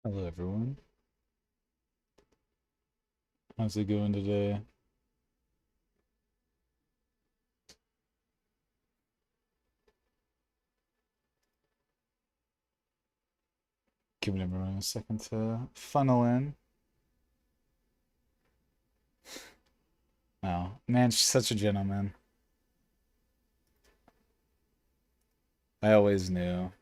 Hello, everyone. How's it going today? Giving everyone a second to funnel in. Oh, man, she's such a gentleman. I always knew.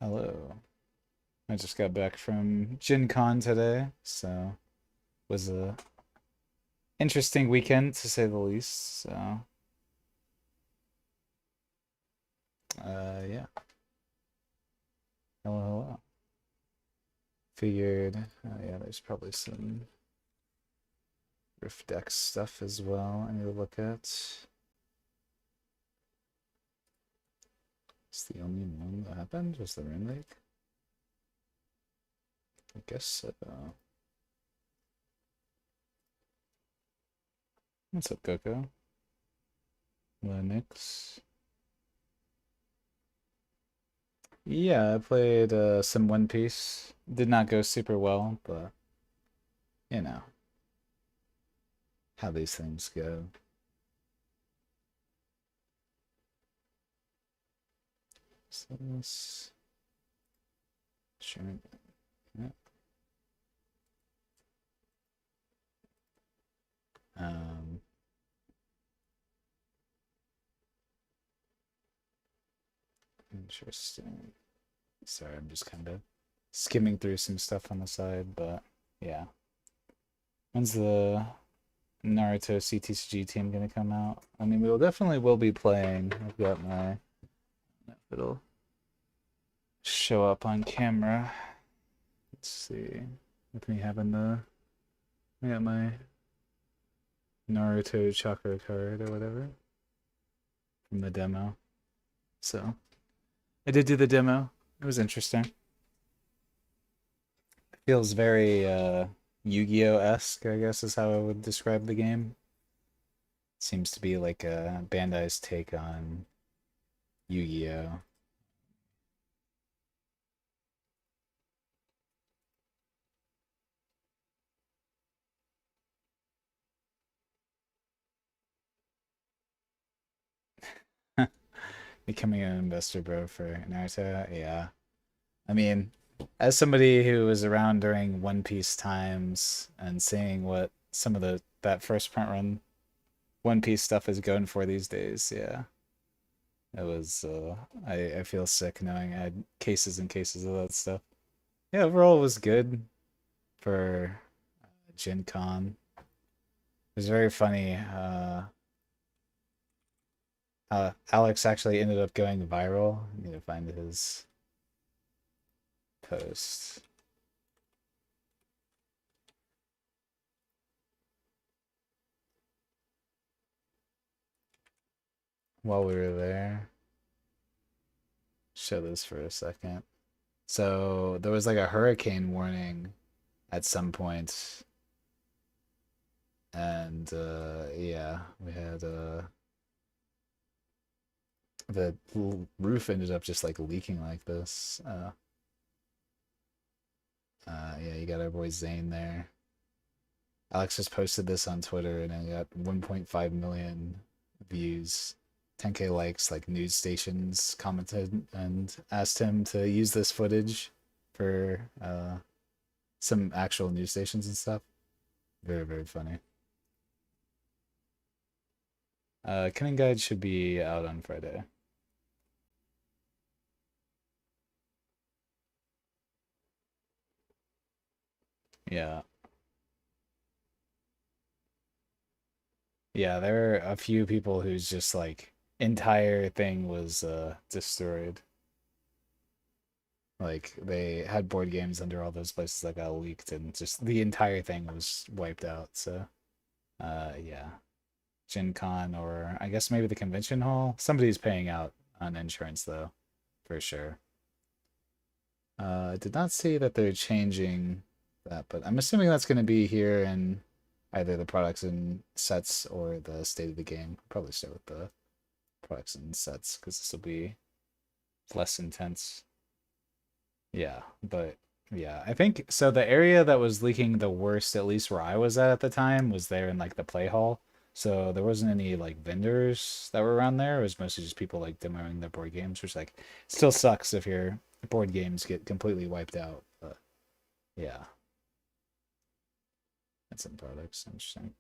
Hello. I just got back from Gen Con today, so was a interesting weekend to say the least. So, yeah. Hello, hello. Figured, yeah, there's probably some Rift Deck stuff as well I need to look at. It's the only one that happened was the Rune Lake. I guess so. What's up, Coco? Linux. Yeah, I played some One Piece. Did not go super well, but you know how these things go. So let's sure. Yeah. Um, Interesting. Sorry, I'm just kind of skimming through some stuff on the side, but yeah. When's the Naruto CTCG team gonna come out? I mean, we will definitely will be playing. I've got my it'll show up on camera. Let's see. With me having I got my Naruto chakra card or whatever from the demo. So I did do the demo. It was interesting. It feels very Yu-Gi-Oh-esque, I guess is how I would describe the game. Seems to be like a Bandai's take on Yu-Gi-Oh. Becoming an investor bro for Naruto. Yeah. I mean, as somebody who was around during One Piece times and seeing what some of the that first print run One Piece stuff is going for these days, yeah. It was I feel sick knowing I had cases and cases of that stuff. Yeah, overall it was good for Gen Con. It was very funny. Alex actually ended up going viral. I need to find his post. While we were there, show this for a second. So there was like a hurricane warning at some point, and yeah, we had the roof ended up just like leaking like this. Yeah, you got our boy Zane there. Alex just posted this on Twitter and it got 1.5 million views, 10K likes. Like news stations commented and asked him to use this footage for some actual news stations and stuff. Very, very funny. Cunning Guide should be out on Friday. Yeah. Yeah, there are a few people whose just like entire thing was destroyed. Like they had board games under all those places that got leaked and just the entire thing was wiped out. So yeah. Gen Con or I guess maybe the convention hall. Somebody's paying out on insurance though, for sure. I did not see that they're changing that, but I'm assuming that's gonna be here in either the products and sets or the state of the game. Probably start with the products and sets because this will be less intense. Yeah, but yeah, I think so. The area that was leaking the worst, at least where I was at the time, was there in like the play hall. So there wasn't any like vendors that were around there. It was mostly just people like demoing their board games, which like still sucks if your board games get completely wiped out. But yeah, that's some products. Interesting.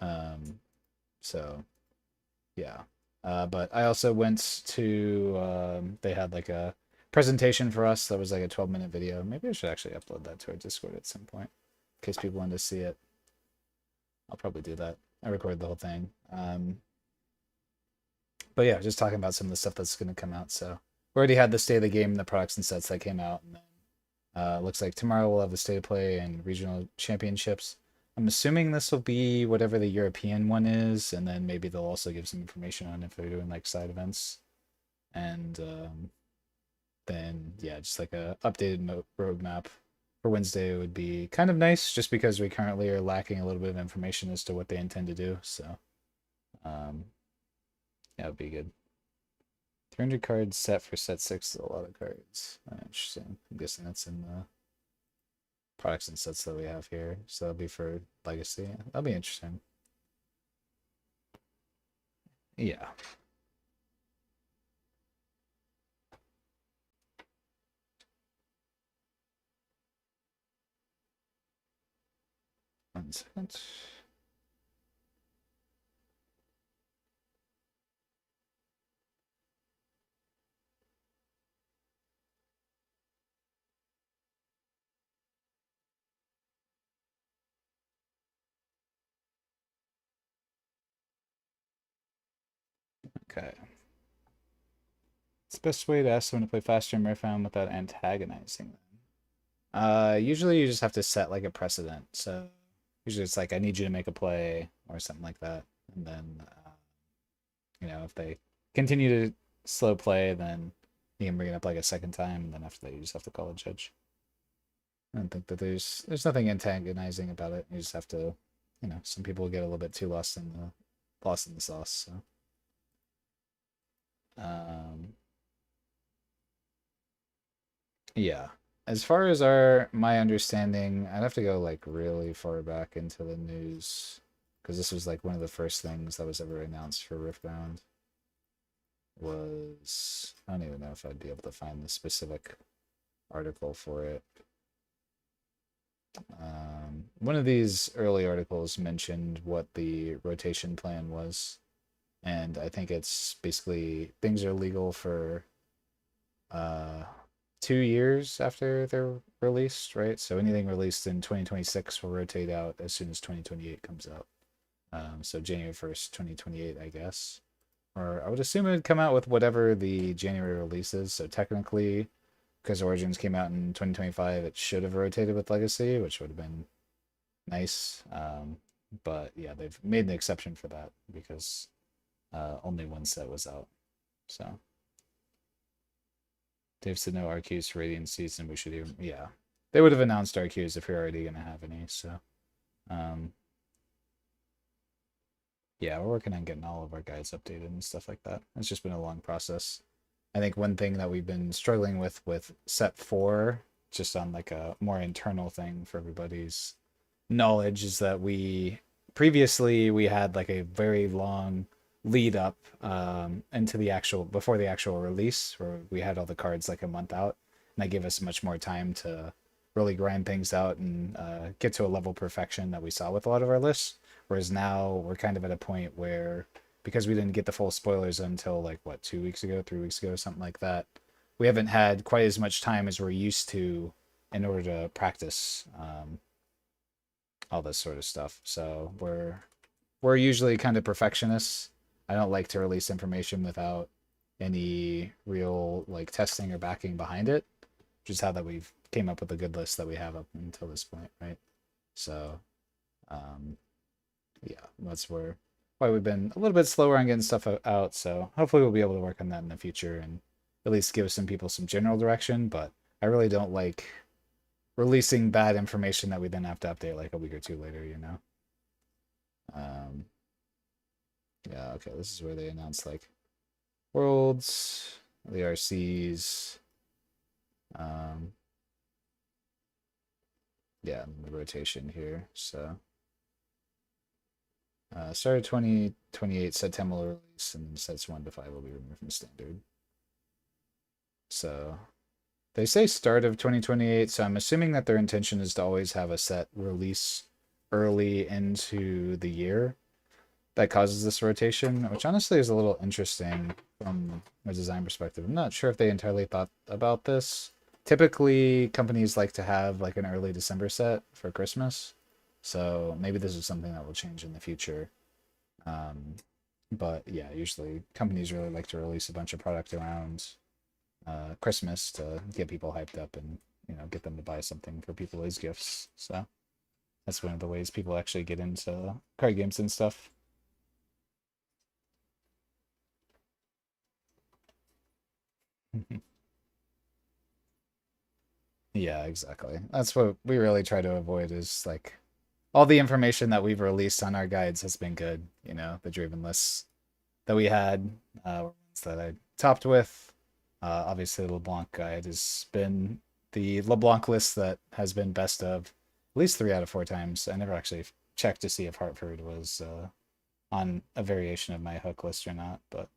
Um, so yeah. But I also went to they had like a presentation for us that was like a 12-minute video. Maybe I should actually upload that to our Discord at some point in case people want to see it. I'll probably do that. I recorded the whole thing. But yeah, just talking about some of the stuff that's going to come out. So we already had the state of the game, the products and sets that came out, and then looks like tomorrow we'll have the state of play and regional championships. I'm assuming this will be whatever the European one is, and then maybe they'll also give some information on if they're doing like side events. And then yeah, just like a updated roadmap for Wednesday would be kind of nice, just because we currently are lacking a little bit of information as to what they intend to do. So yeah, it'd be good. 300 cards set for set 6 is a lot of cards. Interesting. I'm guessing that's in the products and sets that we have here. So that'll be for Legacy. That'll be interesting. Yeah. One second. Okay. It's the best way to ask someone to play faster in Riftbound without antagonizing them. Usually you just have to set like a precedent. So usually it's like I need you to make a play or something like that, and then if they continue to slow play, then you can bring it up like a second time, and then after that you just have to call a judge. I don't think that there's nothing antagonizing about it. You just have to, some people get a little bit too lost in the sauce. So, yeah. As far as my understanding, I'd have to go like really far back into the news because this was like one of the first things that was ever announced for Riftbound. Was I don't even know if I'd be able to find the specific article for it. One of these early articles mentioned what the rotation plan was, and I think it's basically things are legal for uh 2 years after they're released, right? So anything released in 2026 will rotate out as soon as 2028 comes out. So January 1st, 2028, I guess. Or I would assume it would come out with whatever the January release is. So technically, because Origins came out in 2025, it should have rotated with Legacy, which would have been nice. But yeah, they've made an exception for that because only one set was out. So Dave said no RQs for Radiant Season. We should even, yeah. They would have announced RQs if you're already going to have any. So, yeah, we're working on getting all of our guides updated and stuff like that. It's just been a long process. I think one thing that we've been struggling with set 4, just on like a more internal thing for everybody's knowledge, is that previously we had like a very long lead up into before the actual release, where we had all the cards like a month out, and that gave us much more time to really grind things out and get to a level of perfection that we saw with a lot of our lists. Whereas now we're kind of at a point where, because we didn't get the full spoilers until like 2 weeks ago, 3 weeks ago, something like that, we haven't had quite as much time as we're used to in order to practice all this sort of stuff. So we're usually kind of perfectionists. I don't like to release information without any real like testing or backing behind it, which is how that we've came up with a good list that we have up until this point, right? So yeah, that's why we've been a little bit slower on getting stuff out. So hopefully we'll be able to work on that in the future and at least give some people some general direction. But I really don't like releasing bad information that we then have to update like a week or two later, you know. Um, yeah, okay, this is where they announce like worlds, the RCs, um, yeah, the rotation here. So started 2028 September release, and sets 1 to 5 will be removed from standard. So they say start of 2028, so I'm assuming that their intention is to always have a set release early into the year that causes this rotation, which honestly is a little interesting from a design perspective. I'm not sure if they entirely thought about this. Typically, companies like to have like an early December set for Christmas, so maybe this is something that will change in the future. Um, but yeah, usually companies really like to release a bunch of product around Christmas to get people hyped up and get them to buy something for people as gifts. So that's one of the ways people actually get into card games and stuff. Yeah, exactly. That's what we really try to avoid is like all the information that we've released on our guides has been good. The Draven lists that we had were ones that I topped with. Obviously, the LeBlanc guide has been the LeBlanc list that has been best of at least 3 out of 4 times. I never actually checked to see if Hartford was on a variation of my hook list or not, but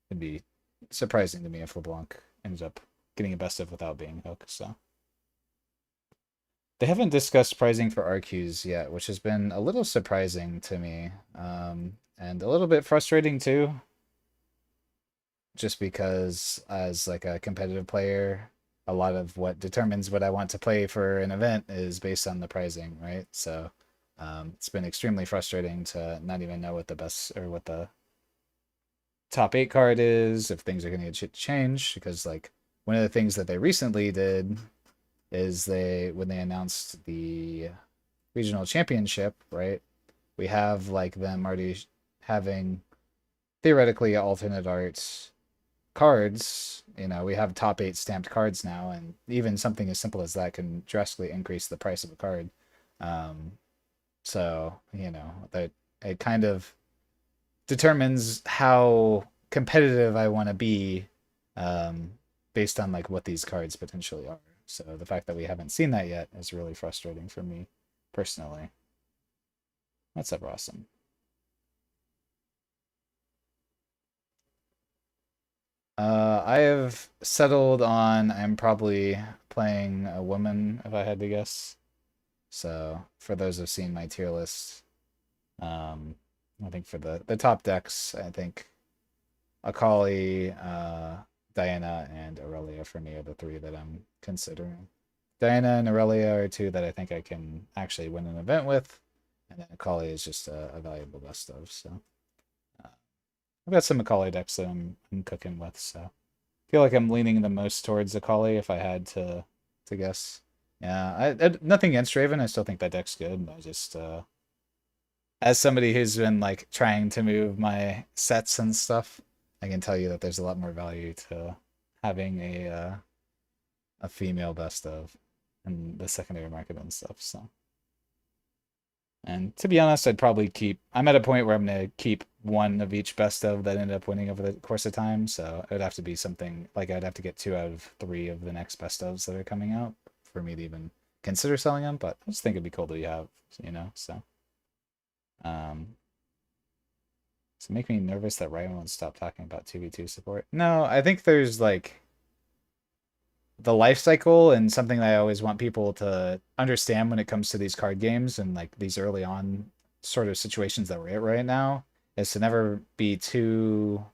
it'd be surprising to me if LeBlanc ended up getting a best of without being hook. So they haven't discussed pricing for RQs yet, which has been a little surprising to me, and a little bit frustrating too. Just because as like a competitive player, a lot of what determines what I want to play for an event is based on the pricing, right? So it's been extremely frustrating to not even know what the best or what the top 8 card is, if things are going to get changed. Because like one of the things that they recently did is when they announced the regional championship, right? We have like them already having theoretically alternate arts cards. We have top 8 stamped cards now, and even something as simple as that can drastically increase the price of a card. Um, so that it kind of determines how competitive I want to be, um, based on like what these cards potentially are. So the fact that we haven't seen that yet is really frustrating for me personally. What's up, Awesome? I have settled on I'm probably playing a woman if I had to guess. So for those who've seen my tier list, um, I think for the top decks, I think Akali, Diana, and Aurelia for me are the 3 that I'm considering. Diana and Aurelia are 2 that I think I can actually win an event with, and then Akali is just a valuable best of. So I've got some Akali decks that I'm cooking with, so I feel like I'm leaning the most towards Akali if I had to guess. Yeah, nothing against Raven. I still think that deck's good. I just as somebody who's been like trying to move my sets and stuff, I can tell you that there's a lot more value to having a female best of in the secondary market and stuff. So, and to be honest, I'd probably keep. I'm at a point where I'm gonna keep one of each best of that ended up winning over the course of time. So it would have to be something like I'd have to get 2 out of 3 of the next best ofs that are coming out for me to even consider selling them. But I just think it'd be cool to have. So um, does it make me nervous that Ryan won't stop talking about 2v2 support? No, I think there's like the life cycle and something that I always want people to understand when it comes to these card games and like these early on sort of situations that we're at right now is to never be too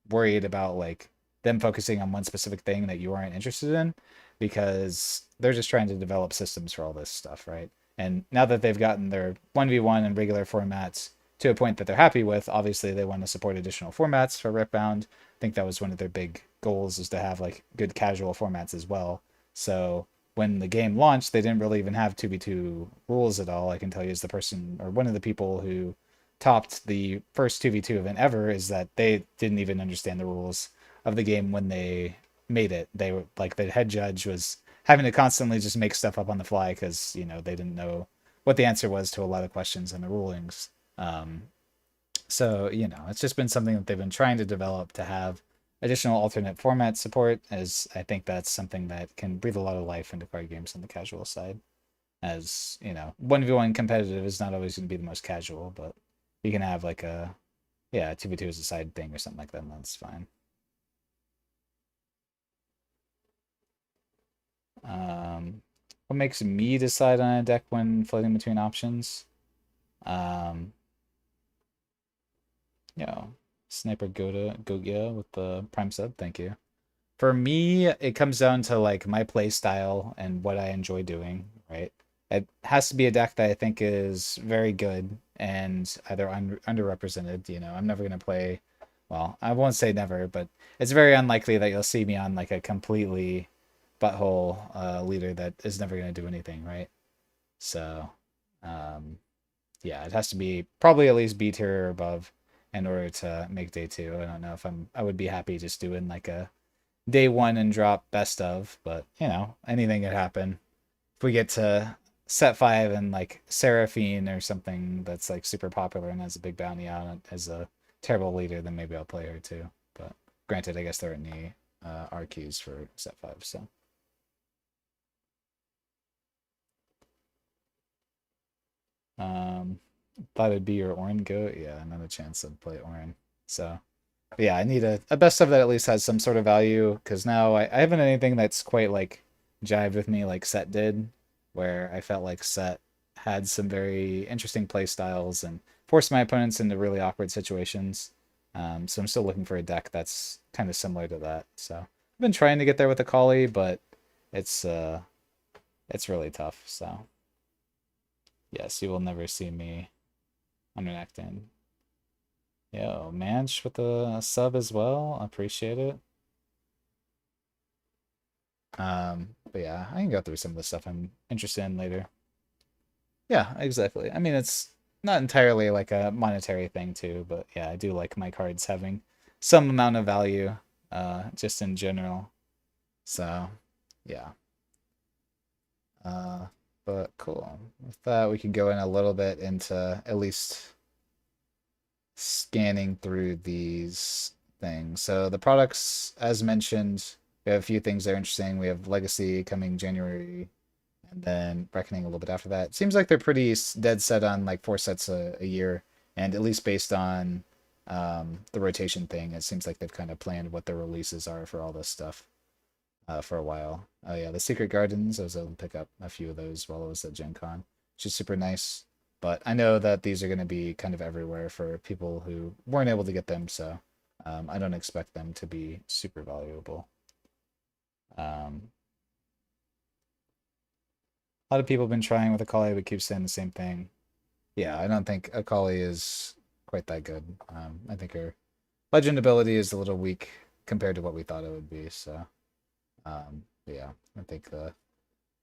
worried about like them focusing on one specific thing that you aren't interested in because they're just trying to develop systems for all this stuff, right? And now that they've gotten their 1v1 and regular formats to a point that they're happy with, obviously they want to support additional formats for Riftbound. I think that was one of their big goals is to have like good casual formats as well. So when the game launched, they didn't really even have 2v2 rules at all. I can tell you as the person or one of the people who topped the first 2v2 event ever is that they didn't even understand the rules of the game when they made it. They were like the head judge was having to constantly just make stuff up on the fly because they didn't know what the answer was to a lot of questions in the rulings. So it's just been something that they've been trying to develop to have additional alternate format support, as I think that's something that can breathe a lot of life into card games on the casual side. As 1v1 competitive is not always going to be the most casual, but you can have like a 2v2 as a side thing or something like that, and that's fine. What makes me decide on a deck when floating between options? Um, Sniper Gogia with the Prime sub, thank you. For me, it comes down to like my play style and what I enjoy doing, right? It has to be a deck that I think is very good and either underrepresented. I'm never gonna play. Well, I won't say never, but it's very unlikely that you'll see me on like a completely butthole leader that is never gonna do anything, right? So, um, yeah, it has to be probably at least B tier or above in order to make day two. I don't know if I would be happy just doing like a day one and drop best of, but anything could happen. If we get to set five and like Seraphine or something that's like super popular and has a big bounty on it as a terrible leader, then maybe I'll play her too. But granted, I guess there aren't any RQs for set five, so. Um, Thought it'd be your Orin goat. Yeah, not a chance I'd play Orin. So yeah, I need a best of that at least has some sort of value because now I haven't anything that's quite like jived with me like Set did, where I felt like Set had some very interesting play styles and forced my opponents into really awkward situations. So I'm still looking for a deck that's kind of similar to that. So I've been trying to get there with the Collie, but it's it's really tough. So yes, you will never see me underacting. Yo, Manch with the sub as well. Appreciate it. But yeah, I can go through some of the stuff I'm interested in later. Yeah, exactly. I mean, it's not entirely like a monetary thing too, but yeah, I do like my cards having some amount of value, just in general. So, yeah. Uh, but cool. With that, we can go in a little bit into at least scanning through these things. So the products, as mentioned, we have a few things that are interesting. We have Legacy coming January, and then Reckoning a little bit after that. It seems like they're pretty dead set on like 4 sets a year, and at least based on the rotation thing, it seems like they've kind of planned what their releases are for all this stuff for a while. Oh yeah, the Secret Gardens, I was able to pick up a few of those while I was at Gen Con, which is super nice. But I know that these are going to be kind of everywhere for people who weren't able to get them, so I don't expect them to be super valuable. Um, a lot of people have been trying with Akali, but keep saying the same thing. Yeah, I don't think Akali is quite that good. I think her legend ability is a little weak compared to what we thought it would be. So, yeah, I think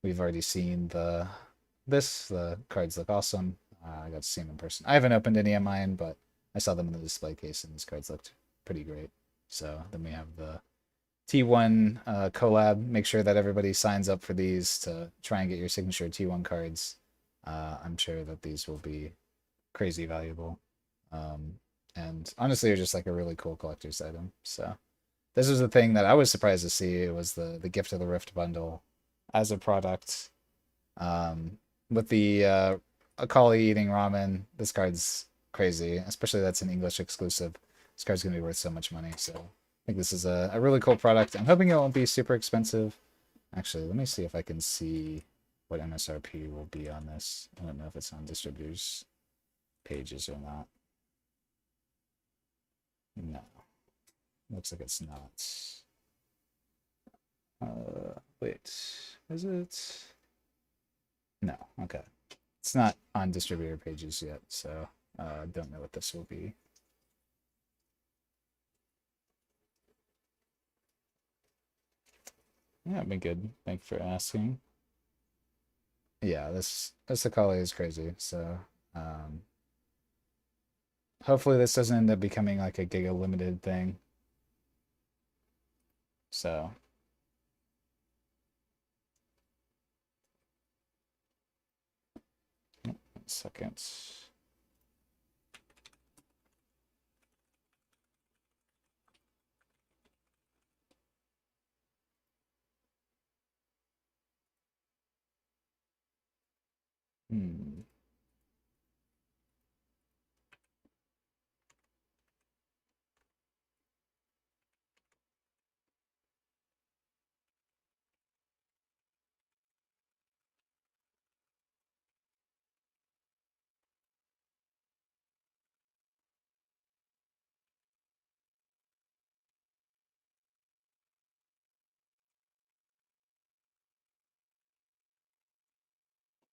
we've already seen the cards look awesome. I got to see them in person. I haven't opened any of mine, but I saw them in the display case, and these cards looked pretty great. So then we have the T1 collab. Make sure that everybody signs up for these to try and get your signature T1 cards. I'm sure that these will be crazy valuable. And honestly, they're just like a really cool collector's item. So this was the thing that I was surprised to see. It was the Gift of the Rift bundle as a product. With the Akali eating ramen, this card's crazy, especially that's an English exclusive. This card's gonna be worth so much money. So I think this is a really cool product. I'm hoping it won't be super expensive. Actually, let me see if I can see what MSRP will be on this. I don't know if it's on distributors pages or not. No, looks like it's not. Wait, is it? No, okay. It's not on distributor pages yet, so don't know what this will be. Yeah, been good. Thank you for asking. Yeah, this Akali is crazy. So hopefully this doesn't end up becoming like a Giga limited thing. So second. Hmm.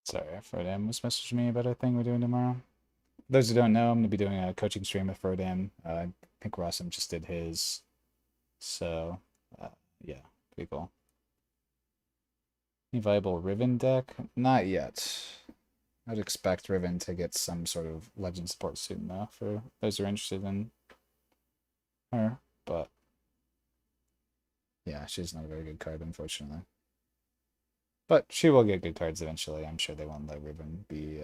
Sorry, Frodam was messaging me about a thing we're doing tomorrow. For those who don't know, I'm going to be doing a coaching stream with Frodam. I think Rossum just did his. So, uh, yeah, pretty cool. Any viable Riven deck? Not yet. I'd expect Riven to get some sort of legend support soon, though, for those who are interested in her. But, yeah, she's not a very good card, unfortunately. But she will get good cards eventually. I'm sure they won't let Riven be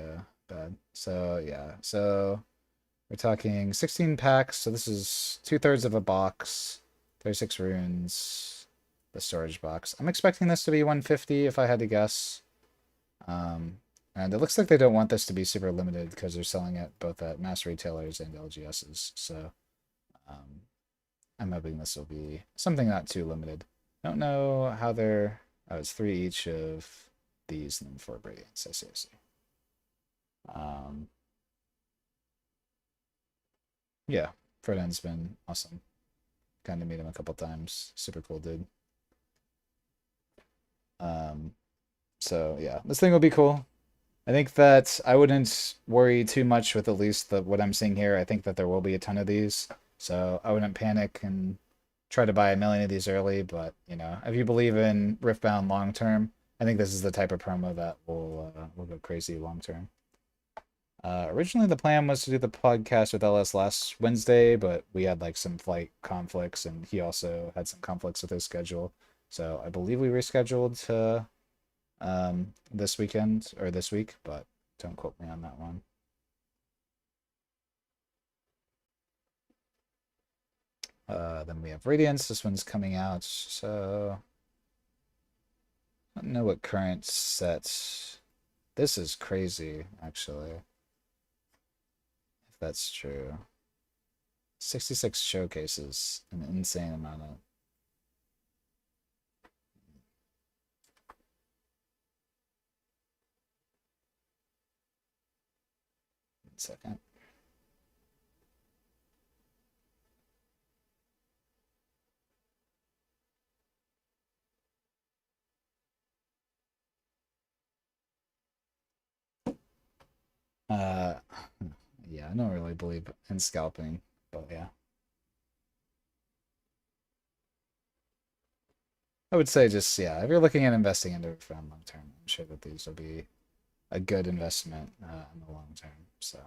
bad. So, yeah. So, we're talking 16 packs. So, this is 2/3 of a box, 36 runes, the storage box. I'm expecting this to be 150 if I had to guess. And it looks like they don't want this to be super limited because they're selling it both at mass retailers and LGSs. So um, I'm hoping this will be something not too limited. Don't know how they're. Oh, it's 3 each of these and then 4 Radiants. I see, I see. Um, yeah, Fredon's been awesome. Kind of meet him a couple times. Super cool dude. So yeah, this thing will be cool. I think that I wouldn't worry too much with at least what I'm seeing here. I think that there will be a ton of these, so I wouldn't panic and try to buy a million of these early. But you know, if you believe in Riftbound long term, I think this is the type of promo that will go crazy long term. Originally, the plan was to do the podcast with LS last Wednesday, but we had like some flight conflicts, and he also had some conflicts with his schedule. So I believe we rescheduled to this weekend or this week, but don't quote me on that one. Then we have Radiance. This one's coming out, so I don't know what current set. This is crazy, actually, if that's true. 66 showcases, an insane amount of. One second. Uh, yeah, I don't really believe in scalping, but yeah. I would say just, yeah, if you're looking at investing into it long term, I'm sure that these will be a good investment in the long term. So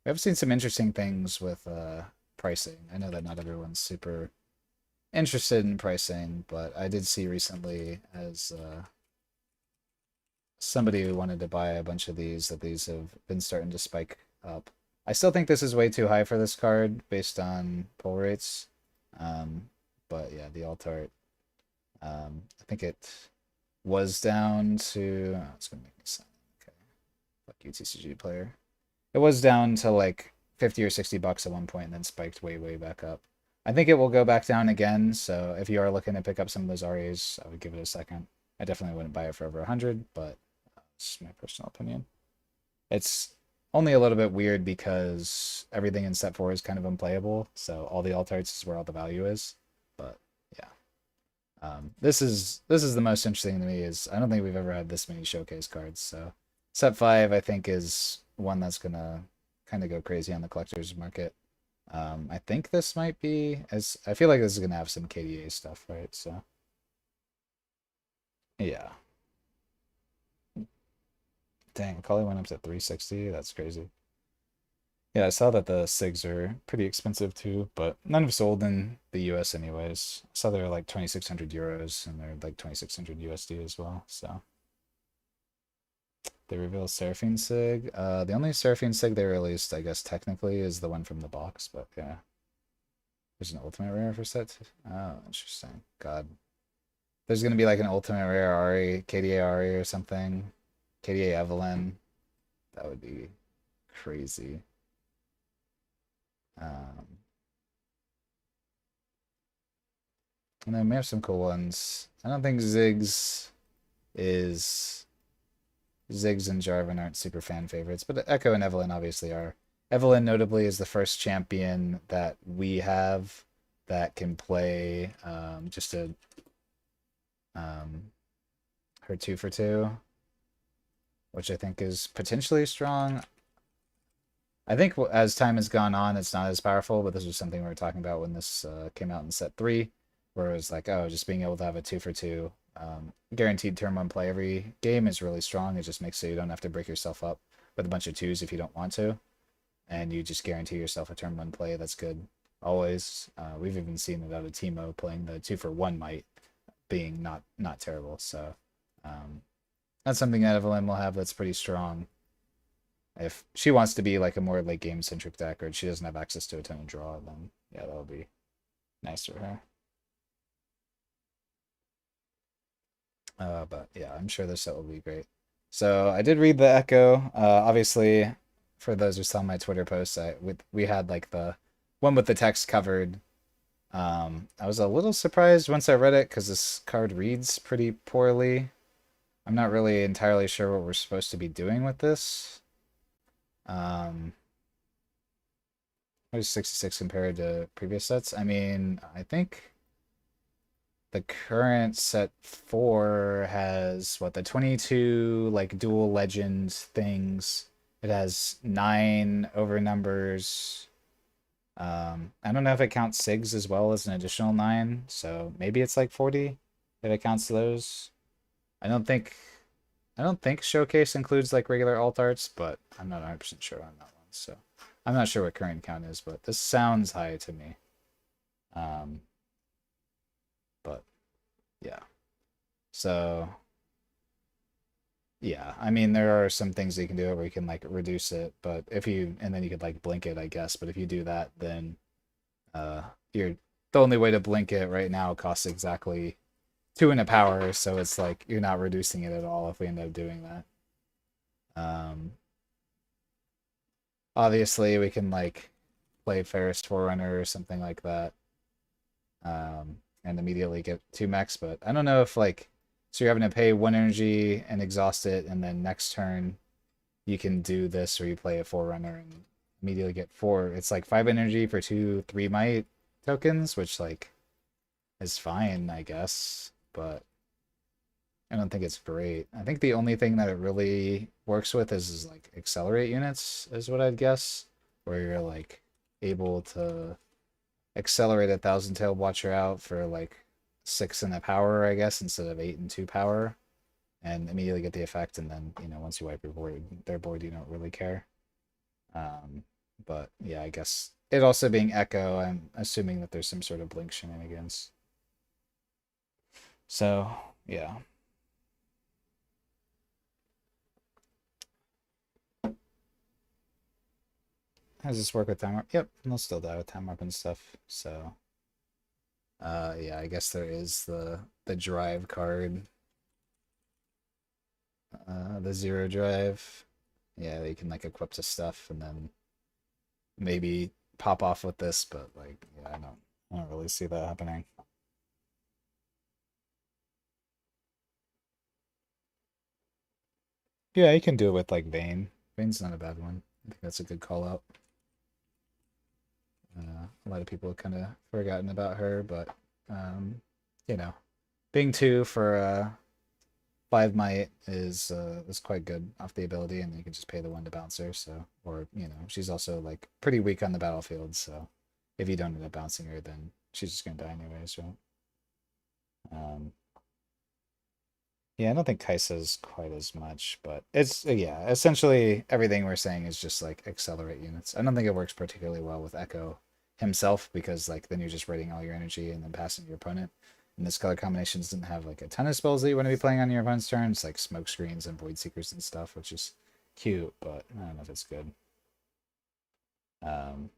we have seen some interesting things with pricing. I know that not everyone's super interested in pricing, but I did see recently as somebody who wanted to buy a bunch of these that these have been starting to spike up. I still think this is way too high for this card based on pull rates. Um, but yeah, the alt art. I think it was down to. Oh, it's gonna make me sign. Okay, fuck you, TCG player. It was down to like 50 or 60 bucks at one point and then spiked way, way back up. I think it will go back down again. So if you are looking to pick up some of those RAs, I would give it a second. I definitely wouldn't buy it for over 100, but it's my personal opinion. It's only a little bit weird because everything in set 4 is kind of unplayable. So all the alt arts is where all the value is. But yeah. This is the most interesting to me is I don't think we've ever had this many showcase cards. So set 5 I think is one that's gonna kind of go crazy on the collector's market. I think this might be as I feel like this is gonna have some KDA stuff, right? So yeah. Dang, Kali went up to 360. That's crazy. Yeah, I saw that the SIGs are pretty expensive too, but none have sold in the US anyways. I saw they're like 2,600 euros and they're like 2,600 USD as well. So They reveal Seraphine Sig. The only Seraphine Sig they released, I guess technically, is the one from the box, but yeah. There's an ultimate rare for set. Oh, interesting. God. There's gonna be like an ultimate rare Ari, KDA Ari or something. KDA Evelyn. That would be crazy. Um, and then we have some cool ones. I don't think is Ziggs and Jarvan aren't super fan favorites, but Echo and Evelyn obviously are. Evelyn notably is the first champion that we have that can play just a her 2 for 2, which I think is potentially strong. I think as time has gone on, it's not as powerful, but this was something we were talking about when this came out in set 3, where it was like, oh, just being able to have a 2 for 2 guaranteed turn 1 play every game is really strong. It just makes so you don't have to break yourself up with a bunch of 2s if you don't want to, and you just guarantee yourself a turn 1 play. That's good always. We've even seen it out of Teemo playing the 2 for 1 might being not terrible. So that's something that Evelyn will have that's pretty strong. If she wants to be like a more late game centric deck, or she doesn't have access to a ton of draw, then yeah, that'll be nice for her. But yeah, I'm sure this set will be great. So I did read the Echo. Obviously, for those who saw my Twitter posts, we had like the one with the text covered. I was a little surprised once I read it because this card reads pretty poorly. I'm not really entirely sure what we're supposed to be doing with this. What is 66 compared to previous sets? I mean, I think the current set 4 has what, the 22 like dual legend things. It has 9 over numbers. I don't know if it counts SIGs as well as an additional 9, so maybe it's like 40 if it counts those. I don't think Showcase includes like regular alt arts, but I'm not 100% sure on that one. So I'm not sure what current count is, but this sounds high to me. But yeah. So yeah, I mean there are some things you can do where you can like reduce it, but if you and then you could like blink it, I guess. But if you do that, then you're the only way to blink it right now costs exactly 2 in a power, so it's like you're not reducing it at all if we end up doing that. Obviously we can like play Ferris Forerunner or something like that, and immediately get 2 mechs, but I don't know if like, so you're having to pay 1 energy and exhaust it, and then next turn you can do this, or you play a Forerunner and immediately get 4. It's like 5 energy for 2 3 might tokens, which like is fine, I guess, but I don't think it's great. I think the only thing that it really works with is like accelerate units, is what I'd guess, where you're like able to accelerate a Thousand Tailed Watcher out for like 6 in the power, I guess, instead of 8 and 2 power, and immediately get the effect. And then once you wipe your board, their board, you don't really care. But yeah, I guess it also being Echo, I'm assuming that there's some sort of blink shenanigans. So yeah. How does this work with time warp? Yep, they'll still die with time warp and stuff. So yeah, I guess there is the drive card. The 0 drive. Yeah, you can like equip to stuff and then maybe pop off with this, but like yeah, I don't really see that happening. Yeah, you can do it with like Vayne. Vayne's not a bad one. I think that's a good call out. A lot of people have kind of forgotten about her, but you know, being 2 for 5 might is quite good off the ability, and you can just pay the 1 to bounce her. So, or she's also like pretty weak on the battlefield. So, if you don't end up bouncing her, then she's just gonna die anyways, right? Yeah, I don't think Kai'Sa's quite as much, but it's yeah, essentially everything we're saying is just like accelerate units. I don't think it works particularly well with Echo himself, because like then you're just rating all your energy and then passing your opponent. And this color combination doesn't have like a ton of spells that you want to be playing on your opponent's turn. It's like smoke screens and void seekers and stuff, which is cute, but I don't know if it's good. Um,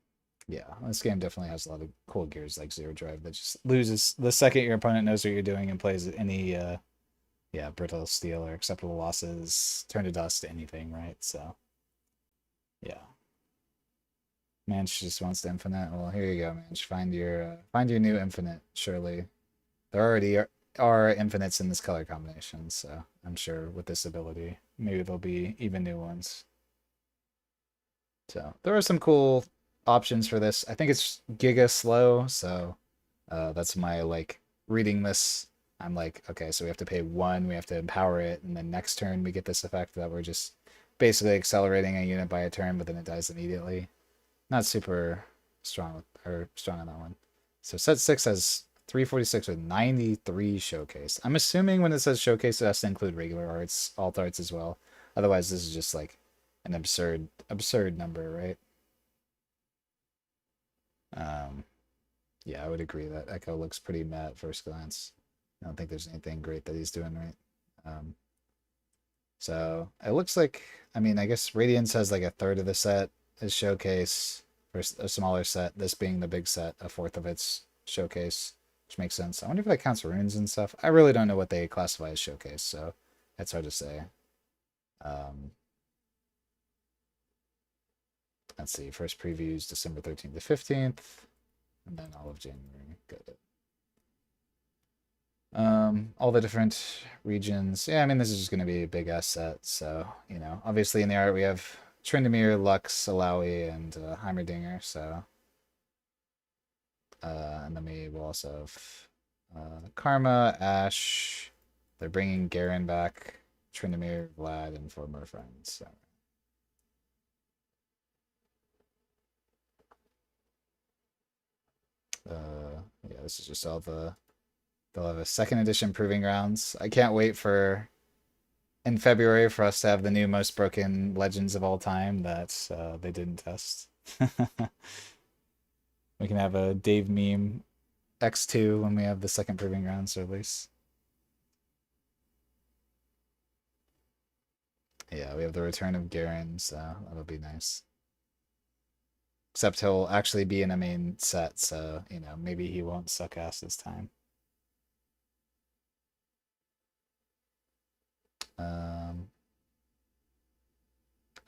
yeah, this game definitely has a lot of cool gears like Zero Drive that just loses the second your opponent knows what you're doing and plays any yeah, brittle steel or acceptable losses, turn to dust, anything, right? So yeah. Manch just wants the infinite. Well, here you go, Manch. Find your new infinite. Surely there already are infinites in this color combination, so I'm sure with this ability, maybe there'll be even new ones. So there are some cool options for this. I think it's giga slow, so that's my like reading this. I'm like, okay, so we have to pay one, we have to empower it, and then next turn we get this effect that we're just basically accelerating a unit by a turn, but then it dies immediately. Not super strong or strong on that one. So set 6 has 346 with 93 showcase. I'm assuming when it says showcase, it has to include regular arts, alt arts as well. Otherwise, this is just like an absurd number, right? Um, yeah, I would agree that Echo looks pretty meh at first glance. I don't think there's anything great that he's doing right. Um, so it looks like, I mean, I guess Radiance has like a third of the set is showcase for a smaller set. This being the big set, a fourth of its showcase, which makes sense. I wonder if that counts runes and stuff. I really don't know what they classify as showcase, so it's hard to say. Um, let's see. First previews December 13th to 15th, and then all of January. Good. All the different regions. Yeah, I mean, this is just going to be a big ass set. So, you know, obviously in the art we have Tryndamere, Lux, Alawi, and Heimerdinger. So, and then we will also have Karma, Ash. They're bringing Garen back, Tryndamere, Vlad, and four more friends. So. Yeah, this is just all the. They'll have a second edition proving grounds. I can't wait for in February for us to have the new most broken legends of all time that they didn't test. We can have a Dave meme X2 when we have the second proving grounds release. Yeah, we have the return of Garen, so that'll be nice. Except he'll actually be in a main set, so you know maybe he won't suck ass this time.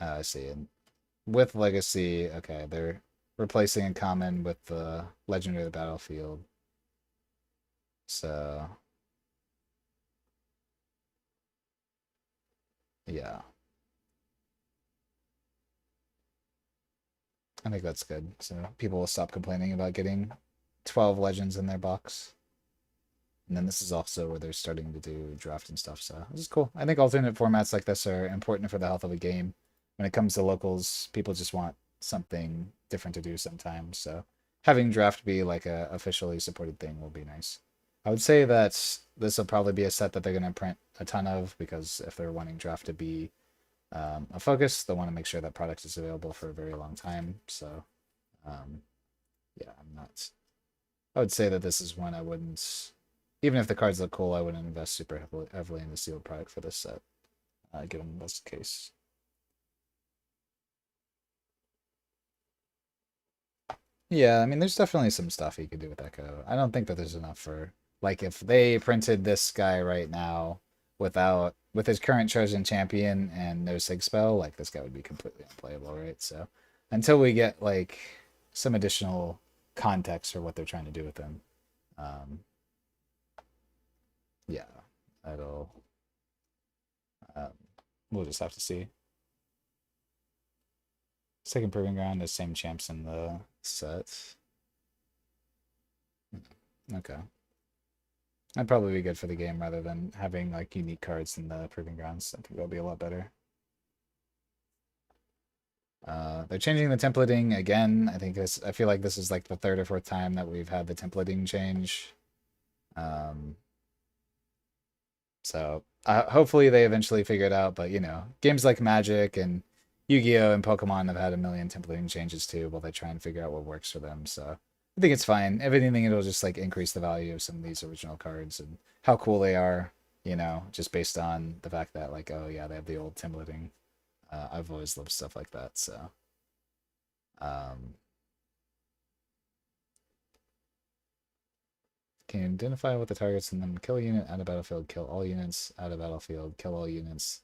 I see. And with Legacy, okay, they're replacing in common with the Legendary of the Battlefield. So, yeah. I think that's good. So people will stop complaining about getting 12 legends in their box. And then this is also where they're starting to do draft and stuff. So this is cool. I think alternate formats like this are important for the health of a game. When it comes to locals, people just want something different to do sometimes. So having draft be like a officially supported thing will be nice. I would say that this will probably be a set that they're going to print a ton of because if they're wanting draft to be a focus, they want to make sure that product is available for a very long time. So um, yeah, I'm not. I would say that this is one I wouldn't even if the cards look cool, I wouldn't invest super heavily in the sealed product for this set, given that's the case. Yeah, I mean, there's definitely some stuff you could do with Echo. I don't think that there's enough for like if they printed this guy right now with his current chosen champion and no sig spell, like this guy would be completely unplayable, right? So until we get like some additional context for what they're trying to do with him, um, yeah, that'll um, we'll just have to see. Second proving ground is same champs in the set. Okay. That'd probably be good for the game rather than having like unique cards in the proving grounds. I think that'll be a lot better. They're changing the templating again. I feel like this is like the third or fourth time that we've had the templating change. Um, so hopefully they eventually figure it out. But you know, games like Magic and Yu-Gi-Oh and Pokemon have had a million templating changes too, while they try and figure out what works for them. So I think it's fine. If anything, it'll just like increase the value of some of these original cards and how cool they are, just based on the fact that like, oh yeah, they have the old templating. I've always loved stuff like that. So, um, can you identify with the targets and then kill a unit out of battlefield, kill all units out of battlefield, kill all units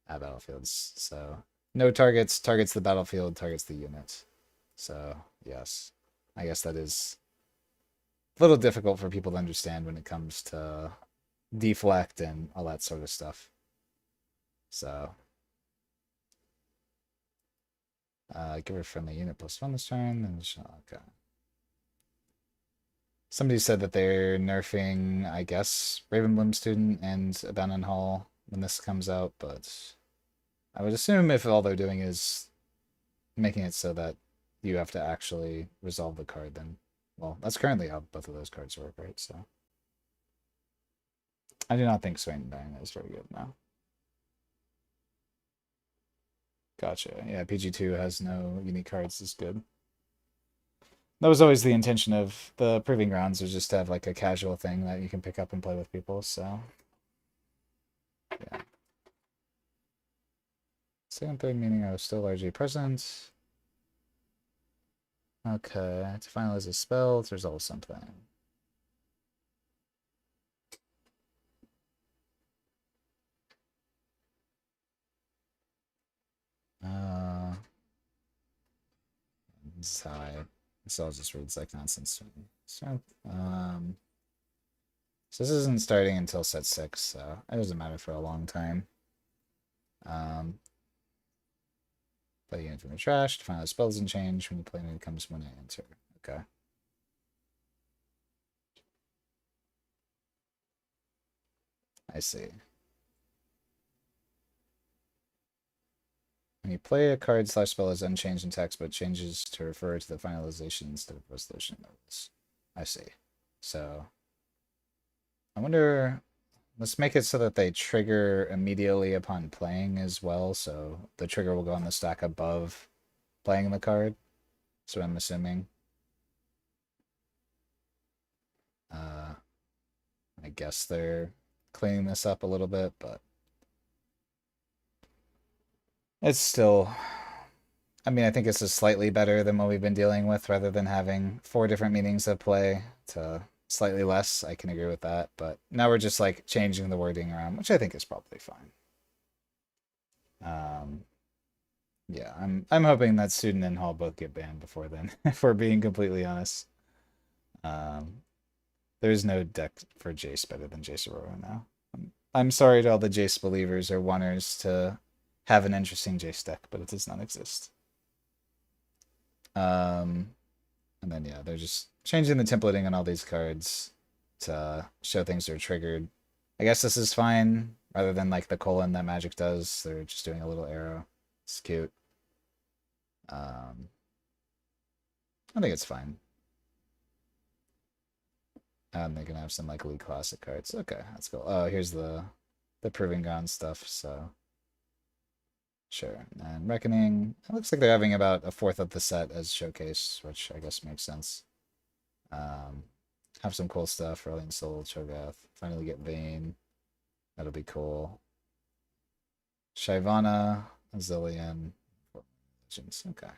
at battlefields. So no targets, targets the battlefield, targets the unit. So yes, I guess that is a little difficult for people to understand when it comes to deflect and all that sort of stuff. So give her a friendly unit +1 this turn. And okay. Somebody said that they're nerfing, I guess, Ravenbloom Student and Abandon Hall when this comes out, but I would assume if all they're doing is making it so that you have to actually resolve the card, then, well, that's currently how both of those cards work, right? So I do not think Swain Bang is very good now. Gotcha. Yeah, PG2 has no unique cards is good. That was always the intention of the Proving Grounds, was just to have like a casual thing that you can pick up and play with people, so yeah. Second, third meaning I was still largely present. Okay, to finalize a spell, to resolve something. This is how this all just reads like nonsense to me. So this isn't starting until set 6, so it doesn't matter for a long time. Play a unit from the trash to find out spell doesn't change when you play it comes when I enter. Okay. I see. When you play a card / spell is unchanged in text, but changes to refer to the finalization instead of resolution notes. I see. So I wonder, let's make it so that they trigger immediately upon playing as well. So the trigger will go on the stack above playing the card. That's what I'm assuming. I guess they're cleaning this up a little bit, but it's still, I mean, I think this is slightly better than what we've been dealing with rather than having 4 different meanings of play to slightly less. I can agree with that, but now we're just like changing the wording around, which I think is probably fine. Yeah, I'm hoping that Student and Hall both get banned before then, if we're being completely honest. There's no deck for Jace better than Jace Aurora now. I'm sorry to all the Jace believers or wanters to have an interesting Jace deck, but it does not exist. And then yeah, they're just changing the templating on all these cards to show things are triggered. I guess this is fine, rather than like the colon that Magic does. They're just doing a little arrow. It's cute. I think it's fine. And they're gonna have some like League Classic cards. Okay, that's cool. Oh, here's the Proving Ground stuff, so sure. And Reckoning. It looks like they're having about a fourth of the set as showcase, which I guess makes sense. Have some cool stuff. Rolling Soul, Cho'Gath. Finally get Vayne. That'll be cool. Shyvana, Zillion. Okay.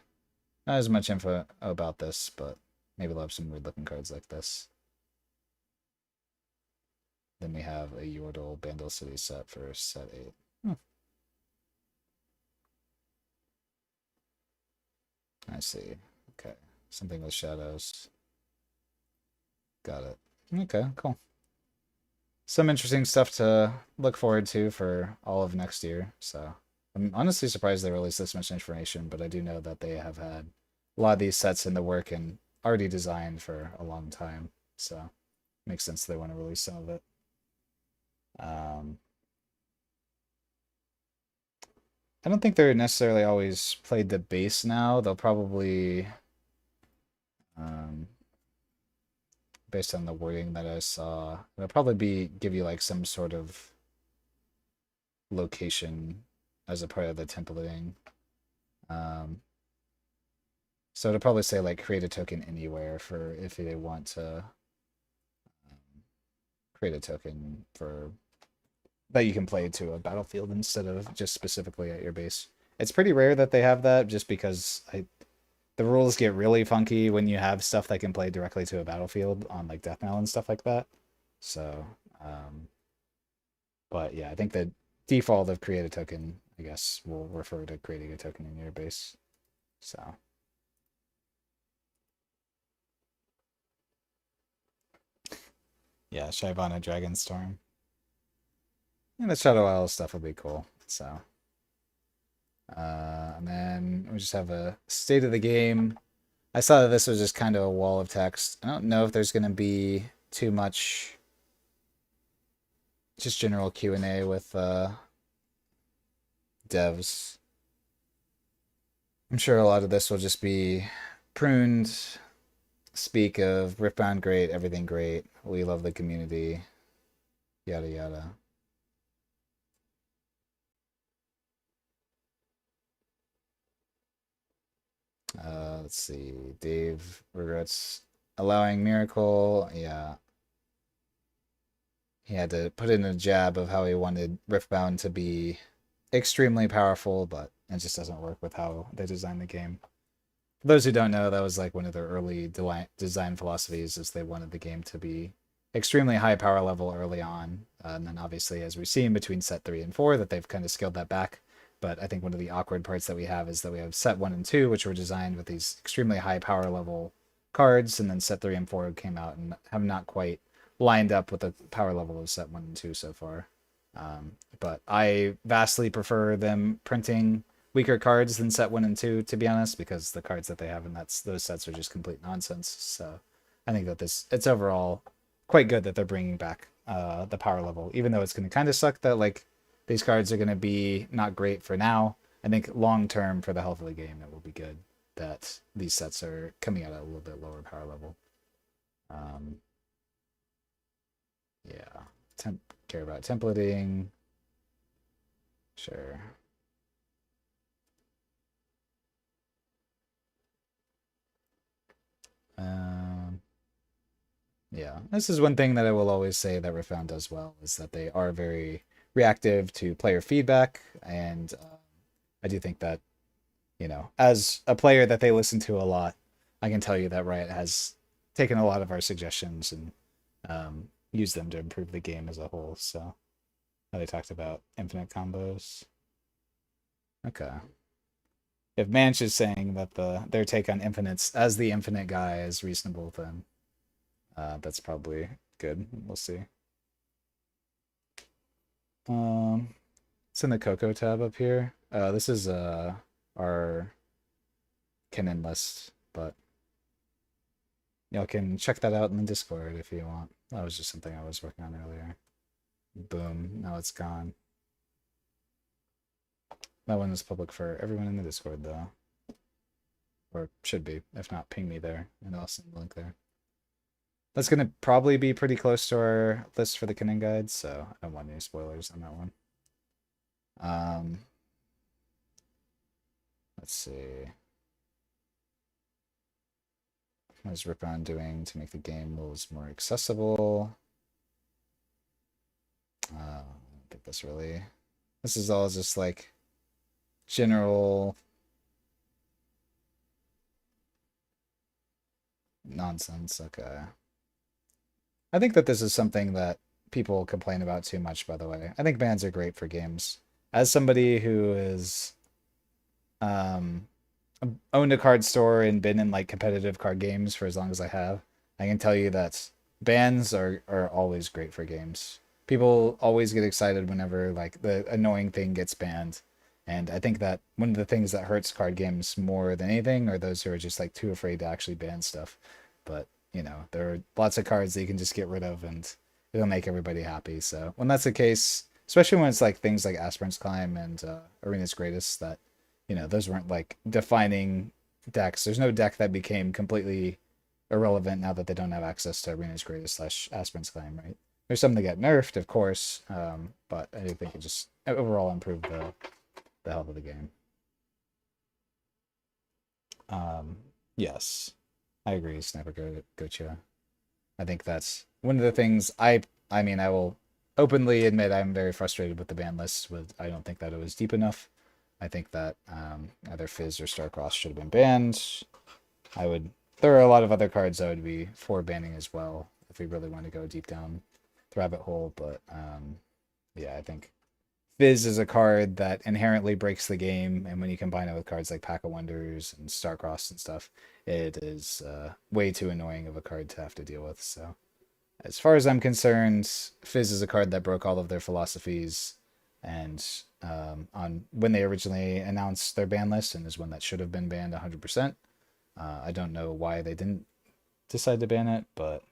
Not as much info about this, but maybe they'll have some weird looking cards like this. Then we have a Yordle Bandle City set for set 8. I see. Okay. Something with shadows. Got it. Okay, cool. Some interesting stuff to look forward to for all of next year. So I'm honestly surprised they released this much information, but I do know that they have had a lot of these sets in the work and already designed for a long time. So it makes sense they want to release some of it. I don't think they're necessarily always played the base now. They'll probably, based on the wording that I saw, they'll probably give you like some sort of location as a part of the templating. So it'll probably say like create a token anywhere for if they want to create a token for that you can play to a battlefield instead of just specifically at your base. It's pretty rare that they have that just because the rules get really funky when you have stuff that can play directly to a battlefield on like death knell and stuff like that. So, but yeah, I think the default of create a token, I guess, will refer to creating a token in your base. So, yeah, Shyvana Dragonstorm. And the Shadow Isle stuff will be cool. So, and then we just have a state of the game. I saw that this was just kind of a wall of text. I don't know if there's going to be too much just general Q&A with devs. I'm sure a lot of this will just be pruned, speak of Riftbound great, everything great, we love the community, yada yada. Let's see. Dave regrets allowing Miracle. Yeah. He had to put in a jab of how he wanted Riftbound to be extremely powerful, but it just doesn't work with how they designed the game. For those who don't know, that was like one of their early design philosophies is they wanted the game to be extremely high power level early on. And then obviously, as we've seen between set 3 and 4, that they've kind of scaled that back. But I think one of the awkward parts that we have is that we have set 1 and 2, which were designed with these extremely high power level cards, and then set 3 and 4 came out and have not quite lined up with the power level of set 1 and 2 so far. But I vastly prefer them printing weaker cards than set 1 and 2, to be honest, because the cards that they have in those sets are just complete nonsense. So I think that it's overall quite good that they're bringing back the power level, even though it's going to kind of suck that like these cards are going to be not great for now. I think long term for the health of the game, it will be good that these sets are coming out at a little bit lower power level. Yeah, care about templating. Sure. Yeah, this is one thing that I will always say that Riftbound does well is that they are very reactive to player feedback, and I do think that as a player that they listen to a lot, I can tell you that Riot has taken a lot of our suggestions and used them to improve the game as a whole. So they talked about infinite combos. Okay. If Manch is saying that their take on infinites as the infinite guy is reasonable, then that's probably good. We'll see. It's in the Coco tab up here. This is our canon list, but y'all can check that out in the Discord if you want. That was just something I was working on earlier. Boom, now it's gone. That one is public for everyone in the Discord, though. Or should be. If not, ping me there, and I'll send the link there. That's going to probably be pretty close to our list for the canon guide, so I don't want any spoilers on that one. Let's see. What is Rippon doing to make the game rules more accessible? I don't think this really... This is all just like general nonsense. Okay. I think that this is something that people complain about too much, by the way. I think bans are great for games. As somebody who is owned a card store and been in like competitive card games for as long as I have, I can tell you that bans are always great for games. People always get excited whenever like the annoying thing gets banned. And I think that one of the things that hurts card games more than anything are those who are just like too afraid to actually ban stuff. But, there are lots of cards that you can just get rid of and it'll make everybody happy. So when that's the case, especially when it's like things like Aspirant's Climb and Arena's Greatest that, those weren't like defining decks. There's no deck that became completely irrelevant now that they don't have access to Arena's Greatest / Aspirant's Climb, right? There's some that get nerfed, of course, but I do think it just overall improved the health of the game. Yes, I agree, Sniper Gocha. I think that's one of the things I mean, I will openly admit I'm very frustrated with the ban list. With I don't think that it was deep enough. I think that either Fizz or Starcross should have been banned. I would. There are a lot of other cards I would be for banning as well if we really want to go deep down the rabbit hole. But yeah, I think Fizz is a card that inherently breaks the game, and when you combine it with cards like Pack of Wonders and Starcross and stuff, it is way too annoying of a card to have to deal with. So, as far as I'm concerned, Fizz is a card that broke all of their philosophies, and on when they originally announced their ban list, and is one that should have been banned 100%. I don't know why they didn't decide to ban it, but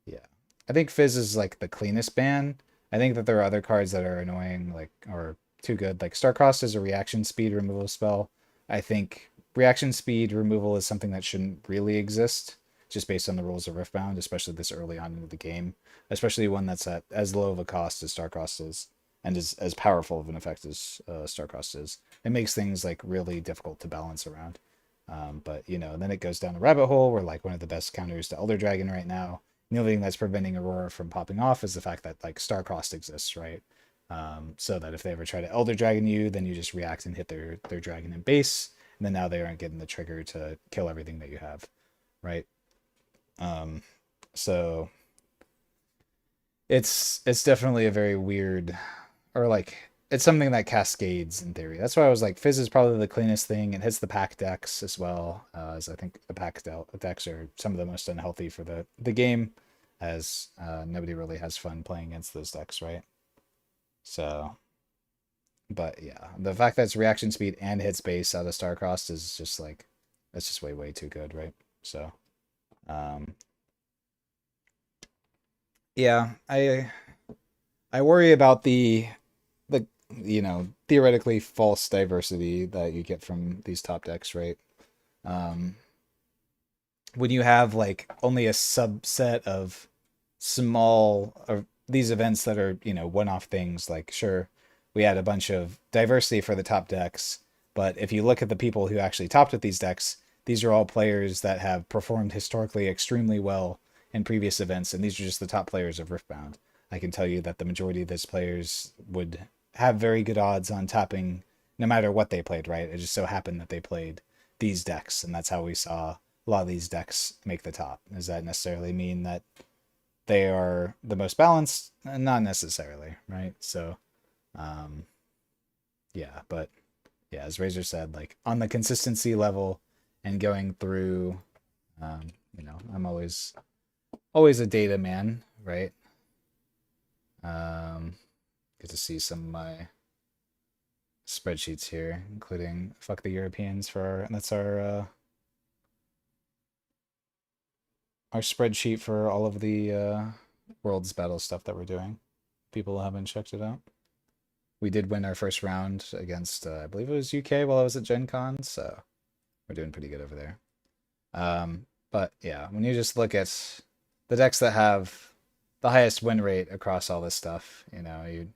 yeah. I think Fizz is like the cleanest ban. I think that there are other cards that are annoying, like or too good. Like Starcrossed is a reaction speed removal spell. I think reaction speed removal is something that shouldn't really exist, just based on the rules of Riftbound, especially this early on into the game. Especially one that's at as low of a cost as Starcrossed is, and is as powerful of an effect as Starcrossed is. It makes things like really difficult to balance around. But you know, then it goes down a rabbit hole where like one of the best counters to Elder Dragon right now, the only thing that's preventing Aurora from popping off is the fact that like Starcrossed exists, right? So that if they ever try to Elder Dragon you, then you just react and hit their dragon in base, and then now they aren't getting the trigger to kill everything that you have, right? Um, so it's definitely a very weird, or like it's something that cascades in theory. That's why I was like, Fizz is probably the cleanest thing. It hits the pack decks as well, as I think the decks are some of the most unhealthy for the game, as nobody really has fun playing against those decks, right? So, but yeah, the fact that it's reaction speed and hit space out of Starcrossed is just like, that's just way too good, right? So, um, yeah, I worry about the theoretically false diversity that you get from these top decks, right? Um, when you have like only a subset of small of these events that are one-off things, like sure we had a bunch of diversity for the top decks, but if you look at the people who actually topped with these decks, these are all players that have performed historically extremely well in previous events, and these are just the top players of Riftbound. I can tell you that the majority of these players would have very good odds on topping no matter what they played, right? It just so happened that they played these decks, and that's how we saw a lot of these decks make the top. Does that necessarily mean that they are the most balanced? Not necessarily, right? So, um, yeah, but yeah, as Razor said, like on the consistency level and going through, I'm always a data man, right? Um, Get to see some of my spreadsheets here, including fuck the Europeans for that's our spreadsheet for all of the world's battle stuff that we're doing. People haven't checked it out. We did win our first round against I believe it was UK while I was at Gen Con, so we're doing pretty good over there. But yeah, when you just look at the decks that have the highest win rate across all this stuff, you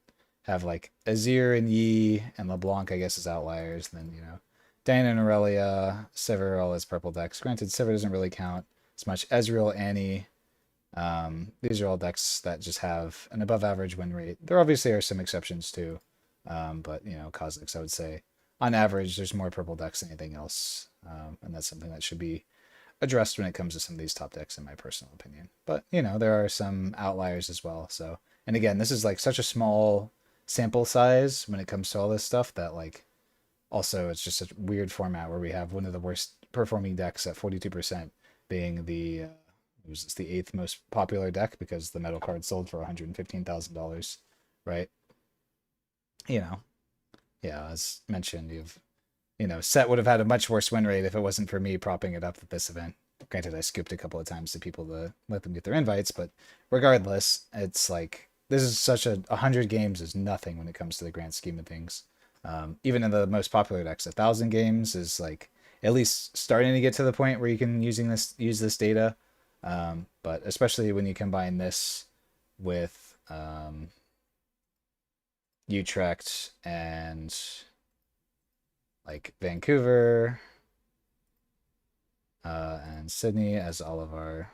have like Azir and Yi and LeBlanc, I guess, as outliers. And then, Diana and Aurelia, Sivir, all his purple decks. Granted, Sivir doesn't really count as much. Ezreal, Annie. These are all decks that just have an above average win rate. There obviously are some exceptions too. But, Kha'Zix, I would say, on average, there's more purple decks than anything else. And that's something that should be addressed when it comes to some of these top decks, in my personal opinion. But, there are some outliers as well. So, and again, this is like such a small sample size when it comes to all this stuff that like also it's just a weird format where we have one of the worst performing decks at 42% being the it was just the eighth most popular deck because the metal card sold for $115,000, right? You know, yeah, as mentioned, Set would have had a much worse win rate if it wasn't for me propping it up at this event. Granted, I scooped a couple of times to people to let them get their invites, but regardless, it's like this is such 100 games is nothing when it comes to the grand scheme of things. Even in the most popular decks, 1,000 games is like at least starting to get to the point where you can use this data. But especially when you combine this with Utrecht and like Vancouver and Sydney as all of our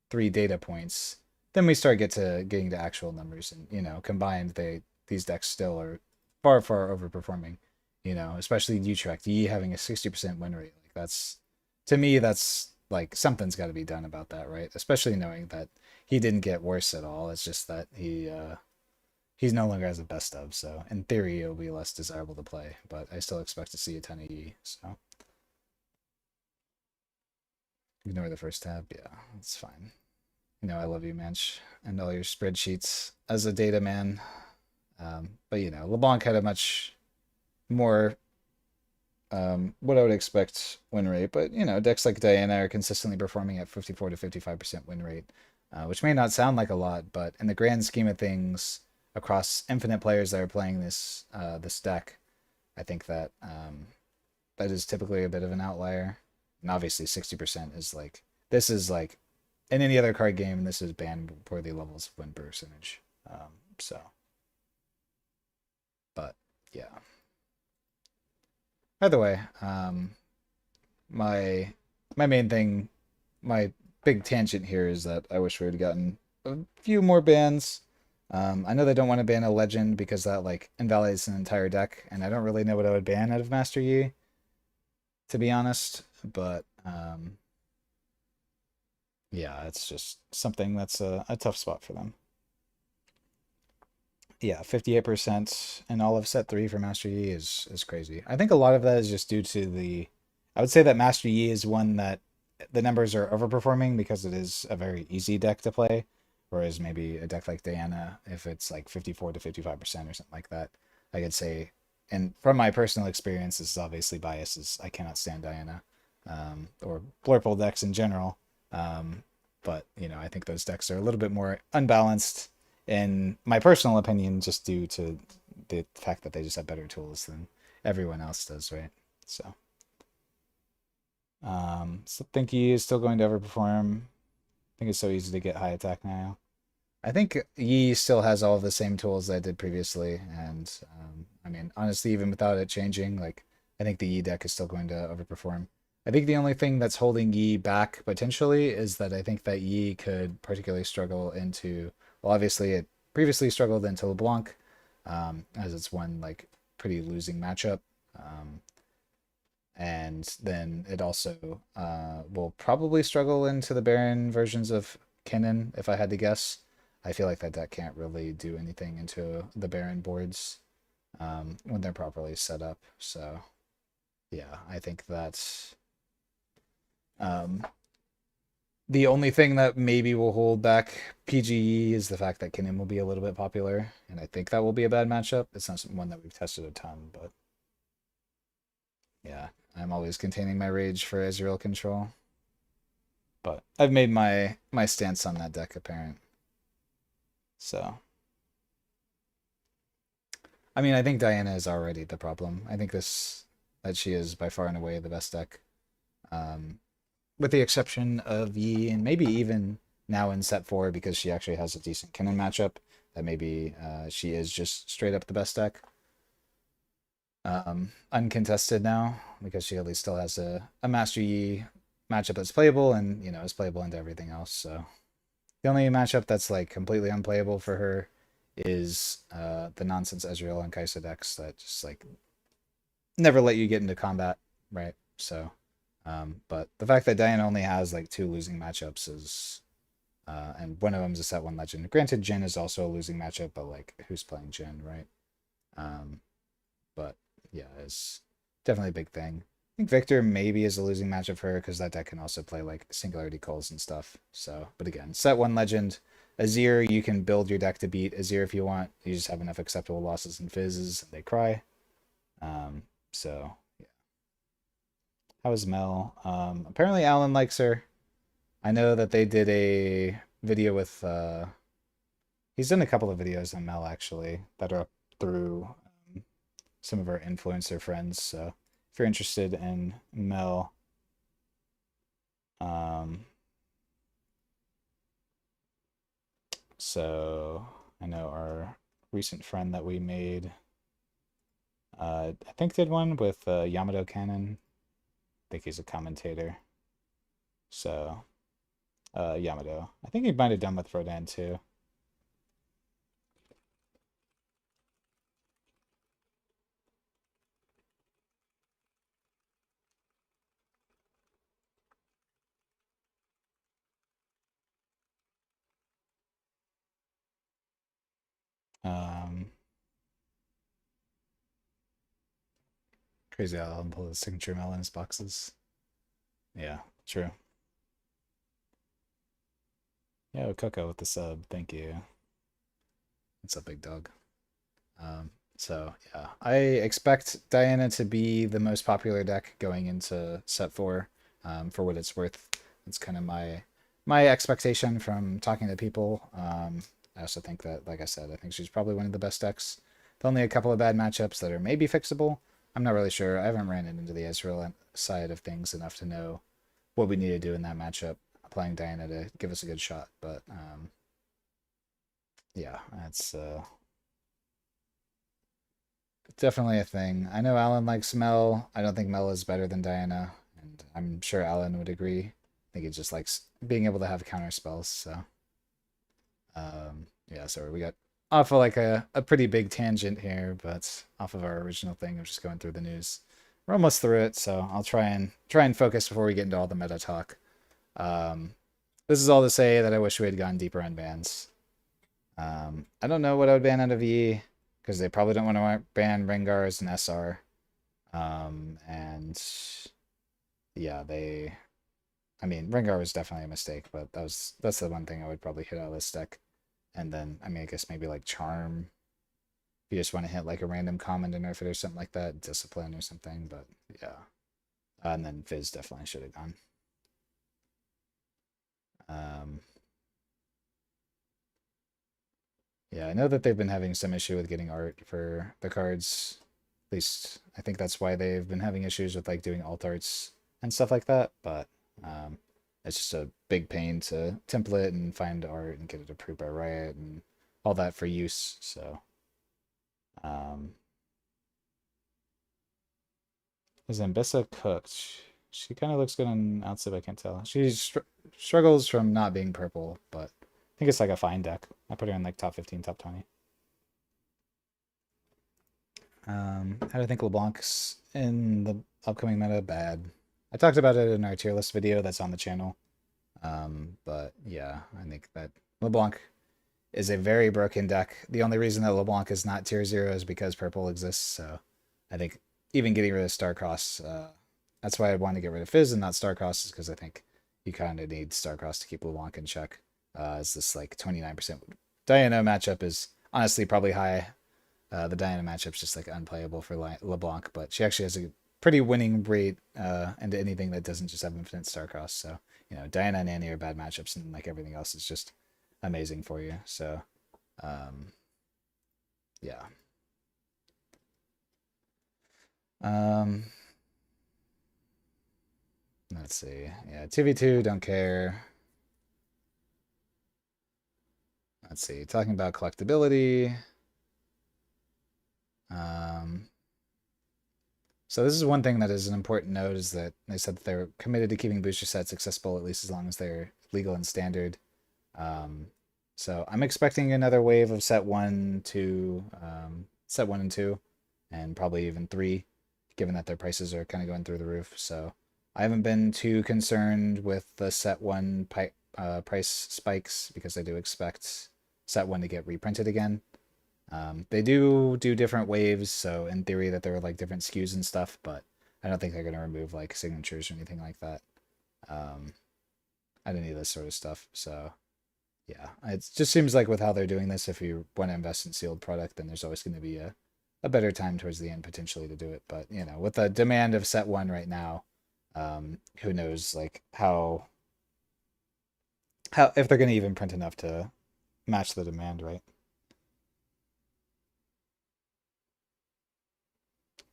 3 data points. Then we start getting to actual numbers, and combined, these decks still are far overperforming. Especially Utrecht, Yi having a 60% win rate. Like that's to me, that's like something's got to be done about that, right? Especially knowing that he didn't get worse at all. It's just that he's no longer has a best of. So in theory, it'll be less desirable to play, but I still expect to see a ton of Yi. So ignore the first tab. Yeah, it's fine. I love you, Manch, and all your spreadsheets as a data man. But LeBlanc had a much more what I would expect win rate. But decks like Diana are consistently performing at 54 to 55% win rate, which may not sound like a lot, but in the grand scheme of things, across infinite players that are playing this deck, I think that that is typically a bit of an outlier. And obviously, 60% is like this is like in any other card game, this is ban worthy levels of win percentage. So, but yeah. Either way, my my main thing, my big tangent here is that I wish we had gotten a few more bans. I know they don't want to ban a legend because that like invalidates an entire deck, and I don't really know what I would ban out of Master Yi, to be honest. But yeah, it's just something that's a tough spot for them. Yeah, 58% in all of set 3 for Master Yi is crazy. I think a lot of that is just due to I would say that Master Yi is one that the numbers are overperforming because it is a very easy deck to play, whereas maybe a deck like Diana, if it's like 54 to 55% or something like that, I could say, and from my personal experience, this is obviously biases. I cannot stand Diana, or Blurple decks in general. But I think those decks are a little bit more unbalanced in my personal opinion, just due to the fact that they just have better tools than everyone else does, right? So think he is still going to overperform. I think it's so easy to get high attack now. I think Yi still has all the same tools that I did previously, and I mean, honestly, even without it changing, like I think the Yi deck is still going to overperform. I think the only thing that's holding Yi back potentially is that I think that Yi could particularly struggle into. Well, obviously, it previously struggled into LeBlanc, as it's one like pretty losing matchup. And then it also will probably struggle into the Baron versions of Kinnan, if I had to guess. I feel like that deck can't really do anything into the Baron boards when they're properly set up. So, yeah, I think that's the only thing that maybe will hold back PGE is the fact that Kinnan will be a little bit popular, and I think that will be a bad matchup. It's not one that we've tested a ton, but yeah, I'm always containing my rage for Ezreal control. But I've made my stance on that deck apparent. So, I mean, I think Diana is already the problem. I think that she is by far and away the best deck, with the exception of Yi and maybe even now in set 4 because she actually has a decent Kinnan matchup. That maybe she is just straight up the best deck. Uncontested now because she at least still has a Master Yi matchup that's playable and is playable into everything else. So the only matchup that's like completely unplayable for her is the nonsense Ezreal and Kai'Sa decks that just like never let you get into combat, right? So, but the fact that Diana only has like 2 losing matchups is, and one of them is a set 1 legend. Granted, Jhin is also a losing matchup, but like who's playing Jhin, right? But yeah, it's definitely a big thing. I think Victor maybe is a losing matchup for her because that deck can also play like Singularity Calls and stuff. So, but again, set 1 legend. Azir, you can build your deck to beat Azir if you want. You just have enough acceptable losses and fizzes, and they cry. So yeah. How is Mel? Apparently Alan likes her. I know that they did a video with he's done a couple of videos on Mel actually that are up through some of our influencer friends. So if you're interested in Mel, so I know our recent friend that we made, I think did one with Yamato Cannon. I think he's a commentator. So, Yamato. I think he might have done with Rodan too. Um, Crazy how I'll pull the signature melons boxes. Yeah, true. Yo, Coco with the sub. Thank you. It's a big dog. So yeah, I expect Diana to be the most popular deck going into set four. For what it's worth, it's kind of my expectation from talking to people. I also think that, like I said, I think she's probably one of the best decks. With only a couple of bad matchups that are maybe fixable. I'm not really sure. I haven't ran into the Ezreal side of things enough to know what we need to do in that matchup. Playing Diana to give us a good shot, but yeah, that's definitely a thing. I know Alan likes Mel. I don't think Mel is better than Diana, and I'm sure Alan would agree. I think he just likes being able to have counter spells. So, yeah. So we got off of like a pretty big tangent here, but off of our original thing of just going through the news. We're almost through it, so I'll try and focus before we get into all the meta talk. Um, this is all to say that I wish we had gone deeper on bans. I don't know what I would ban out of E because they probably don't want to ban Rengars and SR. And yeah, I mean, Rengar was definitely a mistake, but that's the one thing I would probably hit out of this deck. And then, I mean, I guess maybe like Charm. If you just want to hit like a random common to nerf it or something like that, Discipline or something. But yeah, and then Fizz definitely should have gone. Um, Yeah, I know that they've been having some issue with getting art for the cards. At least I think that's why they've been having issues with like doing alt arts and stuff like that. But um, it's just a big pain to template and find art and get it approved by Riot and all that for use. So, um, is Ambissa cooked? She kind of looks good on outside. I can't tell. She struggles from not being purple, but I think it's like a fine deck. I put her in like top 15, top 20. How do I think LeBlanc's in the upcoming meta? Bad. I talked about it in our tier list video that's on the channel. But yeah, I think that LeBlanc is a very broken deck. The only reason that LeBlanc is not tier 0 is because purple exists. So I think even getting rid of Starcross, that's why I want to get rid of Fizz and not Starcross, is because I think you kind of need Starcross to keep LeBlanc in check. As this like 29% Diana matchup is honestly probably high. The Diana matchup's just like unplayable for LeBlanc, but she actually has a pretty winning rate into anything that doesn't just have infinite Starcross. So, Diana and Annie are bad matchups, and like everything else is just amazing for you. So, um, yeah. Um, let's see. Yeah, 2v2, don't care. Let's see. Talking about collectability. Um, So this is one thing that is an important note, is that they said that they're committed to keeping booster sets accessible at least as long as they're legal and standard. Um, so I'm expecting another wave of set one and two, and probably even three, given that their prices are kind of going through the roof. So I haven't been too concerned with the set one price spikes, because I do expect set one to get reprinted again. They do different waves, so in theory that there are like different SKUs and stuff, but I don't think they're gonna remove like signatures or anything like that. Um, I don't need this sort of stuff. So yeah, it just seems like with how they're doing this, if you want to invest in sealed product, then there's always going to be a better time towards the end potentially to do it. But with the demand of set one right now, who knows like how if they're going to even print enough to match the demand, right?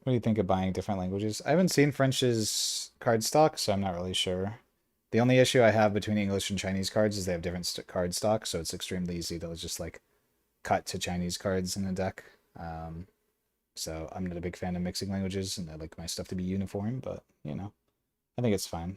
What do you think of buying different languages? I haven't seen French's card stock, so I'm not really sure. The only issue I have between English and Chinese cards is they have different card stock, so it's extremely easy to just like cut to Chinese cards in a deck. So I'm not a big fan of mixing languages, and I like my stuff to be uniform, but I think it's fine.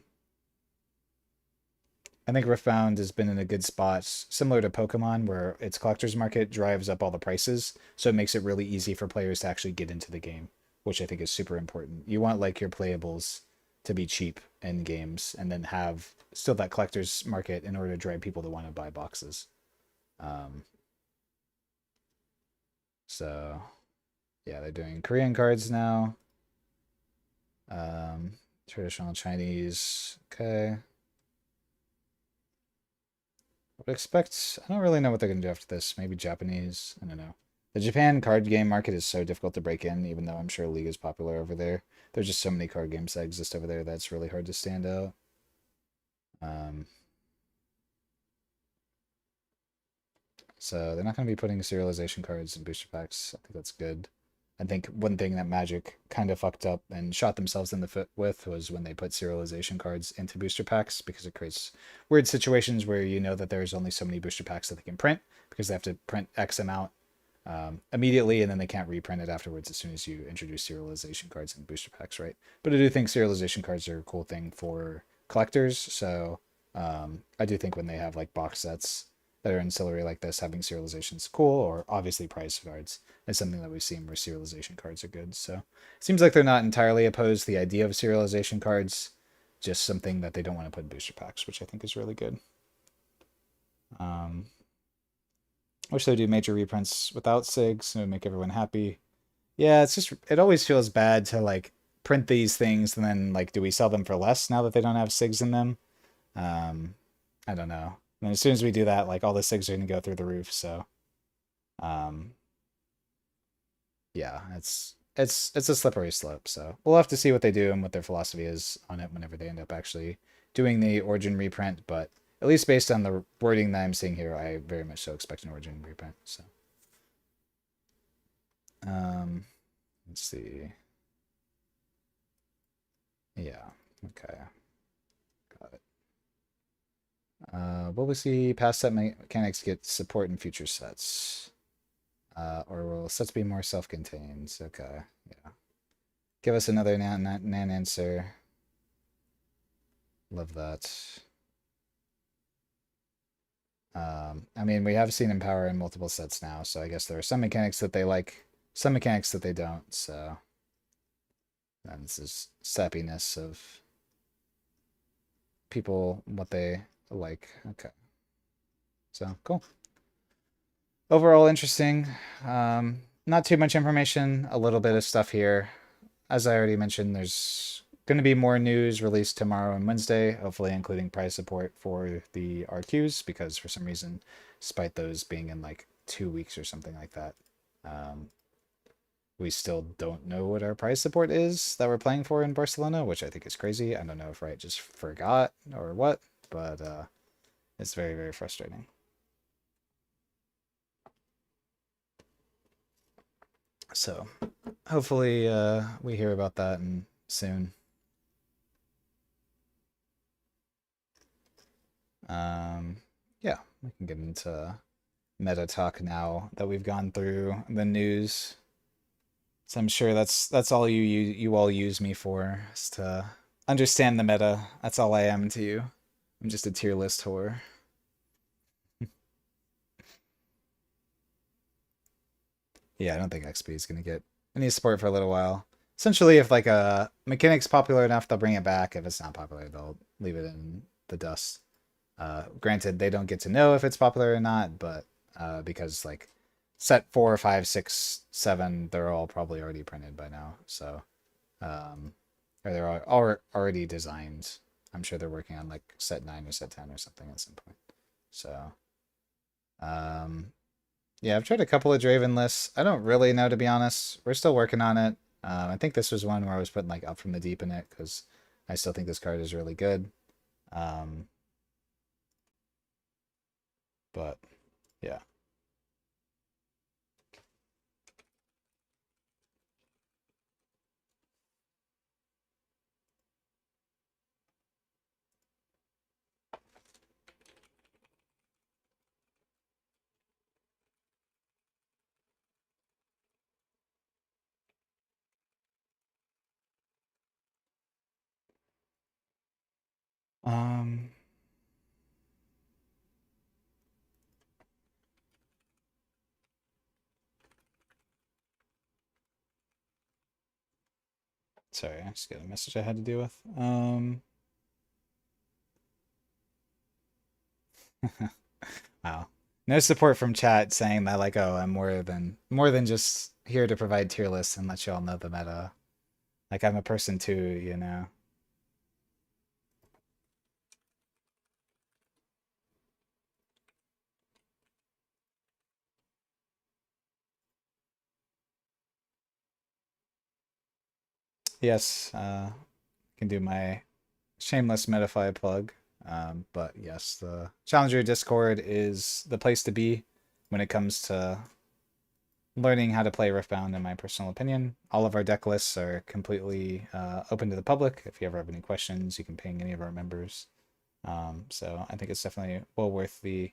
I think Riftbound has been in a good spot, similar to Pokemon, where its collector's market drives up all the prices, so it makes it really easy for players to actually get into the game, which I think is super important. You want like your playables to be cheap in games, and then have still that collector's market in order to drive people to want to buy boxes. Um, so yeah, they're doing Korean cards now. Um, Traditional Chinese. Okay. I would expect. I don't really know what they're gonna do after this. Maybe Japanese. I don't know. The Japan card game market is so difficult to break in, even though I'm sure League is popular over there. There's just so many card games that exist over there that's really hard to stand out. Um, so they're not going to be putting serialization cards in booster packs. I think that's good. I think one thing that Magic kind of fucked up and shot themselves in the foot with was when they put serialization cards into booster packs, because it creates weird situations where you know that there's only so many booster packs that they can print, because they have to print X amount immediately, and then they can't reprint it afterwards as soon as you introduce serialization cards in booster packs, right? But I do think serialization cards are a cool thing for collectors. So I do think when they have like box sets that are ancillary like this, having serialization is cool. Or obviously prize cards is something that we've seen where serialization cards are good. So it seems like they're not entirely opposed to the idea of serialization cards, just something that they don't want to put in booster packs, which I think is really good. Um, Wish they do major reprints without SIGs. It would make everyone happy. Yeah, it's just it always feels bad to like print these things and then like do we sell them for less now that they don't have SIGs in them? Um, I don't know. And as soon as we do that, like all the SIGs are gonna go through the roof. So um, yeah, it's a slippery slope. So we'll have to see what they do and what their philosophy is on it whenever they end up actually doing the Origin reprint. But at least based on the wording that I'm seeing here, I very much so expect an Origin reprint. So um, let's see. Yeah. Okay. Got it. Will we see past set mechanics get support in future sets? Or will sets be more self-contained? Okay. Yeah. Give us another nan answer. Love that. I mean, we have seen Empower in multiple sets now, so I guess there are some mechanics that they like, some mechanics that they don't, so. And this is sappiness of people, what they like. Okay. So, cool. Overall, interesting. Not too much information, a little bit of stuff here. As I already mentioned, there's going to be more news released tomorrow and Wednesday, hopefully including prize support for the RQs, because for some reason, despite those being in like 2 weeks or something like that, um, we still don't know what our prize support is that we're playing for in Barcelona, which I think is crazy. I don't know if Riot just forgot or what, but it's very, very frustrating. So hopefully we hear about that and soon. Um, yeah, we can get into meta talk now that we've gone through the news. So I'm sure that's all you all use me for, is to understand the meta. That's all I am to you. I'm just a tier list whore. Yeah, I don't think XP is gonna get any support for a little while. Essentially, if like a mechanic's popular enough, they'll bring it back. If it's not popular, they'll leave it in the dust. Granted, they don't get to know if it's popular or not, but because like set 4, 5, 6, 7, they're all probably already printed by now. So, or they're already designed. I'm sure they're working on like set 9 or set 10 or something at some point. So, um, yeah, I've tried a couple of Draven lists. I don't really know, to be honest. We're still working on it. I think this was one where I was putting like Up from the Deep in it because I still think this card is really good. Um, but yeah. Um, Sorry, I just got a message I had to deal with. Wow. No support from chat saying that like, oh, I'm more than just here to provide tier lists and let you all know the meta. Like I'm a person too, you know. Yes, can do my shameless Metafy plug. But yes, the Challenger Discord is the place to be when it comes to learning how to play Riftbound, in my personal opinion. All of our deck lists are completely open to the public. If you ever have any questions, you can ping any of our members. So I think it's definitely well worth the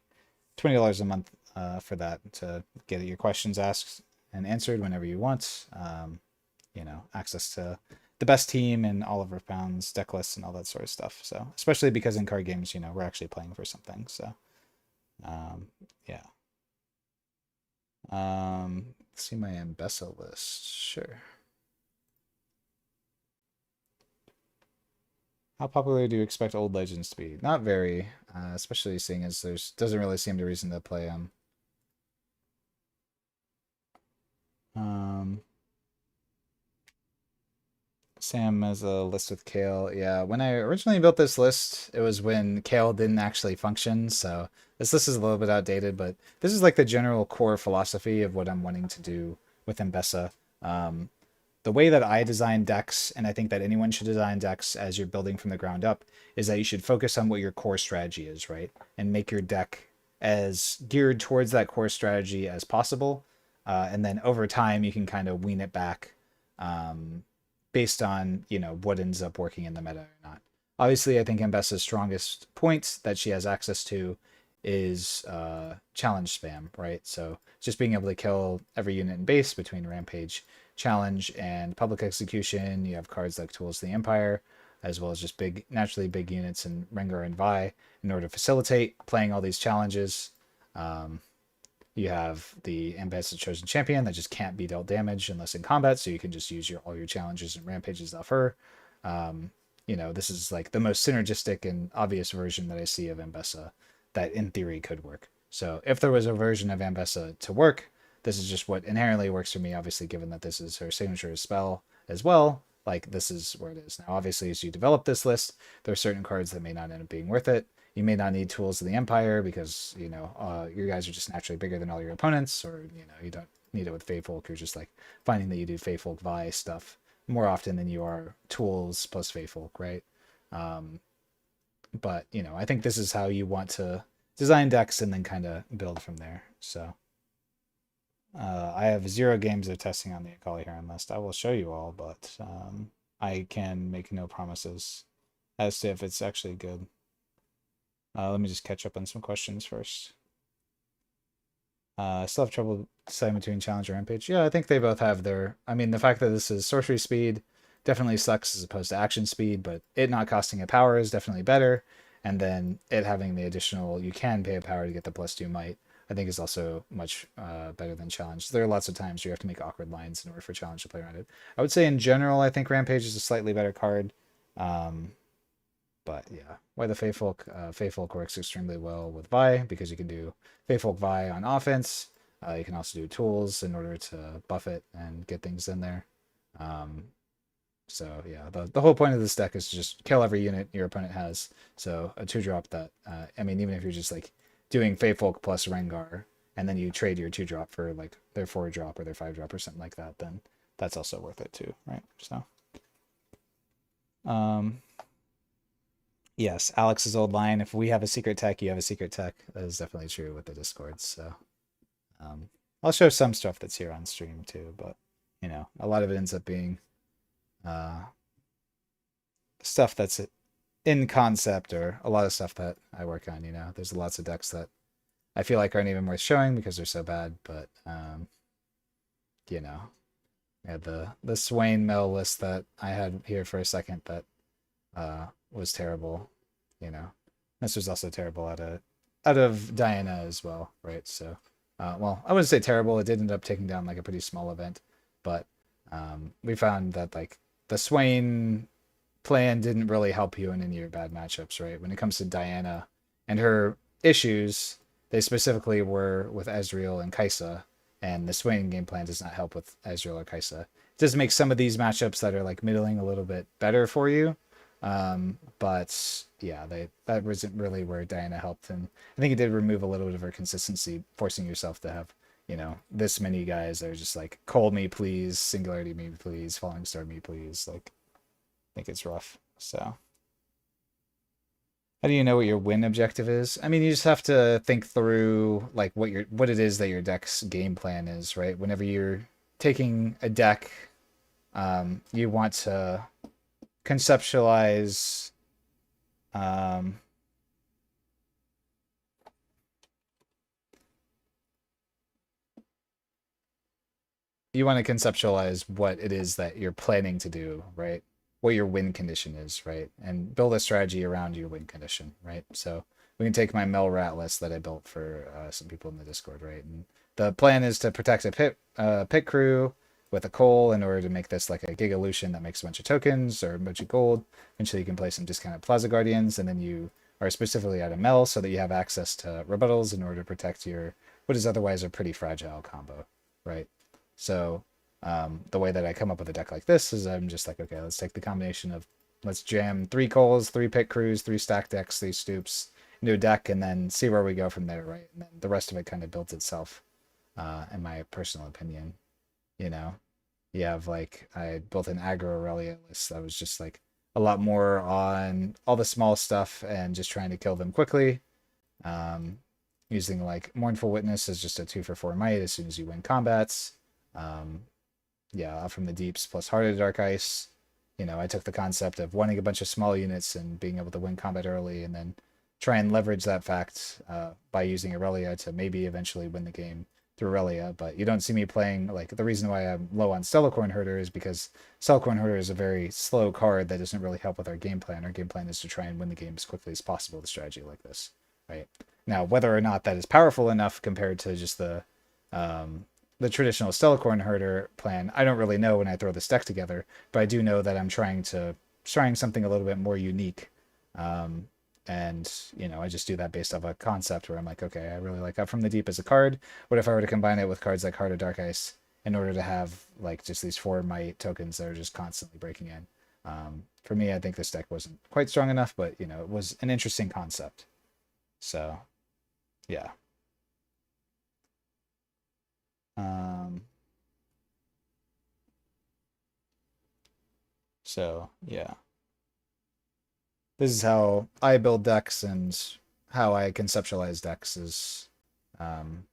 $20 a month for that to get your questions asked and answered whenever you want. Access to the best team and all of Riftbound's deck lists and all that sort of stuff. So especially because in card games, we're actually playing for something. So yeah. Let's see my Ambessa list. Sure. How popular do you expect old legends to be? Not very, especially seeing as there's doesn't really seem to reason to play them. Sam has a list with Kale. Yeah, when I originally built this list, it was when Kale didn't actually function. So this list is a little bit outdated, but this is like the general core philosophy of what I'm wanting to do with Mbessa. The way that I design decks, and I think that anyone should design decks as you're building from the ground up, is that you should focus on what your core strategy is, right? And make your deck as geared towards that core strategy as possible. And then over time, you can kind of wean it back based on, what ends up working in the meta or not. Obviously, I think Mbessa's strongest point that she has access to is challenge spam, right? So just being able to kill every unit in base between Rampage, Challenge, and Public Execution. You have cards like Tools of the Empire, as well as just naturally big units in Rengar and Vi in order to facilitate playing all these challenges. You have the Ambassador Chosen Champion that just can't be dealt damage unless in combat, so you can just use all your challenges and rampages off her. This is like the most synergistic and obvious version that I see of Ambessa that in theory could work. So if there was a version of Ambessa to work, this is just what inherently works for me, obviously, given that this is her signature spell as well. Like, this is where it is. Now, obviously, as you develop this list, there are certain cards that may not end up being worth it. You may not need Tools of the Empire because, your guys are just naturally bigger than all your opponents, or, you don't need it with Faithfolk. You're just like finding that you do Faithfolk Vi stuff more often than you are Tools plus Faithfolk, right? But, I think this is how you want to design decks and then kind of build from there. So I have 0 games of testing on the Akali Heron list. I will show you all, but I can make no promises as to if it's actually good. Let me just catch up on some questions first. I still have trouble deciding between Challenge and Rampage. Yeah, I think they both have their... I mean, the fact that this is sorcery speed definitely sucks as opposed to action speed, but it not costing a power is definitely better. And then it having the additional... You can pay a power to get the +2 might, I think is also much better than Challenge. There are lots of times you have to make awkward lines in order for Challenge to play around it. I would say in general, I think Rampage is a slightly better card. But yeah, why the Faithfolk works extremely well with Vi, because you can do Faithfolk Vi on offense. You can also do tools in order to buff it and get things in there. So yeah, the whole point of this deck is to just kill every unit your opponent has. So a 2-drop that, even if you're just like doing Faithfolk plus Rengar, and then you trade your 2-drop for like their 4-drop or their 5-drop or something like that, then that's also worth it too, right? So, yes, Alex's old line, if we have a secret tech, you have a secret tech. That is definitely true with the Discord. So I'll show some stuff that's here on stream too, but a lot of it ends up being stuff that's in concept, or a lot of stuff that I work on. There's lots of decks that I feel like aren't even worth showing because they're so bad, but yeah, the Swain Mel list that I had here for a second that was terrible. This was also terrible out of Diana as well, right? So, well, I wouldn't say terrible. It did end up taking down like a pretty small event, but we found that like the Swain plan didn't really help you in any of your bad matchups, right? When it comes to Diana and her issues, they specifically were with Ezreal and Kai'Sa, and the Swain game plan does not help with Ezreal or Kai'Sa. It does make some of these matchups that are like middling a little bit better for you, but yeah, that wasn't really where Diana helped, and I think it did remove a little bit of her consistency, forcing yourself to have this many guys that are just like call me please, singularity me please, falling star me please. Like, I think it's rough. So, how do you know what your win objective is? I mean, you just have to think through like what it is that your deck's game plan is, right? Whenever you're taking a deck, you want to conceptualize um, what it is that you're planning to do, right? What your win condition is, right? And build a strategy around your win condition, right? So we can take my Mel Rat list that I built for some people in the Discord, right? And the plan is to protect a pit crew with a coal in order to make this like a Gigalution that makes a bunch of tokens or a bunch of gold. Eventually you can play some discounted Plaza Guardians, and then you are specifically at a Mel so that you have access to rebuttals in order to protect your what is otherwise a pretty fragile combo, right? So the way that I come up with a deck like this is I'm just like, okay, let's take the combination of let's jam 3 coals, 3 pit crews, 3 stack decks, 3 stoops into a deck, and then see where we go from there, right? And then the rest of it kind of builds itself, in my personal opinion. You know, you have like I built an aggro Aurelia list that was just like a lot more on all the small stuff and just trying to kill them quickly. Um, Using like Mournful Witness as just a 2 for 4 might as soon as you win combats. Um, yeah, from the deeps plus Heart of the Dark Ice. I took the concept of wanting a bunch of small units and being able to win combat early, and then try and leverage that fact by using Aurelia to maybe eventually win the game through Aurelia. But you don't see me playing, like, the reason why I'm low on Stellacorn Herder is because Stellacorn Herder is a very slow card that doesn't really help with our game plan. Our game plan is to try and win the game as quickly as possible with a strategy like this, right? Now, whether or not that is powerful enough compared to just the traditional Stellacorn Herder plan, I don't really know when I throw this deck together, but I do know that I'm trying something a little bit more unique. And I just do that based off a concept where I'm like, okay, I really like Up from the Deep as a card. What if I were to combine it with cards like Heart of Dark Ice in order to have like just these 4 might tokens that are just constantly breaking in? For me, I think this deck wasn't quite strong enough, but it was an interesting concept. So, yeah. So yeah, this is how I build decks and how I conceptualize decks is, um,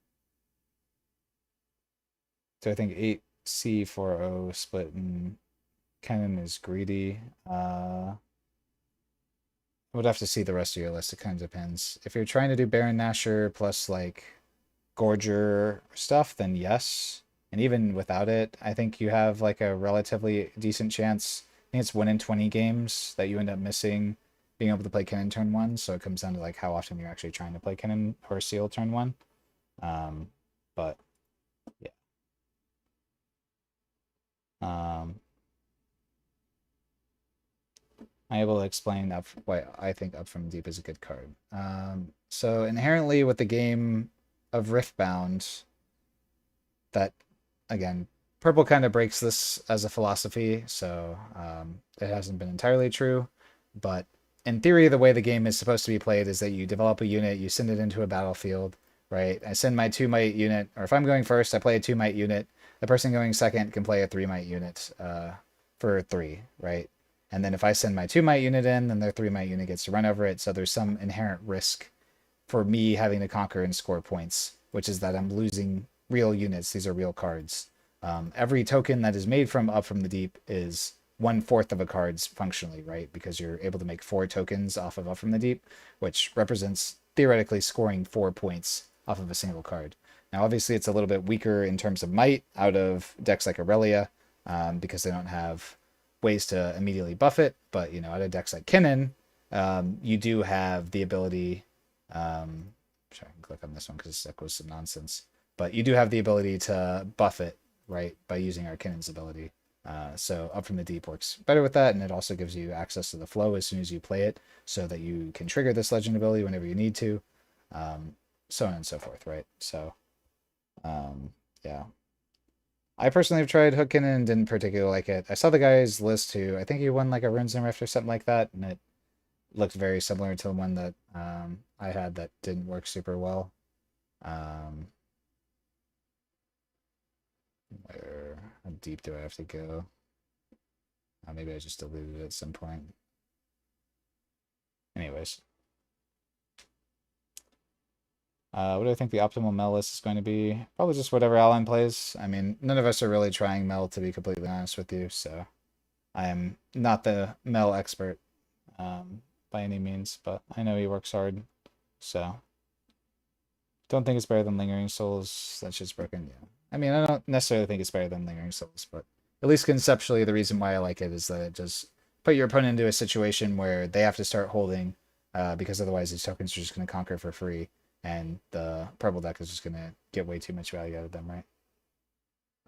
so I think 8C40 split and Kennen is greedy. I would have to see the rest of your list. It kind of depends. If you're trying to do Baron Nashor plus like Gorger stuff, then yes. And even without it, I think you have like a relatively decent chance. I think it's 1 in 20 games that you end up missing being able to play Kennen turn 1. So it comes down to like how often you're actually trying to play Kennen or Seal turn 1. But yeah. I'm able to explain why I think Up from Deep is a good card. So inherently with the game of Riftbound, that again, purple kind of breaks this as a philosophy, so it hasn't been entirely true. But in theory, the way the game is supposed to be played is that you develop a unit, you send it into a battlefield, right? I send my 2 might unit, or if I'm going first, I play a 2 might unit. The person going second can play a 3 might unit for 3, right? And then if I send my 2 might unit in, then their 3 might unit gets to run over it. So there's some inherent risk for me having to conquer and score points, which is that I'm losing real units. These are real cards. Every token that is made from Up from the Deep is 1/4 of a card's functionally, right? Because you're able to make 4 tokens off of Up from the Deep, which represents theoretically scoring 4 points off of a single card. Now, obviously, it's a little bit weaker in terms of might out of decks like Aurelia, because they don't have ways to immediately buff it. But out of decks like Kennen, you do have the ability. Sorry, I can click on this one because this deck was some nonsense. But you do have the ability to buff it, right, by using our Kennen's ability. So Up from the Deep works better with that, and it also gives you access to the flow as soon as you play it, so that you can trigger this legend ability whenever you need to, um, so on and so forth, right? So, yeah. I personally have tried Hookin and didn't particularly like it. I saw the guy's list too. I think he won like a Runes and Rift or something like that, and it looked very similar to the one that I had that didn't work super well. Um, how deep do I have to go? Maybe I just deleted it at some point. Anyways. What do I think the optimal Mel list is going to be? Probably just whatever Alan plays. I mean, none of us are really trying Mel, to be completely honest with you, so I am not the Mel expert by any means, but I know he works hard, so don't think it's better than Lingering Souls. That shit's broken, yeah. I mean, I don't necessarily think it's better than Lingering Souls, but at least conceptually, the reason why I like it is that it just put your opponent into a situation where they have to start holding, because otherwise these tokens are just going to conquer for free, and the purple deck is just going to get way too much value out of them, right?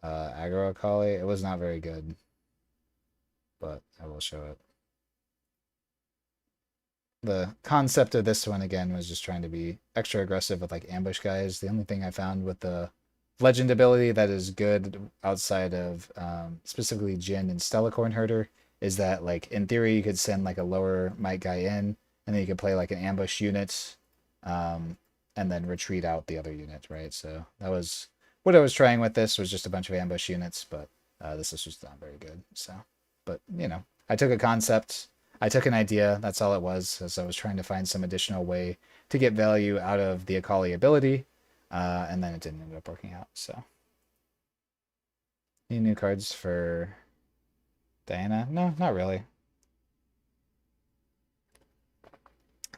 Aggro Akali, it was not very good, but I will show it. The concept of this one again was just trying to be extra aggressive with like ambush guys. The only thing I found with the legend ability that is good outside of specifically Jin and Stellacorn Herder is that like in theory you could send like a lower might guy in, and then you could play like an ambush unit, and then retreat out the other unit, right? So that was what I was trying with this, was just a bunch of ambush units, but this is just not very good. So, but you know, I took a concept, I took an idea. That's all it was. As I was trying to find some additional way to get value out of the Akali ability, and then it didn't end up working out. So, any new cards for Diana? No, not really.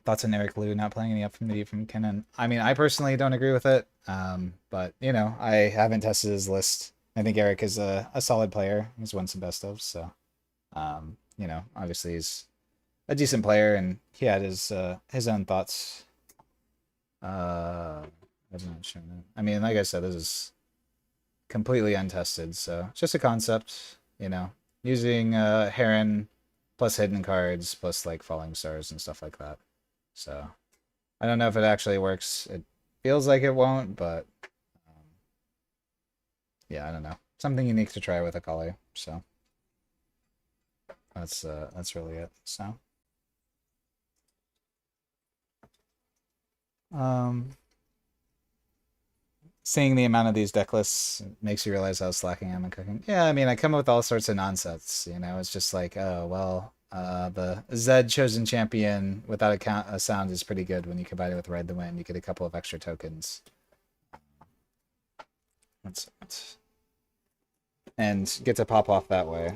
Thoughts on Eric Liu not playing any Up from the Deep from Kennen? I mean, I personally don't agree with it, but you know, I haven't tested his list. I think Eric is a solid player. He's won some best ofs, so you know, obviously he's a decent player, and he had his own thoughts. I mean, like I said, this is completely untested, so it's just a concept, you know, using Heron plus hidden cards plus like falling stars and stuff like that. So I don't know if it actually works. It feels like it won't, but yeah, I don't know. Something unique to try with Akali. So that's really it. So seeing the amount of these deck lists makes you realize how slacking I am in cooking. Yeah, I mean, I come up with all sorts of nonsense. You know, it's just like, oh well, the Zed chosen champion without a sound is pretty good when you combine it with Ride the Wind. You get a couple of extra tokens. And get to pop off that way.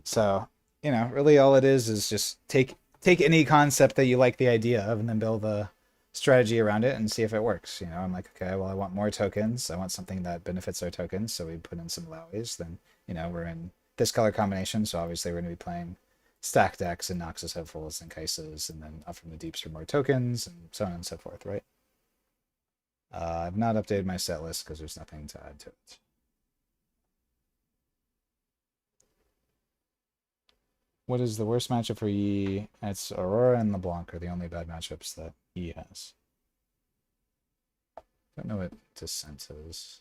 So, you know, really all it is just take any concept that you like the idea of and then build a strategy around it and see if it works. You know, I'm like, okay, well, I want more tokens. I want something that benefits our tokens. So we put in some Lowies. Then, you know, we're in this color combination. So obviously we're going to be playing stack decks and Noxus Hopefuls and Kai'Sas, and then Up from the Deeps for more tokens and so on and so forth, right? I've not updated my set list because there's nothing to add to it. What is the worst matchup for Yi? It's Aurora and LeBlanc are the only bad matchups that Yi has. Don't know what Descent is.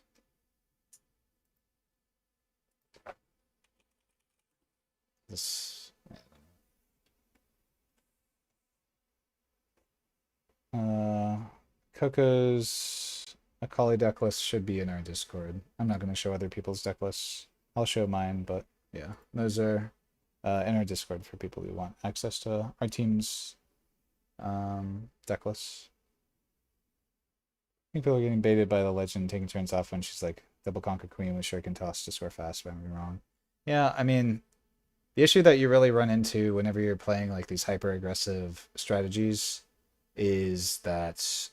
This. Coco's Akali deck list should be in our Discord. I'm not going to show other people's deck lists. I'll show mine, but yeah, those are in our Discord for people who want access to our team's deck lists. I think people are getting baited by the legend taking turns off when she's like double conquer queen with shuriken toss to score fast, if I'm wrong. Yeah, I mean, the issue that you really run into whenever you're playing like these hyper aggressive strategies is that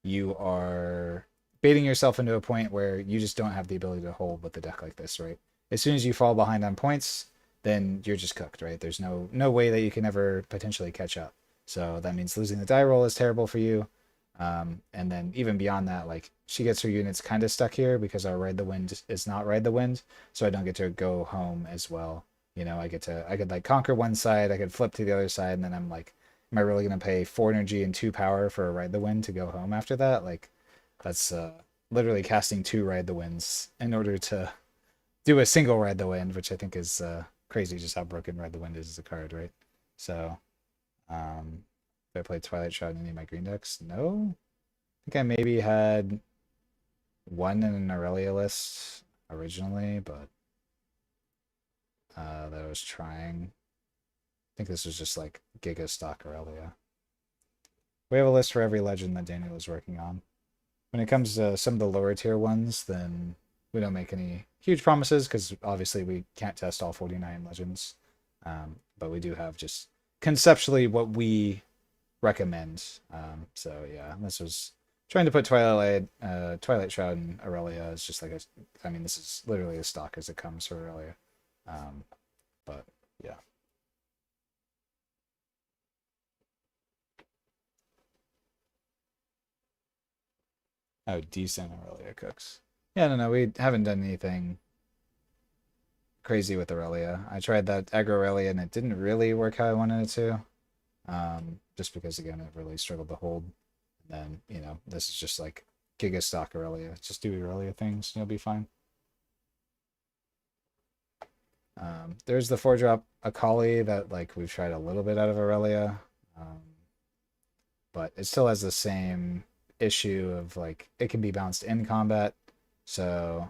you are baiting yourself into a point where you just don't have the ability to hold with a deck like this, right? As soon as you fall behind on points, then you're just cooked, right? There's no way that you can ever potentially catch up. So that means losing the die roll is terrible for you. And then even beyond that, like she gets her units kind of stuck here because our Ride the Wind is not Ride the Wind, so I don't get to go home as well. I could like conquer one side, I could flip to the other side, and then I'm like, am I really gonna pay 4 energy and 2 power for a Ride the Wind to go home after that? Like, that's literally casting 2 Ride the Winds in order to do a single Ride the Wind, which I think is crazy just how broken Ride the Wind is as a card, right? So, um, did I play Twilight Shroud in any of my green decks? No. I think I maybe had one in an Aurelia list originally, but that I was trying. I think this was just like Giga Stock Aurelia. We have a list for every legend that Daniel is working on. When it comes to some of the lower tier ones, then we don't make any huge promises because obviously we can't test all 49 legends. But we do have just conceptually what we recommend. So yeah, this was trying to put Twilight Shroud and Aurelia is just like I mean, this is literally as stock as it comes for Aurelia. Um, but yeah. Oh, decent Aurelia cooks. Yeah, no, we haven't done anything crazy with Aurelia. I tried that aggro Aurelia and it didn't really work how I wanted it to. Just because again it really struggled to hold. And then, this is just like Giga stock Aurelia. Just do Aurelia things, and you'll be fine. There's the 4-drop Akali that like we've tried a little bit out of Aurelia. Um, but it still has the same issue of like it can be bounced in combat. So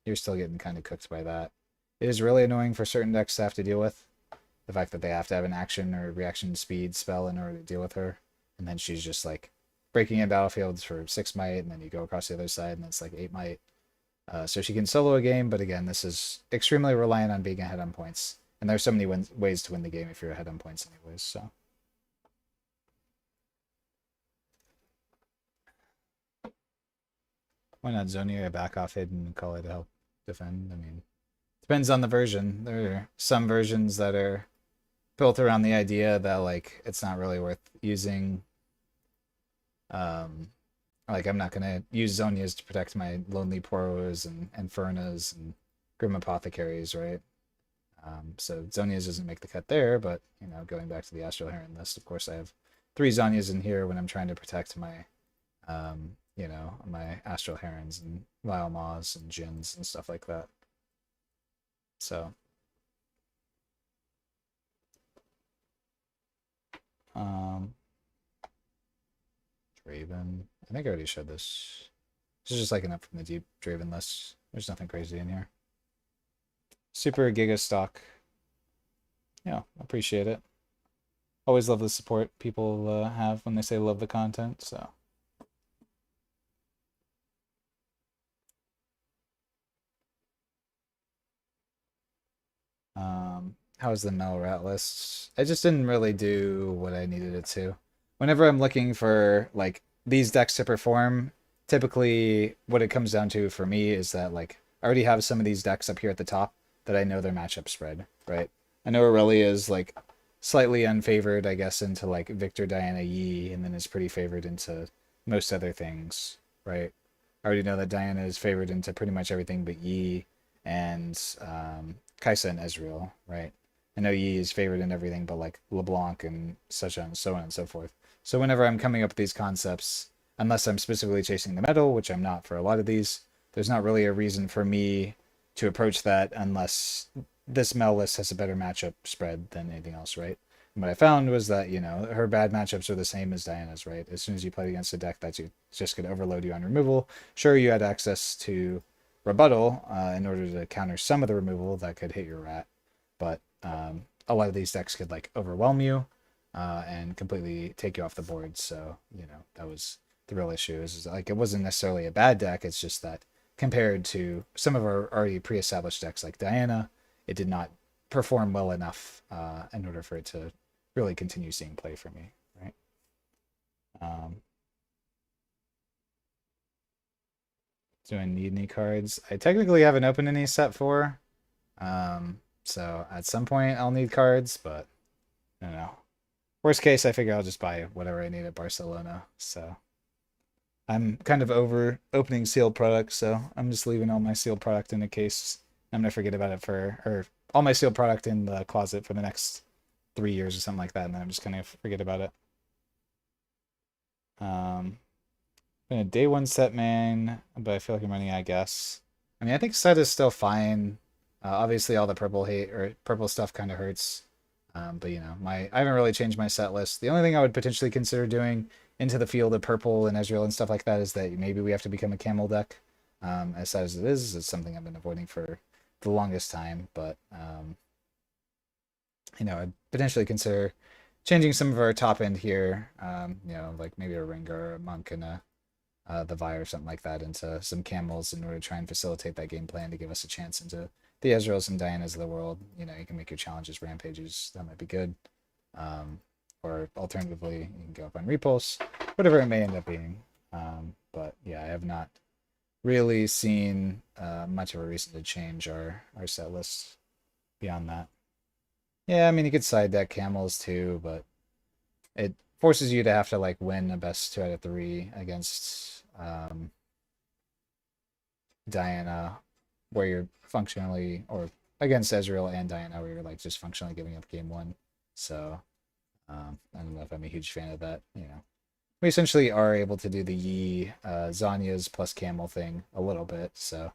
you're still getting kind of cooked by that. It is really annoying for certain decks to have to deal with. The fact that they have to have an action or reaction speed spell in order to deal with her. And then she's just like breaking in battlefields for 6 might, and then you go across the other side and it's like 8 might. So she can solo a game, but again, this is extremely reliant on being ahead on points. And there's so many ways to win the game if you're ahead on points anyways, so. Why not Zonia back off hidden and call it to help defend? I mean, depends on the version. There are some versions that are built around the idea that like it's not really worth using. Um, like I'm not gonna use Zonias to protect my Lonely Poros and Infernas and Grim Apothecaries, right? So Zonias doesn't make the cut there, but going back to the Astral Heron list, of course I have 3 Zonias in here when I'm trying to protect my Astral Herons and Vile Maws and Jins and stuff like that. So, um, Draven. I think I already showed this. This is just like an up from the deep Draven list. There's nothing crazy in here. Super Giga stock. Yeah, appreciate it. Always love the support people have when they say love the content, so. How's the Mel Rat list? I just didn't really do what I needed it to. Whenever I'm looking for like these decks to perform, typically what it comes down to for me is that like I already have some of these decks up here at the top that I know their matchup spread, right? I know Aurelia is like slightly unfavored, I guess, into like Victor, Diana, Yi, and then is pretty favored into most other things, right? I already know that Diana is favored into pretty much everything but Yi and Kaisa and Ezreal, right? I know Yi is favored in everything but like LeBlanc and such on so on and so forth. So whenever I'm coming up with these concepts, unless I'm specifically chasing the metal, which I'm not for a lot of these, there's not really a reason for me to approach that unless this Mel list has a better matchup spread than anything else, right? And what I found was that, her bad matchups are the same as Diana's, right? As soon as you play against a deck that's just going to overload you on removal, sure, you had access to rebuttal in order to counter some of the removal that could hit your rat, but a lot of these decks could like overwhelm you and completely take you off the board. So that was the real issue. Is like it wasn't necessarily a bad deck. It's just that compared to some of our already pre-established decks like Diana, it did not perform well enough in order for it to really continue seeing play for me, right? Um, do I need any cards? I technically haven't opened any set 4. So at some point I'll need cards, but I don't know. Worst case, I figure I'll just buy whatever I need at Barcelona. So I'm kind of over opening sealed products, so I'm just leaving all my sealed product in a case. I'm gonna forget about it or all my sealed product in the closet for the next 3 years or something like that, and then I'm just gonna forget about it. Um, been a day one set main, but I feel like I'm running out of guess. I mean, I think set is still fine. Obviously, all the purple hate or purple stuff kind of hurts. But you know, I haven't really changed my set list. The only thing I would potentially consider doing into the field of purple and Ezreal and stuff like that is that maybe we have to become a camel deck. As sad as it is, it's something I've been avoiding for the longest time. But you know, I'd potentially consider changing some of our top end here. You know, like maybe a Rengar or a Monk and a the Vi or something like that into some camels in order to try and facilitate that game plan to give us a chance into the Ezreals and Dianas of the world. You know, you can make your challenges rampages. That might be good. Um, or alternatively, you can go up on repulse, whatever it may end up being. But yeah, I have not really seen much of a reason to change our set list beyond that. Yeah, I mean, you could side deck camels too, but it forces you to have to like win a best 2 out of 3 against Diana, where you're functionally, or against Ezreal and Diana, where you're like just functionally giving up game one. So I don't know if I'm a huge fan of that. You know, we essentially are able to do the Yi Zanya's plus Camel thing a little bit. So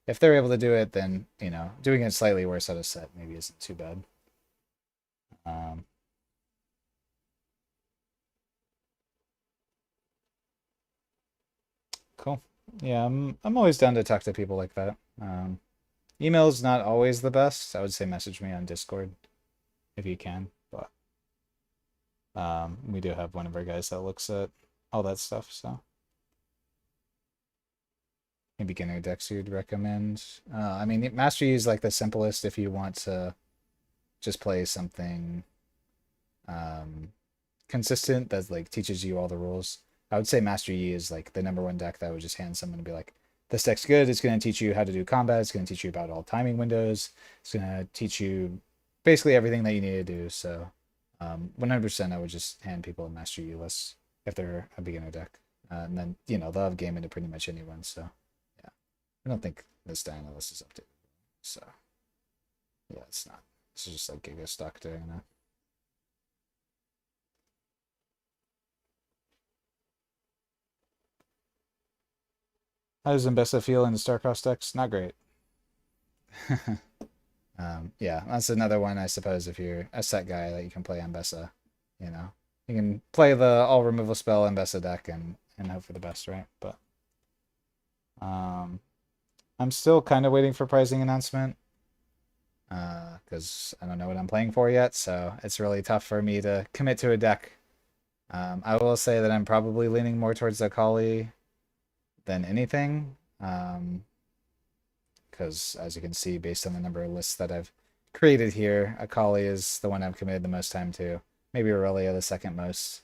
if they're able to do it, then you know, doing it slightly worse out of set maybe isn't too bad. Um, cool. Yeah, I'm always down to talk to people like that. Email's not always the best. I would say message me on Discord if you can, but we do have one of our guys that looks at all that stuff. So maybe beginner decks you'd recommend. I mean, Master Yi is like the simplest if you want to just play something um, consistent that like teaches you all the rules. I would say Master Yi is like the number one deck that would just hand someone and be like, this deck's good. It's going to teach you how to do combat. It's going to teach you about all timing windows. It's going to teach you basically everything that you need to do. So 100% I would just hand people a Master Yi list if they're a beginner deck. And then, you know, they'll have game into pretty much anyone. So yeah, I don't think this Diana list is updated. So yeah, it's not. This is just like Giga stock Diana. How does Mbessa feel in the Starcross decks? Not great. Yeah, that's another one, I suppose, if you're a set guy that you can play Mbessa. You know, you can play the all removal spell Mbessa deck and hope for the best, right? But I'm still kind of waiting for pricing announcement because I don't know what I'm playing for yet, so it's really tough for me to commit to a deck. I will say that I'm probably leaning more towards Akali than anything. Because as you can see, based on the number of lists that I've created here, Akali is the one I've committed the most time to. Maybe Aurelia the second most.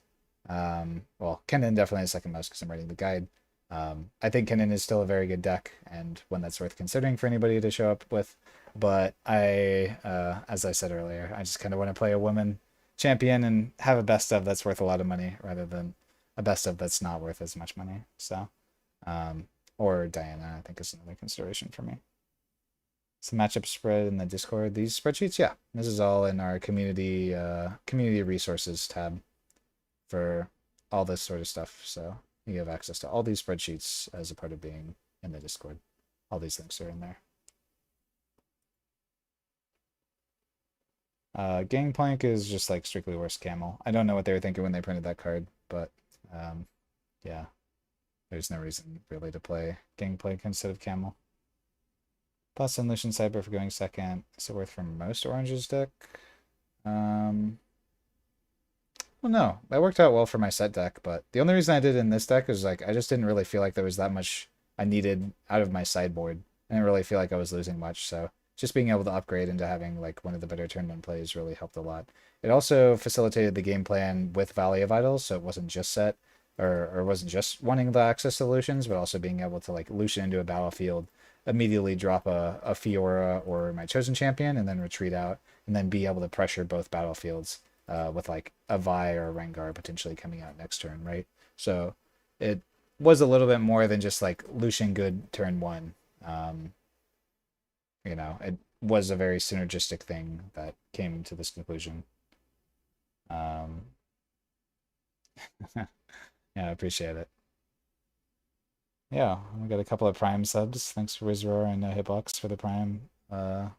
Well, Kennen definitely the second most because I'm writing the guide. I think Kennen is still a very good deck and one that's worth considering for anybody to show up with. But as I said earlier, I just kind of want to play a woman champion and have a best of that's worth a lot of money rather than a best of that's not worth as much money. So, or Diana, I think is another consideration for me. Some matchup spread in the Discord. These spreadsheets, yeah, this is all in our community resources tab for all this sort of stuff. So you have access to all these spreadsheets as a part of being in the Discord. All these links are in there. Gangplank is just like strictly worst camel. I don't know what they were thinking when they printed that card, but yeah, there's no reason really to play Gangplank instead of camel. Plus and Lucian Cyber for going second. Is it worth for most oranges deck? Well, no, that worked out well for my set deck, but the only reason I did it in this deck is like I just didn't really feel like there was that much I needed out of my sideboard. I didn't really feel like I was losing much, so just being able to upgrade into having like one of the better turn one plays really helped a lot. It also facilitated the game plan with Valley of Idols, so it wasn't just set or wasn't just wanting the access to Lucians, but also being able to like Lucian into a battlefield, immediately drop a Fiora or my chosen champion, and then retreat out, and then be able to pressure both battlefields with like a Vi or a Rengar potentially coming out next turn, right? So it was a little bit more than just like Lucian good turn one. Um, it was a very synergistic thing that came to this conclusion. Um, yeah, I appreciate it. Yeah, we got a couple of Prime subs. Thanks for Wizroar and Hitbox for the Prime. That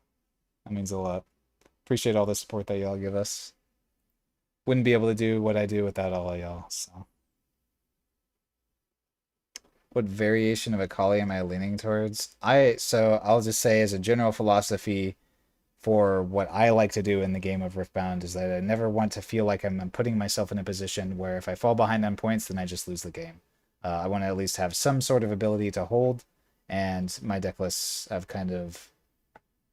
means a lot. Appreciate all the support that y'all give us. Wouldn't be able to do what I do without all of y'all. So, what variation of Akali am I leaning towards? I'll just say as a general philosophy for what I like to do in the game of Riftbound is that I never want to feel like I'm putting myself in a position where if I fall behind on points, then I just lose the game. I want to at least have some sort of ability to hold, and my deck lists have kind of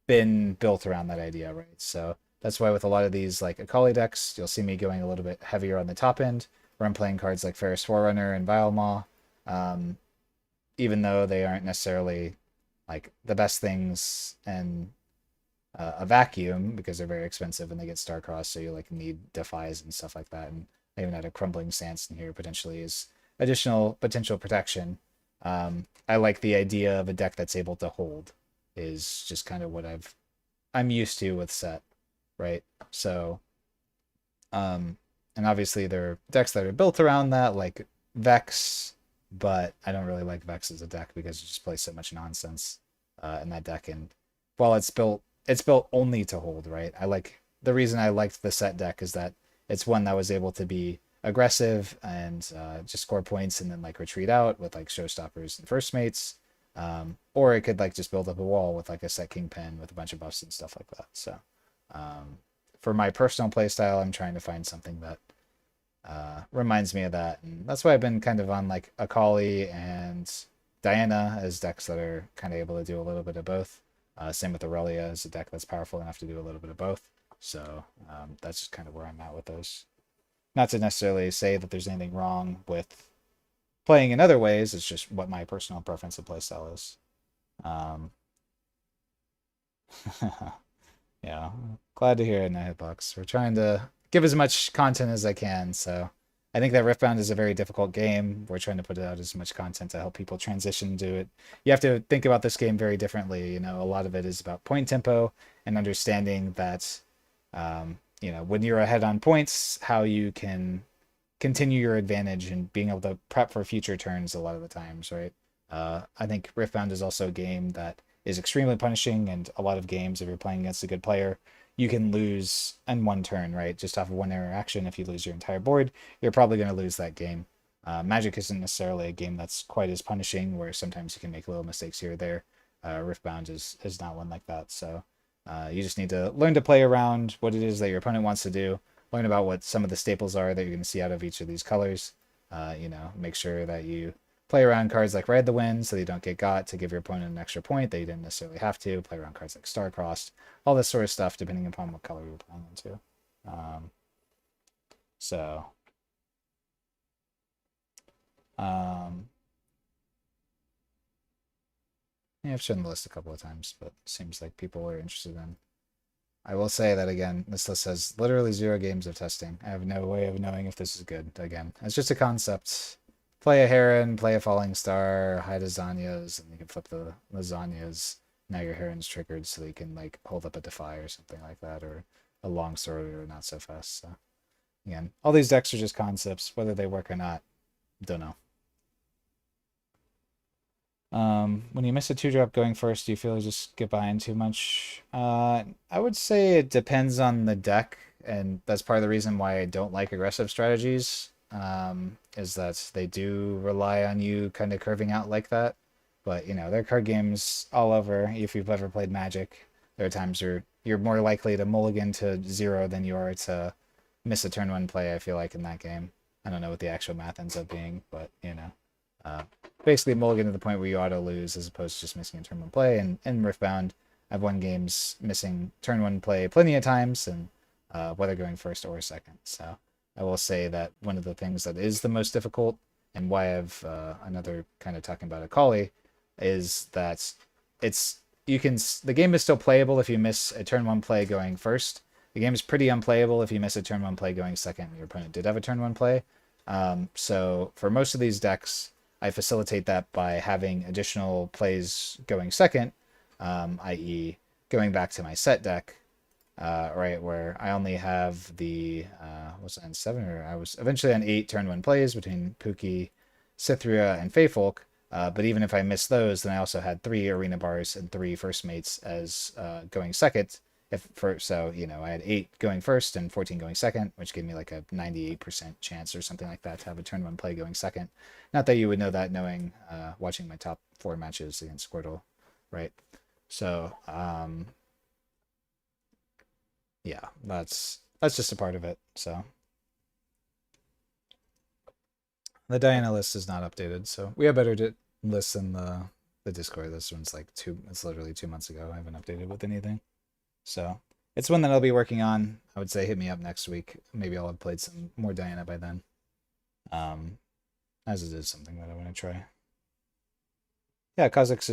been built around that idea, right? So that's why with a lot of these like Akali decks, you'll see me going a little bit heavier on the top end, where I'm playing cards like Ferris Forerunner and Vile Maw, um, even though they aren't necessarily like the best things and a vacuum because they're very expensive and they get star-crossed, so you like need defies and stuff like that. And I even had a crumbling stance in here potentially is additional potential protection. I like the idea of a deck that's able to hold is just kind of what I'm used to with set, right? So, and obviously there are decks that are built around that, like Vex, but I don't really like Vex as a deck because it just plays so much nonsense in that deck. And while it's built only to hold, right? The reason I liked the set deck is that it's one that was able to be aggressive and just score points and then like retreat out with like showstoppers and first mates. Or it could like just build up a wall with like a set kingpin with a bunch of buffs and stuff like that. So for my personal playstyle, I'm trying to find something that reminds me of that. And that's why I've been kind of on like Akali and Diana as decks that are kind of able to do a little bit of both. Same with Aurelia as a deck that's powerful enough to do a little bit of both. So that's just kind of where I'm at with those. Not to necessarily say that there's anything wrong with playing in other ways. It's just what my personal preference of playstyle is. Um, yeah, glad to hear it, Nightbox. We're trying to give as much content as I can. So I think that Riftbound is a very difficult game. We're trying to put out as much content to help people transition to it. You have to think about this game very differently. A lot of it is about point tempo and understanding that, when you're ahead on points, how you can continue your advantage and being able to prep for future turns a lot of the times, right? I think Riftbound is also a game that is extremely punishing, and a lot of games, if you're playing against a good player, you can lose in one turn, right? Just off of one interaction. If you lose your entire board, you're probably going to lose that game. Magic isn't necessarily a game that's quite as punishing, where sometimes you can make little mistakes here or there. Riftbound is not one like that. So you just need to learn to play around what it is that your opponent wants to do. Learn about what some of the staples are that you're going to see out of each of these colors. Make sure that you play around cards like Ride the Wind so that you don't get got to give your opponent an extra point that you didn't necessarily have to. Play around cards like Star-Crossed, all this sort of stuff depending upon what color you're playing into. So, yeah, I've shown the list a couple of times, but it seems like people are interested in. I will say that again, this list has literally 0 games of testing. I have no way of knowing if this is good. Again, it's just a concept. Play a Heron, play a Falling Star, hide a Zanya's, and you can flip the lasagnas. Now your Heron's triggered so that you can like hold up a Defy or something like that, or a Longsword or Not So Fast. So again, all these decks are just concepts. Whether they work or not, don't know. When you miss a 2-drop going first, do you feel you just get behind too much? I would say it depends on the deck, and that's part of the reason why I don't like aggressive strategies. Is that they do rely on you kind of curving out like that. But there are card games all over. If you've ever played Magic, there are times you're more likely to mulligan to 0 than you are to miss a turn 1 play. I feel like in that game, I don't know what the actual math ends up being, but basically mulligan to the point where you auto lose as opposed to just missing a turn 1 play. And in Riftbound, I've won games missing turn 1 play plenty of times, and whether going first or second. So I will say that one of the things that is the most difficult, and why I've another kind of talking about Akali, is that the game is still playable if you miss a turn 1 play going first. The game is pretty unplayable if you miss a turn 1 play going second and your opponent did have a turn 1 play. So for most of these decks, I facilitate that by having additional plays going second, i.e., going back to my set deck, right, where I only have the was it on 7, or I was eventually on 8 turn 1 plays between Pookie, Cythria, and Feyfolk. But even if I missed those, then I also had 3 arena bars and 3 first mates as going second. So I had 8 going first and 14 going second, which gave me like a 98% chance or something like that to have a turn 1 play going second. Not that you would know that knowing watching my top 4 matches against Squirtle, right? So yeah, that's just a part of it. So the Diana list is not updated, so we have better lists in the Discord. This one's like it's literally 2 months ago. I haven't updated with anything. So it's one that I'll be working on. I would say hit me up next week. Maybe I'll have played some more Diana by then. As it is something that I want to try. Yeah, Kha'Zix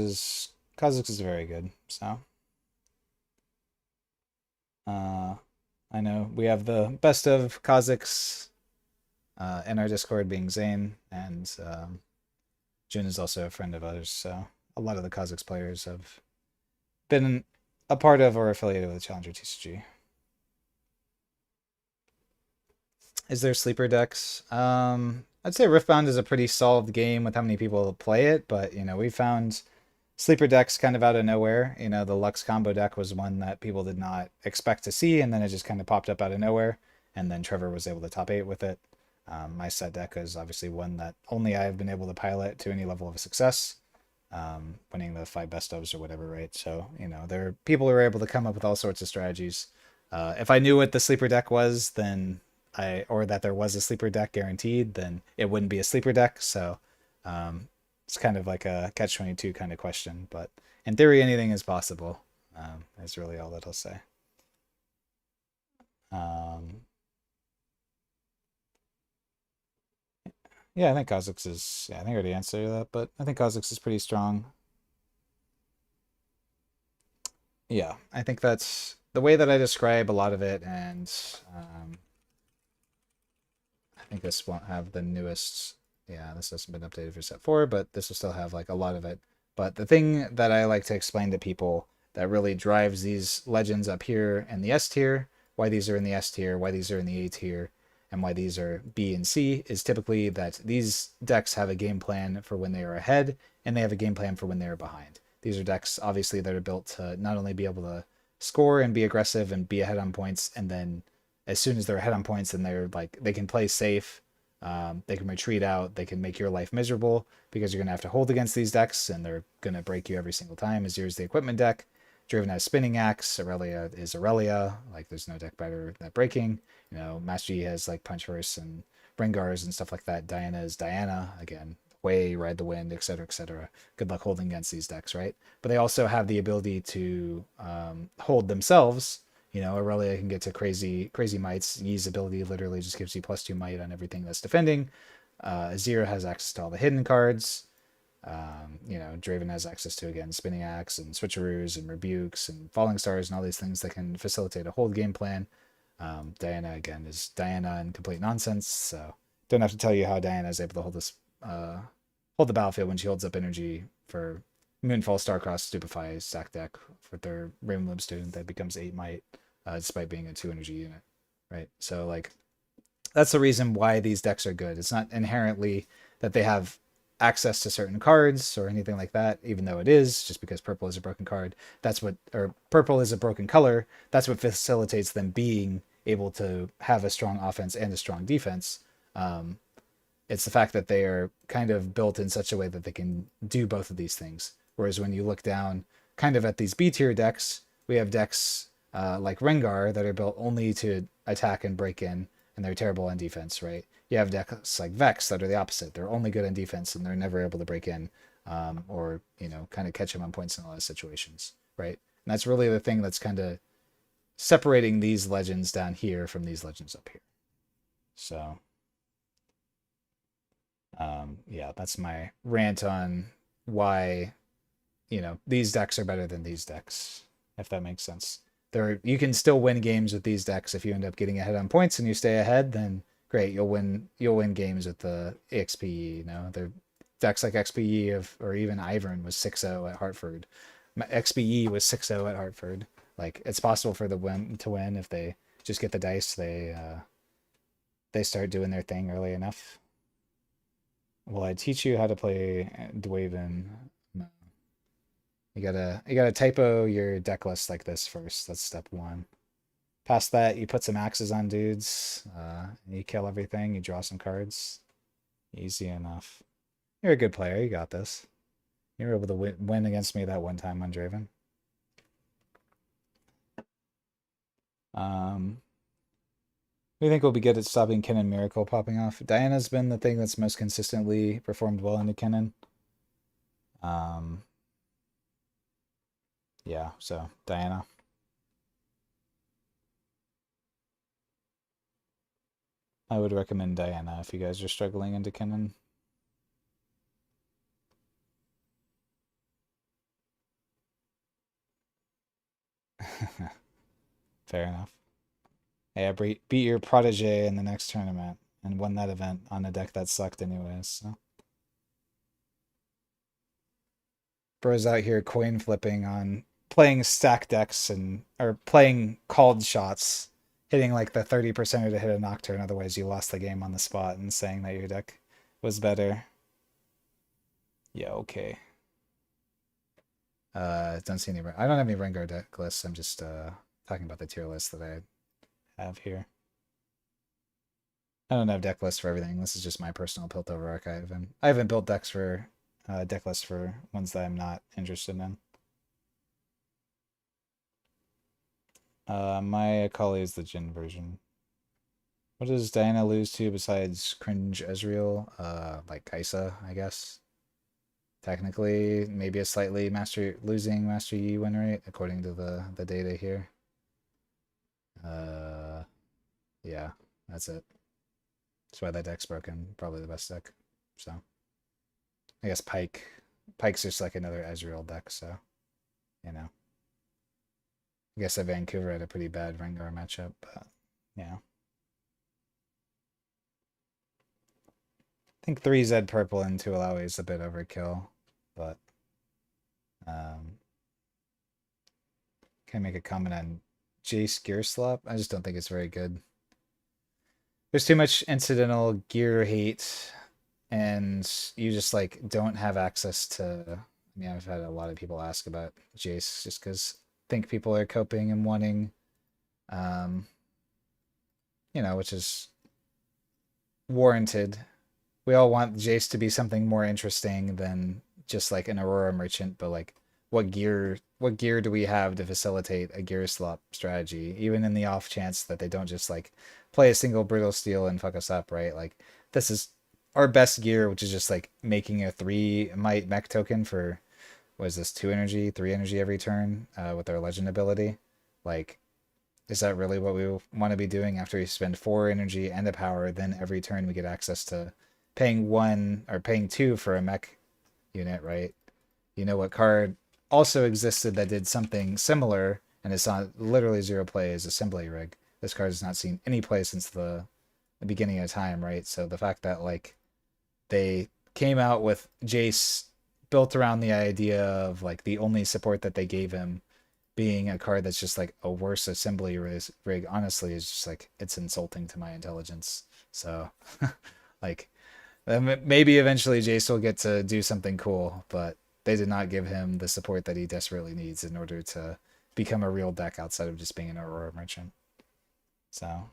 is very good. So I know we have the best of Kha'Zix in our Discord, being Zane, and Jun is also a friend of ours. So a lot of the Kha'Zix players have been a part of or affiliated with Challenger TCG. Is there sleeper decks? I'd say Riftbound is a pretty solved game with how many people play it, but we found sleeper decks kind of out of nowhere. The Lux combo deck was one that people did not expect to see, and then it just kind of popped up out of nowhere, and then Trevor was able to top 8 with it. My set deck is obviously one that only I have been able to pilot to any level of success, winning the 5 best ofs or whatever, right? So, there are people who are able to come up with all sorts of strategies. If I knew what the sleeper deck was, then or that there was a sleeper deck guaranteed, then it wouldn't be a sleeper deck. So it's kind of like a catch-22 kind of question. But in theory, anything is possible. Is really all that I'll say. Yeah, I think Kha'Zix is. Yeah, I think I already answered that, but I think Kha'Zix is pretty strong. Yeah, I think that's the way that I describe a lot of it, and I think this won't have the newest. Yeah, this hasn't been updated for set 4, but this will still have like a lot of it. But the thing that I like to explain to people that really drives these legends up here in the S tier, why these are in the S tier, why these are in the A tier, and why these are B and C, is typically that these decks have a game plan for when they are ahead, and they have a game plan for when they are behind. These are decks, obviously, that are built to not only be able to score and be aggressive and be ahead on points, and then as soon as they're ahead on points, then they can play safe, they can retreat out, they can make your life miserable because you're going to have to hold against these decks, and they're going to break you every single time. Azir's the equipment deck. Draven has Spinning Axe. Aurelia is Aurelia. Like, there's no deck better than breaking. Master Yi has like Punchverse and Bringars and stuff like that. Diana is Diana. Again, Way, Ride the Wind, etc., etc. Good luck holding against these decks, right? But they also have the ability to hold themselves. Aurelia can get to crazy mites. Yi's ability literally just gives you +2 might on everything that's defending. Azir has access to all the hidden cards. Draven has access to, again, Spinning Axe and Switcheroos and Rebukes and Falling Stars and all these things that can facilitate a hold game plan. Diana, again, is Diana and complete nonsense, so don't have to tell you how Diana is able to hold the battlefield when she holds up energy for Moonfall, Starcross, Stupefy, Stack Deck for their Ravenloom student that becomes 8 might, despite being a 2 energy unit, right? So, like, that's the reason why these decks are good. It's not inherently that they have access to certain cards or anything like that, even though it is, just because purple is a broken card. Or purple is a broken color. That's what facilitates them being able to have a strong offense and a strong defense. It's the fact that they are kind of built in such a way that they can do both of these things. Whereas when you look down kind of at these B tier decks, we have decks like Rengar that are built only to attack and break in, and they're terrible on defense, right? You have decks like Vex that are the opposite. They're only good on defense, and they're never able to break in or, kind of catch them on points in a lot of situations, right? And that's really the thing that's kind of separating these legends down here from these legends up here. So, yeah, that's my rant on why, these decks are better than these decks, if that makes sense. You can still win games with these decks if you end up getting ahead on points and you stay ahead, then great, you'll win games with the EXP. decks like XPE or even Ivern was 6-0 at Hartford. XPE was 6-0 at Hartford. Like it's possible for the win to win if they just get the dice. They start doing their thing early enough. Well, I teach you how to play Dwaven. No. You gotta typo your deck list like this first. That's step one. Past that, you put some axes on dudes. You kill everything. You draw some cards. Easy enough. You're a good player. You got this. You were able to win against me that one time on Draven. We think we'll be good at stopping Kennen Miracle popping off. Diana's been the thing that's most consistently performed well into Kennen. Yeah, so Diana. I would recommend Diana if you guys are struggling into Kennen. Fair enough. Hey, I beat your protege in the next tournament and won that event on a deck that sucked anyways. So. Bro's out here coin flipping on playing stack decks and or playing called shots, hitting like the 30% to hit a Nocturne, otherwise you lost the game on the spot, and saying that your deck was better. Yeah, okay. Don't see any. I don't have any Rengar deck lists. I'm just talking about the tier list that I have here. I don't have deck lists for everything. This is just my personal Piltover archive, and I haven't built decks for deck lists for ones that I'm not interested in. My Akali is the Jhin version. What does Diana lose to besides cringe Ezreal? Like Kaisa, I guess. Technically, maybe a slightly losing Master Yi win rate, according to the data here. Yeah, that's it. That's why that deck's broken. Probably the best deck. So, I guess Pike's just like another Ezreal deck, so, you know. I guess that Vancouver had a pretty bad Rengar matchup, but, yeah. I think 3 Zed purple into Alawi is a bit overkill, but can I make a comment on Jace Gear Slop? I just don't think it's very good. There's too much incidental gear hate, and you just like don't have access to. I mean, I've had a lot of people ask about Jace just because I think people are coping and wanting, um, which is warranted. We all want Jace to be something more interesting than just like an Aurora merchant, but like what gear do we have to facilitate a gear slop strategy, even in the off chance that they don't just like play a single brittle steel and fuck us up, right? Like this is our best gear, which is just like making a 3 might mech token for what is this, 2 energy, 3 energy every turn, with our legend ability. Like, is that really what we want to be doing after we spend 4 energy and a power? Then every turn we get access to paying 1 or paying 2 for a mech unit, right? You know what card also existed that did something similar, and it's on literally 0 play, is Assembly Rig. This card has not seen any play since the beginning of time, right? So the fact that like they came out with Jace built around the idea of like the only support that they gave him being a card that's just like a worse assembly rig, honestly is just like it's insulting to my intelligence. So like maybe eventually Jace will get to do something cool, but they did not give him the support that he desperately needs in order to become a real deck outside of just being an Aurora merchant. So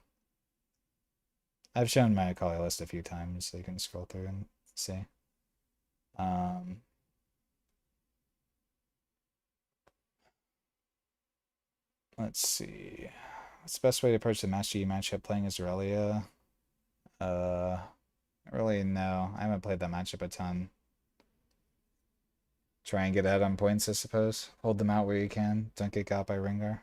I've shown my Akali list a few times, so you can scroll through and see. Um, let's see. What's the best way to approach the Master Yi matchup playing as Aurelia? Really, no. I haven't played that matchup a ton. Try and get ahead on points, I suppose. Hold them out where you can. Don't get got by Rengar.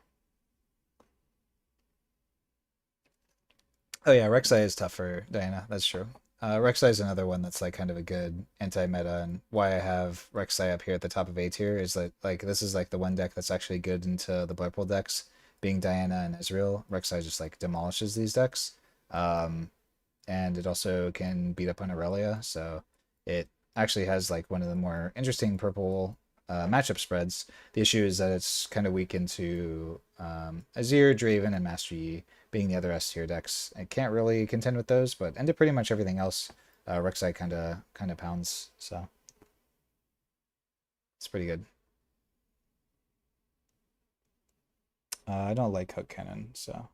Oh yeah, Rek'Sai is tough for Diana. That's true. Rek'Sai is another one that's like kind of a good anti-meta, and why I have Rek'Sai up here at the top of A tier is that like this is like the one deck that's actually good into the Black Pool decks, being Diana and Ezreal. Rek'Sai just like demolishes these decks, and it also can beat up on Aurelia, so it actually has like one of the more interesting purple matchup spreads. The issue is that it's kind of weak into Azir, Draven, and Master Yi being the other S tier decks. It can't really contend with those, but into pretty much everything else, Rek'Sai kind of pounds. So it's pretty good. I don't like Hook Cannon, so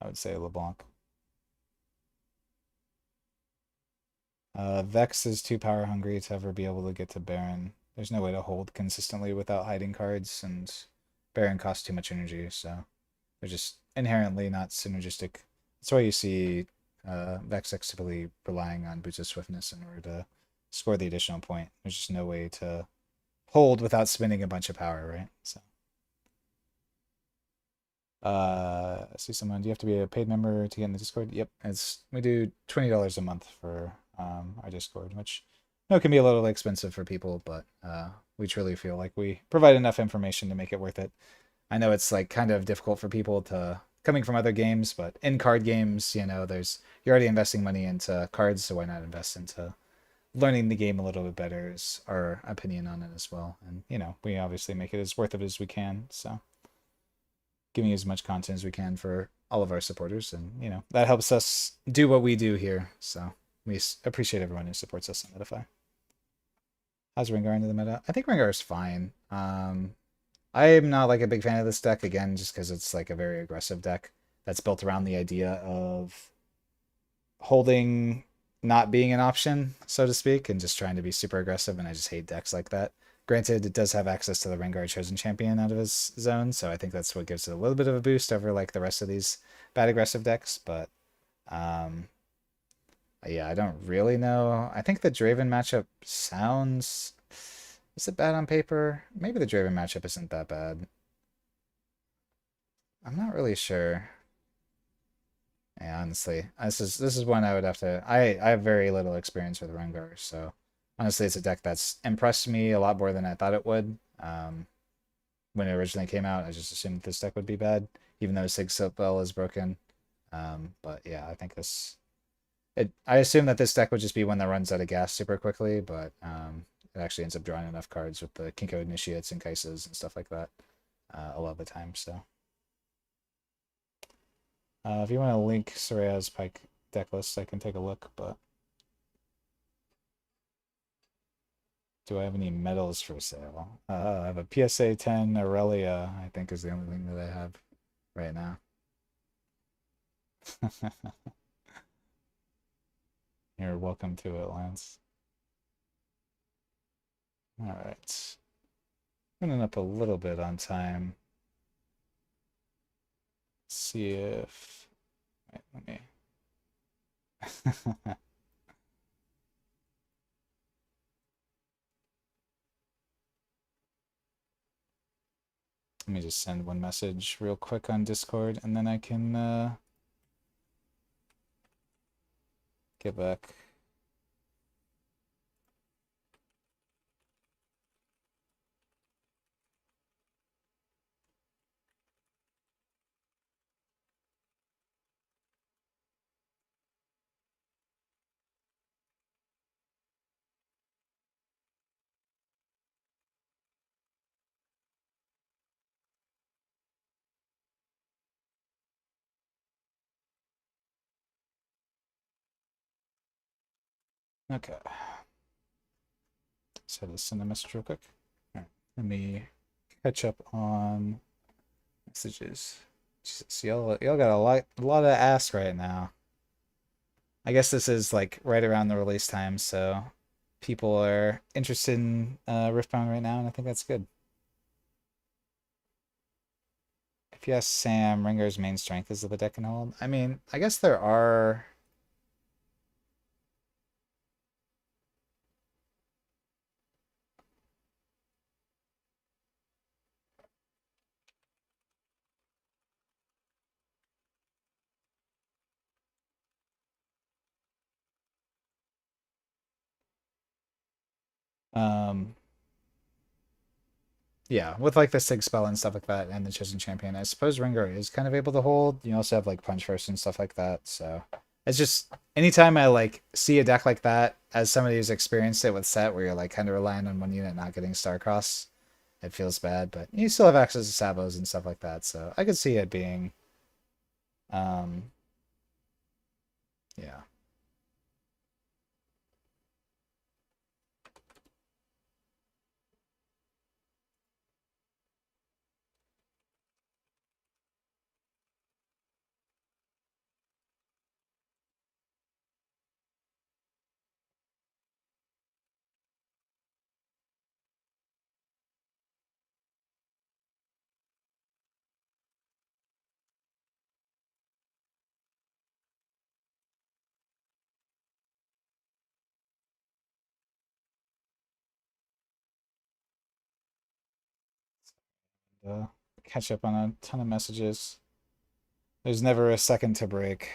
I would say LeBlanc. Vex is too power hungry to ever be able to get to Baron. There's no way to hold consistently without hiding cards, and Baron costs too much energy, so they're just inherently not synergistic. That's why you see Vex typically relying on Boots of Swiftness in order to score the additional point. There's just no way to hold without spending a bunch of power, right? So I see someone. Do you have to be a paid member to get in the Discord? Yep, it's we do $20 a month for our Discord, which no can be a little expensive for people, but we truly feel like we provide enough information to make it worth it. I know it's like kind of difficult for people to coming from other games, but in card games, there's you're already investing money into cards, so why not invest into learning the game a little bit better is our opinion on it as well. And we obviously make it as worth it as we can. So giving you as much content as we can for all of our supporters, and that helps us do what we do here. So we appreciate everyone who supports us on Edify. How's Rengar into the meta? I think Rengar is fine. I'm not like a big fan of this deck again, just because it's like a very aggressive deck that's built around the idea of holding not being an option, so to speak, and just trying to be super aggressive. And I just hate decks like that. Granted, it does have access to the Rengar Chosen Champion out of his zone, so I think that's what gives it a little bit of a boost over like the rest of these bad aggressive decks. But yeah, I don't really know. I think the Draven matchup sounds. Is it bad on paper? Maybe the Draven matchup isn't that bad. I'm not really sure. Yeah, honestly, this is one I would have to. I have very little experience with Rengar, so honestly, it's a deck that's impressed me a lot more than I thought it would. When it originally came out, I just assumed this deck would be bad, even though Sig Spell is broken. But yeah, I think this. I assume that this deck would just be one that runs out of gas super quickly, but it actually ends up drawing enough cards with the Kinko Initiates and Kaisas and stuff like that a lot of the time. So if you want to link Soraya's Pike deck list, I can take a look, but do I have any medals for sale? I have a PSA 10 Aurelia, I think is the only thing that I have right now. You're welcome to it, Lance. All right. Running up a little bit on time. Let's see if... Wait, let me... Let me just send one message real quick on Discord, and then I can get back. Okay. So let's send a message real quick. All right. Let me catch up on messages. Jesus, y'all got a lot to ask right now. I guess this is like right around the release time, so people are interested in Riftbound right now, and I think that's good. If you ask Sam, Ringer's main strength is that the deck can hold. I mean, I guess there are. Um, yeah, with like the Sig spell and stuff like that, and the Chosen Champion, I suppose Ringer is kind of able to hold. You also have like Punch First and stuff like that, so It's just anytime I like see a deck like that, as somebody who's experienced it with set, where you're like kind of relying on one unit not getting Starcross, it feels bad. But you still have access to Sabos and stuff like that, so I could see it being, um, yeah. Uh, Catch up on a ton of messages. There's never a second to break.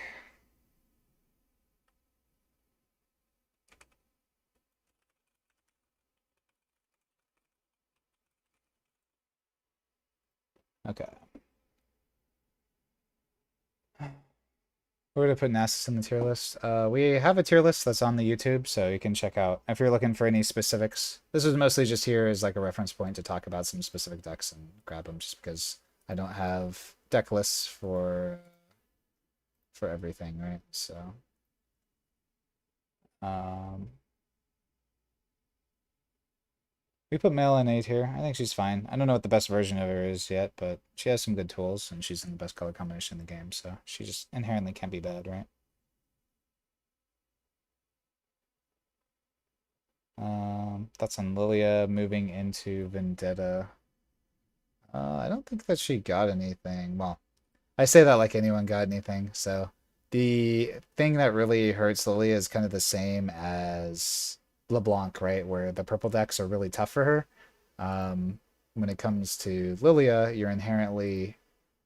Okay. Where to put Nasus in the tier list? We have a tier list that's on the YouTube, so you can check out if you're looking for any specifics. This was mostly just here as like a reference point to talk about some specific decks and grab them, just because I don't have deck lists for everything, right? So, um, we put Mel in A tier. I think she's fine. I don't know what the best version of her is yet, but she has some good tools, and she's in the best color combination in the game, so she just inherently can't be bad, right? That's on Lilia moving into Vendetta. I don't think that she got anything. Well, I say that like anyone got anything. So the thing that really hurts Lilia is kind of the same as LeBlanc, right? Where the purple decks are really tough for her. When it comes to Lilia, you're inherently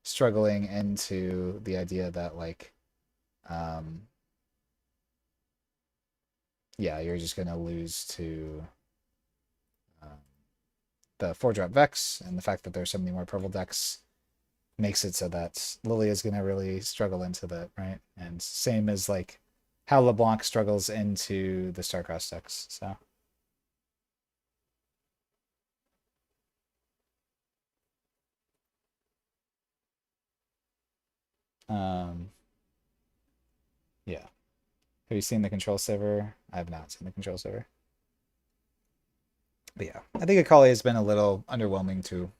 struggling into the idea that like, um, yeah, you're just gonna lose to um, the 4-drop Vex, and the fact that there's so many more purple decks makes it so that Lily is going to really struggle into that, right? And same as like how LeBlanc struggles into the Starcross decks. So, um, yeah. Have you seen the control saver? I have not seen the control saver. But yeah, I think Akali has been a little underwhelming too,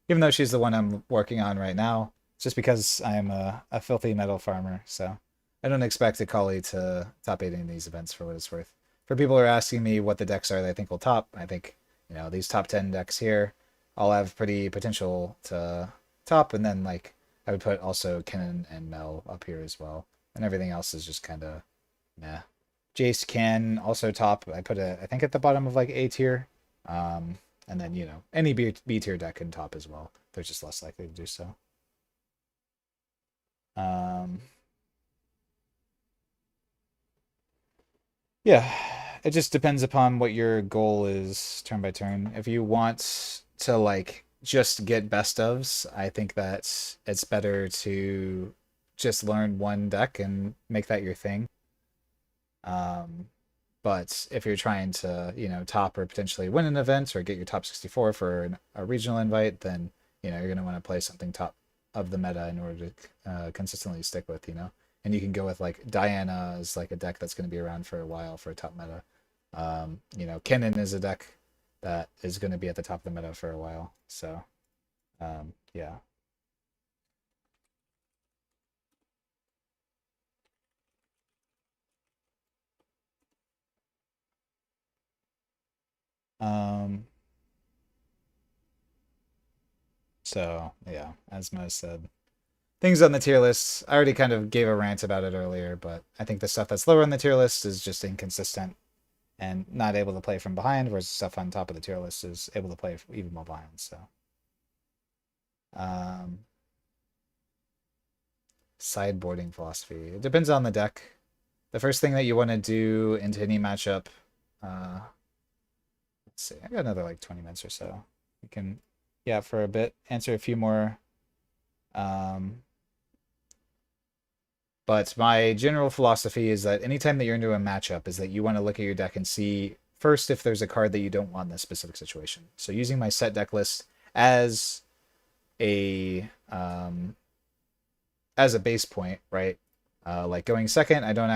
even though she's the one I'm working on right now, just because I am a filthy metal farmer. So I don't expect Akali to top 8 in these events for what it's worth. For people who are asking me what the decks are they think will top, I think, these top 10 decks here all have pretty potential to top. And then, like, I would put also Kennen and Mel up here as well. And everything else is just kind of meh. Jace can also top. I put I think at the bottom of like A tier. Um, and then, any B tier deck can top as well. They're just less likely to do so. Um, yeah, it just depends upon what your goal is turn by turn. If you want to like just get best ofs, I think that it's better to just learn one deck and make that your thing. Um, but if you're trying to, top or potentially win an event or get your top 64 for a regional invite, then, you're going to want to play something top of the meta in order to consistently stick with. And you can go with like Diana as like a deck that's going to be around for a while for a top meta. Kennen is a deck that is going to be at the top of the meta for a while. So, yeah. Um, so yeah, as Mo said, things on the tier list. I already kind of gave a rant about it earlier, but I think the stuff that's lower on the tier list is just inconsistent and not able to play from behind, whereas the stuff on top of the tier list is able to play even more behind. So, um, sideboarding philosophy. It depends on the deck. The first thing that you want to do into any matchup, uh, let's see, I got another like 20 minutes or so. We can, yeah, for a bit, answer a few more. Um, But my general philosophy is that anytime that you're into a matchup, is that you want to look at your deck and see first if there's a card that you don't want in this specific situation. So using my set deck list as a base point, right? Like going second, I don't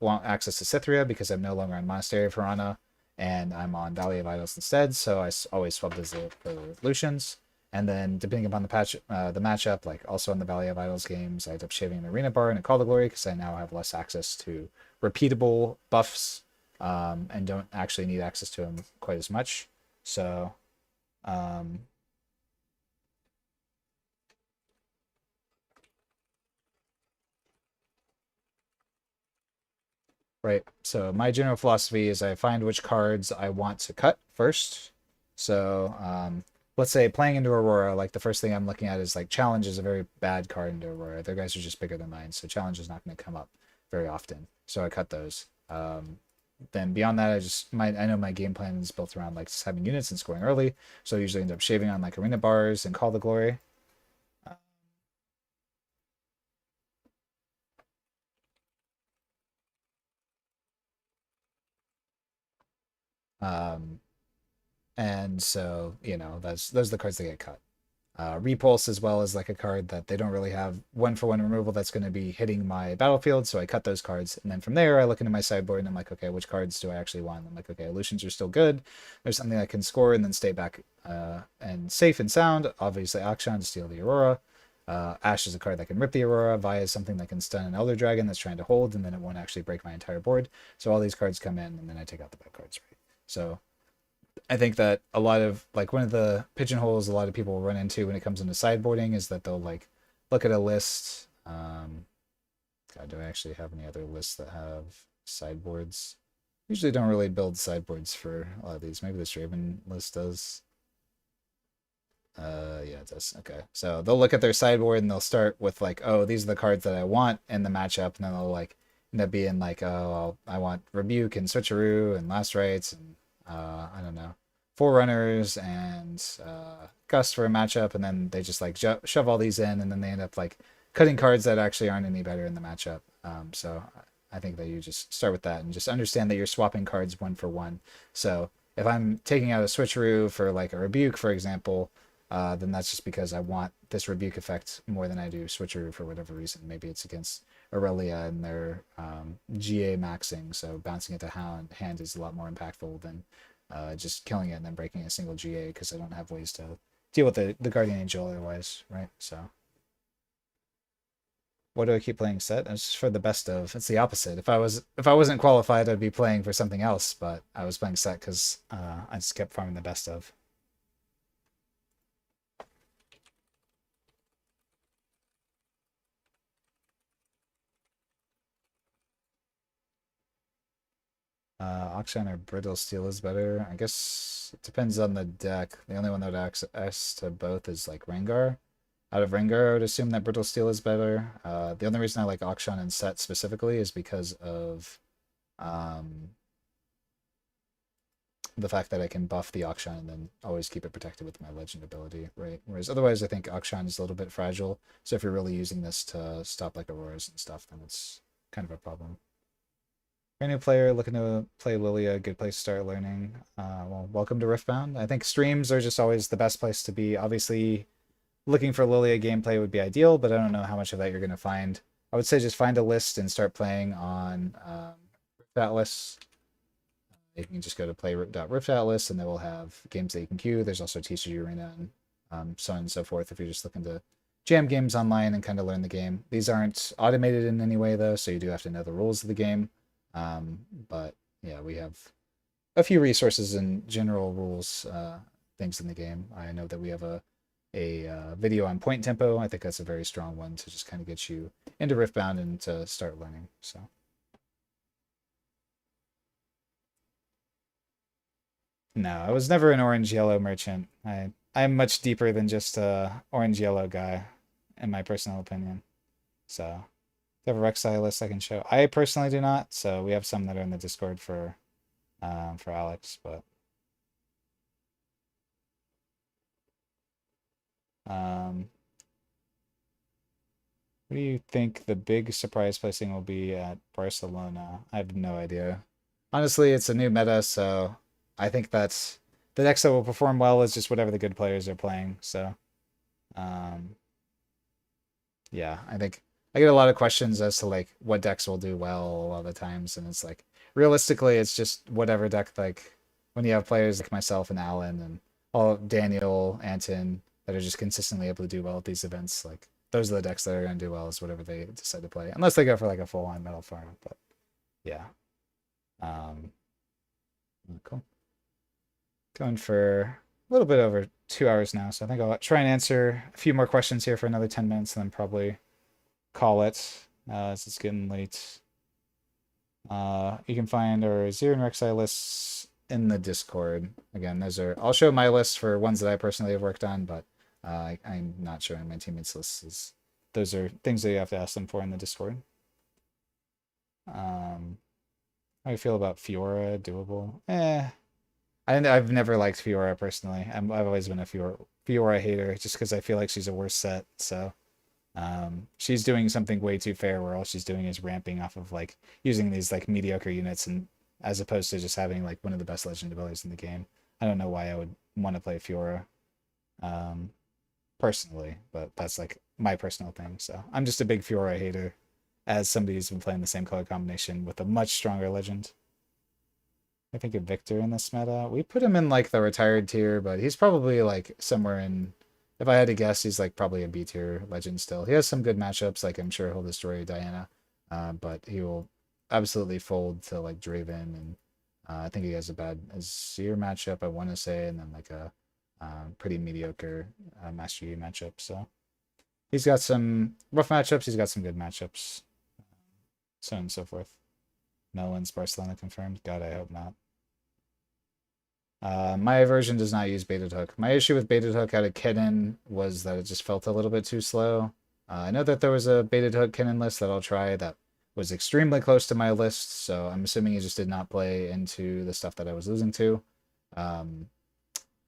want access to Cythria because I'm no longer on Monastery of Hirana, and I'm on Valley of Idols instead. So I always swap those for Lucians. And then depending upon the matchup, like also on the Valley of Idols games, I end up shaving an Arena Bar and a Call to Glory because I now have less access to repeatable buffs, and don't actually need access to them quite as much. So um, right. So my general philosophy is I find which cards I want to cut first. So let's say playing into Aurora, like the first thing I'm looking at is like Challenge is a very bad card into Aurora. Their guys are just bigger than mine, so Challenge is not going to come up very often. So I cut those. Then beyond that, I know my game plan is built around like just having units and scoring early. So I usually end up shaving on like Arena Bars and Call the Glory. Um, and so those are the cards that get cut. Repulse as well as like a card that they don't really have one for one removal that's going to be hitting my battlefield, so I cut those cards, and then from there I look into my sideboard and I'm like, okay, which cards do I actually want? I'm like, okay, illusions are still good. There's something I can score and then stay back and safe and sound. Obviously, Akshan to steal the Aurora. Ash is a card that can rip the Aurora. Vi is something that can stun an Elder Dragon that's trying to hold, and then it won't actually break my entire board. So all these cards come in, and then I take out the bad cards. Right. So I think that a lot of like one of the pigeonholes a lot of people will run into when it comes into sideboarding is that they'll like look at a list. God, do I actually have any other lists that have sideboards? Usually don't really build sideboards for a lot of these. Maybe this Raven list does. Yeah, it does. Okay. So they'll look at their sideboard and they'll start with like, oh, these are the cards that I want in the matchup, and then they'll like end up being like, oh, I want Rebuke and Switcheroo and Last Rites and I don't know, Forerunners and Gust for a matchup, and then they just like shove all these in, and then they end up like cutting cards that actually aren't any better in the matchup. So I think that you just start with that and just understand that you're swapping cards one for one. So if I'm taking out a Switcheroo for like a Rebuke, for example, then that's just because I want this Rebuke effect more than I do Switcheroo for whatever reason. Maybe it's against Aurelia and their GA maxing, so bouncing it to hand is a lot more impactful than just killing it and then breaking a single GA because I don't have ways to deal with the Guardian Angel otherwise, right? So what do I keep playing set? It's just for the best of. It's the opposite. If I wasn't qualified, I'd be playing for something else, but I was playing set because I just kept farming the best of. Auction or Brittle Steel is better. I guess it depends on the deck. The only one that would access to both is like Rengar. Out of Rengar, I would assume that Brittle Steel is better. The only reason I like Auction and Set specifically is because of um, the fact that I can buff the Auction and then always keep it protected with my Legend ability, right? Whereas otherwise, I think Auction is a little bit fragile. So if you're really using this to stop like Auroras and stuff, then it's kind of a problem. For a new player looking to play Lilia, good place to start learning. Well, welcome to Riftbound. I think streams are just always the best place to be. Obviously, looking for Lilia gameplay would be ideal, but I don't know how much of that you're going to find. I would say just find a list and start playing on Rift Atlas. You can just go to play.rift Atlas, and they will have games that you can queue. There's also TCG Arena and so on and so forth if you're just looking to jam games online and kind of learn the game. These aren't automated in any way, though, so you do have to know the rules of the game. But yeah, we have a few resources and general rules things in the game. I know that we have a video on point tempo. I think that's a very strong one to just kind of get you into Riftbound and to start learning. So no, I was never an orange yellow merchant. I'm much deeper than just a orange yellow guy, in my personal opinion. So if you have a Rek'Sai list I can show. I personally do not, so we have some that are in the Discord for Alex, but um What do you think the big surprise placing will be at Barcelona? I have no idea. Honestly, it's a new meta, so I think that's the decks that will perform well is just whatever the good players are playing. So, um, yeah, I think I get a lot of questions as to like what decks will do well a lot of the times, and it's like realistically, it's just whatever deck like when you have players like myself and Alan and all Daniel, Anton that are just consistently able to do well at these events, like those are the decks that are going to do well is whatever they decide to play, unless they go for like a full on metal farm. But yeah, um, cool. Going for a little bit over 2 hours now, so I think I'll try and answer a few more questions here for another 10 minutes, and then probably call it as it's getting late. You can find our Zero and Rek'Sai lists in the Discord. Again, those are I'll show my list for ones that I personally have worked on, but I'm not showing my teammates' lists. Those are things that you have to ask them for in the Discord. How do you feel about Fiora? Doable? I've never liked Fiora personally. I've always been a Fiora hater just because I feel like she's a worse set. So she's doing something way too fair where all she's doing is ramping off of like using these like mediocre units and as opposed to just having like one of the best legend abilities in the game. I don't know why I would want to play Fiora um, personally, but that's like my personal thing. So I'm just a big Fiora hater as somebody who's been playing the same color combination with a much stronger legend. I think of Victor in this meta. We put him in like the retired tier, but he's probably like somewhere in. If I had to guess, he's like probably a B tier legend still. He has some good matchups, like I'm sure he'll destroy Diana, but he will absolutely fold to like Draven, and I think he has a bad Azir matchup, I want to say, and then like a pretty mediocre Master Yi matchup. So he's got some rough matchups. He's got some good matchups, so on and so forth. No one's Barcelona confirmed. God, I hope not. My version does not use baited hook. My issue with baited hook out of Kennen was that it just felt a little bit too slow. I know that there was a baited hook Kennen list that I'll try that was extremely close to my list, so I'm assuming it just did not play into the stuff that I was losing to. Um,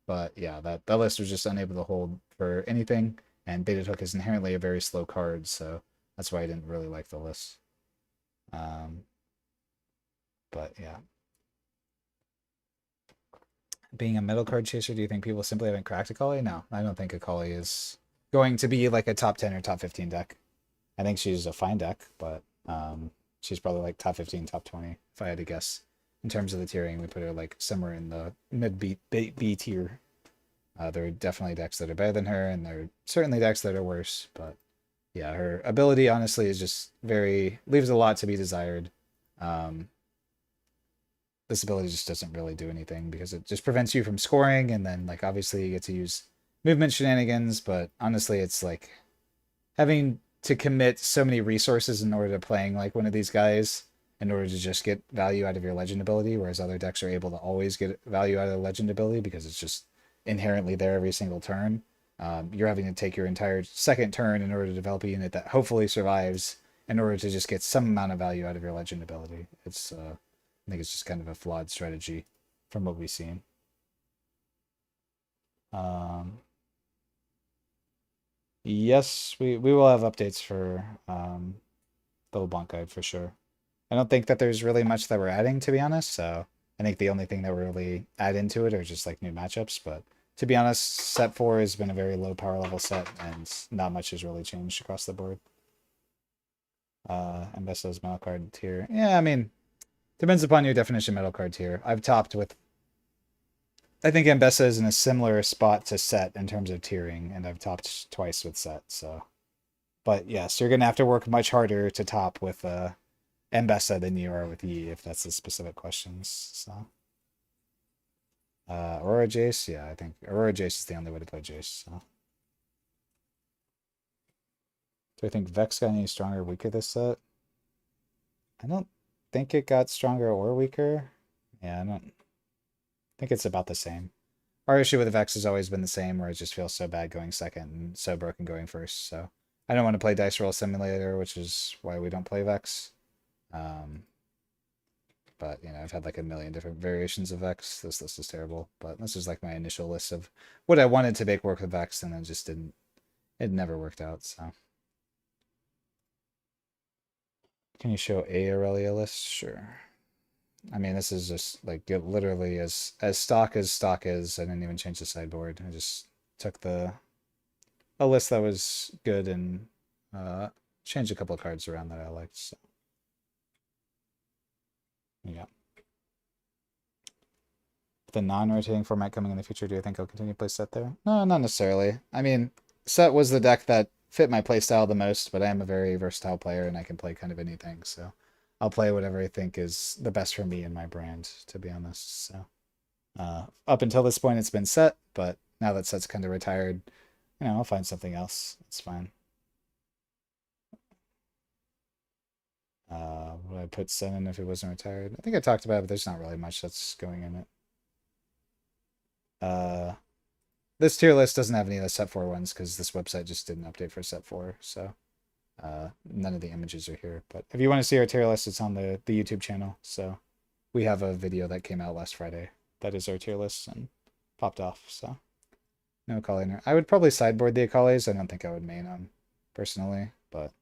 but yeah, that list was just unable to hold for anything, and baited hook is inherently a very slow card, so that's why I didn't really like the list. Um, but yeah. Being a middle card chaser, do you think people simply haven't cracked Akali? No, I don't think Akali is going to be like a top 10 or top 15 deck. I think she's a fine deck, but she's probably like top 15, top 20, if I had to guess. In terms of the tiering, we put her like somewhere in the mid B tier. There are definitely decks that are better than her, and there are certainly decks that are worse, but yeah, her ability honestly is just very leaves a lot to be desired. Um, this ability just doesn't really do anything because it just prevents you from scoring, and then like obviously you get to use movement shenanigans, but honestly it's like having to commit so many resources in order to playing like one of these guys in order to just get value out of your legend ability, whereas other decks are able to always get value out of the legend ability because it's just inherently there every single turn. You're having to take your entire second turn in order to develop a unit that hopefully survives in order to just get some amount of value out of your legend ability. I think it's just kind of a flawed strategy from what we've seen. Yes, we will have updates for the LeBlanc guide for sure. I don't think that there's really much that we're adding, to be honest. So I think the only thing that we really add into it are just like new matchups. But to be honest, set 4 has been a very low power level set, and not much has really changed across the board. Ambessa's metal card tier. Yeah, I mean, depends upon your definition metal card tier. I've topped with. I think Ambessa is in a similar spot to Set in terms of tiering, and I've topped twice with Set. So, but yes, you're gonna have to work much harder to top with Ambessa than you are with Yi, if that's the specific questions. So, Aurora Jace, yeah, I think Aurora Jace is the only way to play Jace. So, do I think Vex got any stronger or weaker this set? I don't think it got stronger or weaker. Yeah, I don't think it's about the same. Our issue with Vex has always been the same, where it just feels so bad going second and so broken going first. So I don't want to play Dice Roll Simulator, which is why we don't play Vex. But you know, I've had like a million different variations of Vex. This list is terrible, but this is like my initial list of what I wanted to make work with Vex, and then just didn't. It never worked out. So Can you show a Aurelia list? Sure. I mean, this is just like literally as stock is. I didn't even change the sideboard. I just took a list that was good and uh, changed a couple of cards around that I liked. So yeah. The non-rotating format coming in the future, do you think I'll continue to play set there? No, not necessarily. I mean, set was the deck that fit my playstyle the most, but I am a very versatile player and I can play kind of anything. So I'll play whatever I think is the best for me and my brand, to be honest. So up until this point, it's been set, but now that set's kind of retired, I'll find something else. It's fine. Would I put set in if it wasn't retired? I think I talked about it, but there's not really much that's going in it. This tier list doesn't have any of the set 4 ones because this website just didn't update for set 4, so none of the images are here. But if you want to see our tier list, it's on the YouTube channel. So we have a video that came out last Friday that is our tier list and popped off. So no Akali. I would probably sideboard the Akalis. I don't think I would main them personally, but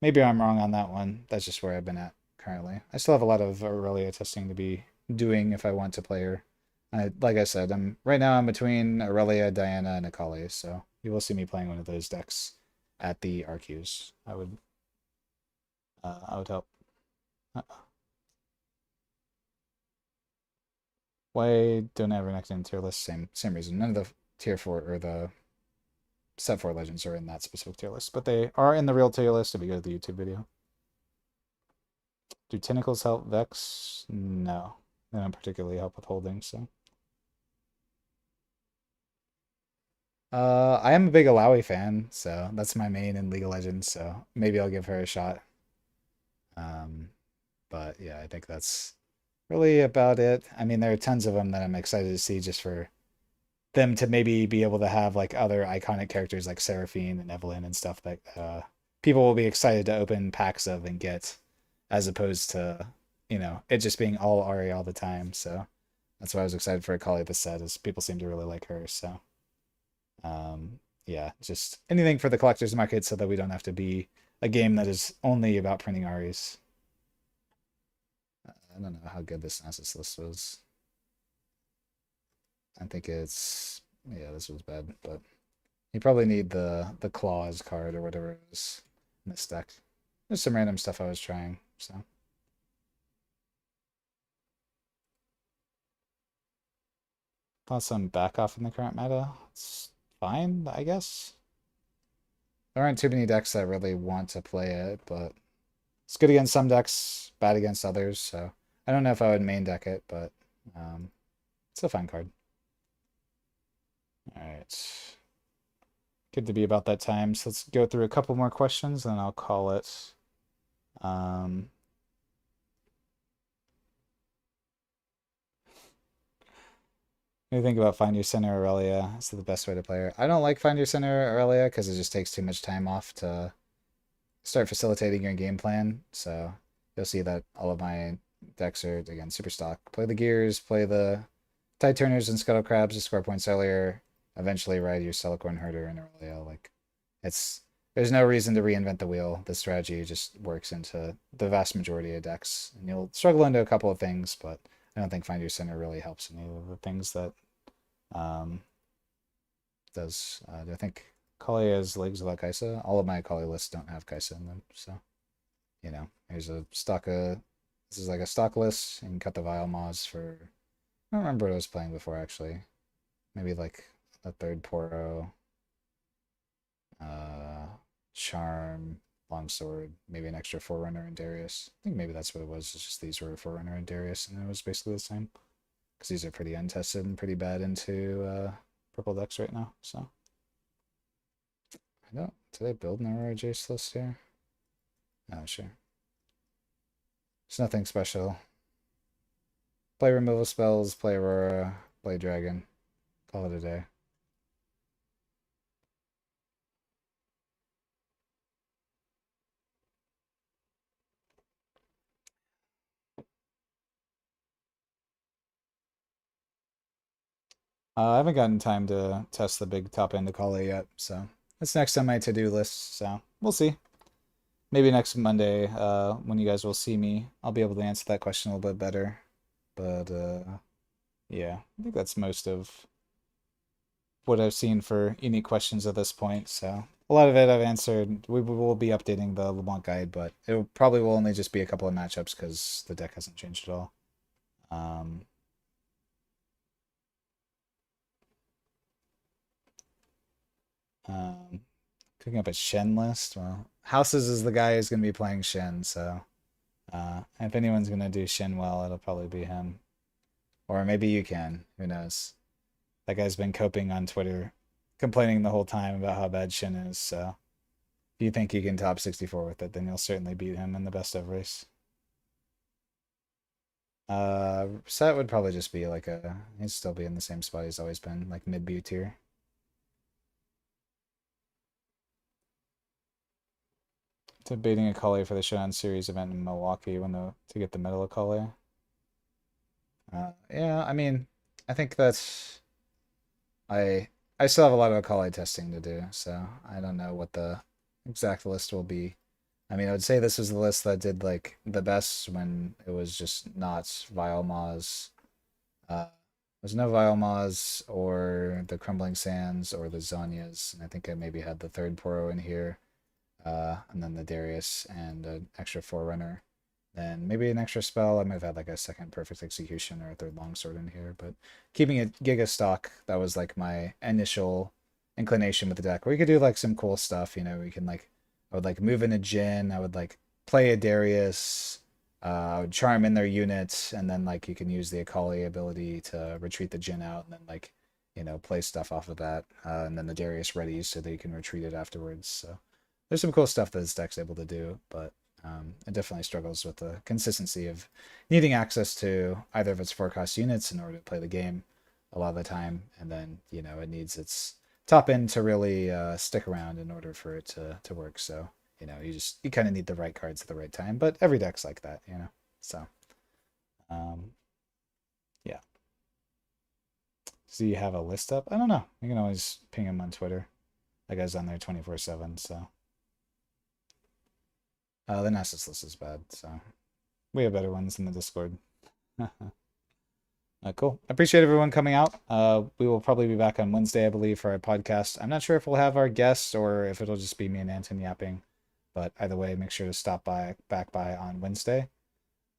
maybe I'm wrong on that one. That's just where I've been at currently. I still have a lot of Aurelia testing to be doing if I want to play her. Like I said, right now I'm between Aurelia, Diana, and Akali, so you will see me playing one of those decks at the RQs. I would help. Why don't I have Renekton in tier list? Same reason. None of the tier 4 or the set 4 legends are in that specific tier list, but they are in the real tier list if you go to the YouTube video. Do Tentacles help Vex? No. They don't particularly help with holding, so. I am a big Alawi fan, so that's my main in League of Legends, so maybe I'll give her a shot. But yeah, I think that's really about it. I mean, there are tons of them that I'm excited to see just for them to maybe be able to have like other iconic characters like Seraphine and Evelyn and stuff that people will be excited to open packs of and get, as opposed to, it just being all Ari all the time. So that's why I was excited for Akali this set, is people seem to really like her. So yeah, just anything for the collector's market so that we don't have to be a game that is only about printing Aris. I don't know how good this Nasus list was. I think yeah, this was bad, but you probably need the claws card or whatever it is in this deck. There's some random stuff I was trying, so. Plus some back off in the current meta. It's fine, I guess. There aren't too many decks that really want to play it, but it's good against some decks, bad against others, so I don't know if I would main deck it, but it's a fine card. Alright. Good to be about that time, so let's go through a couple more questions, and then I'll call it. What do you think about Find Your Center Aurelia? Is it the best way to play her? I don't like Find Your Center Aurelia because it just takes too much time off to start facilitating your game plan. So you'll see that all of my decks are, again, super stock. Play the Gears, play the Tide Turners and Scuttle Crabs to score points earlier. Eventually ride your Celicorn Herder and Aurelia. Like, there's no reason to reinvent the wheel. The strategy just works into the vast majority of decks. And you'll struggle into a couple of things, but I don't think Find Your Center really helps any of the things that does. Do I think Kali has legs without Kaisa? All of my Kali lists don't have Kaisa in them, so here's a stock. This is like a stock list. You can cut the Vile Moz for. I don't remember what I was playing before actually. Maybe like a third Poro, Charm, Longsword, maybe an extra Forerunner and Darius. I think maybe that's what it was. It's just these were Forerunner and Darius, and it was basically the same. Because these are pretty untested and pretty bad into purple decks right now. So I don't. Did I build an Aurora Jace list here? No, sure. It's nothing special. Play removal spells, play Aurora, play Dragon. Call it a day. I haven't gotten time to test the big top end of Kali yet, so that's next on my to-do list, so we'll see. maybe next Monday, when you guys will see me, I'll be able to answer that question a little bit better. But yeah, I think that's most of what I've seen for unique questions at this point. So a lot of it I've answered. We will be updating the LeBlanc guide, but it probably will only just be a couple of matchups because the deck hasn't changed at all. Um, um, Cooking up a Shen list. Well, Houses is the guy who's going to be playing Shen, so if anyone's going to do Shen well, it'll probably be him. Or maybe you can. Who knows? That guy's been coping on Twitter, complaining the whole time about how bad Shin is. So if you think you can top 64 with it, then you'll certainly beat him in the best of race. Set would probably just be like he'd still be in the same spot he's always been, like mid B tier. Debating a Akali for the Showdown Series event in Milwaukee to get the middle Akali. Yeah, I mean, I think that's I I still have a lot of Akali testing to do, so I don't know what the exact list will be. I mean, I would say this was the list that did like the best when it was just not Vial there's no Vial or the Crumbling Sands or the Zanyas, and I think I maybe had the third Poro in here, and then the Darius and an extra Forerunner. Then maybe an extra spell. I might have had like a second Perfect Execution or a third Longsword in here, but keeping it Giga stock, that was like my initial inclination with the deck. We could do like some cool stuff, we can like, I would like move in a Jin, I would like play a Darius, I would charm in their units, and then like you can use the Akali ability to retreat the Jin out, and then like, play stuff off of that, and then the Darius readies so that you can retreat it afterwards. So there's some cool stuff that this deck's able to do, but it definitely struggles with the consistency of needing access to either of its forecast units in order to play the game a lot of the time, and then it needs its top end to really stick around in order for it to work. So you kind of need the right cards at the right time, but every deck's like that. So um, yeah. So you have a list up? I don't know. You can always ping him on Twitter. That guy's on there 24/7. So the Nessus list is bad. So we have better ones in the Discord. Cool. I appreciate everyone coming out. We will probably be back on Wednesday, I believe, for our podcast. I'm not sure if we'll have our guests or if it'll just be me and Anton yapping. But either way, make sure to stop back by on Wednesday.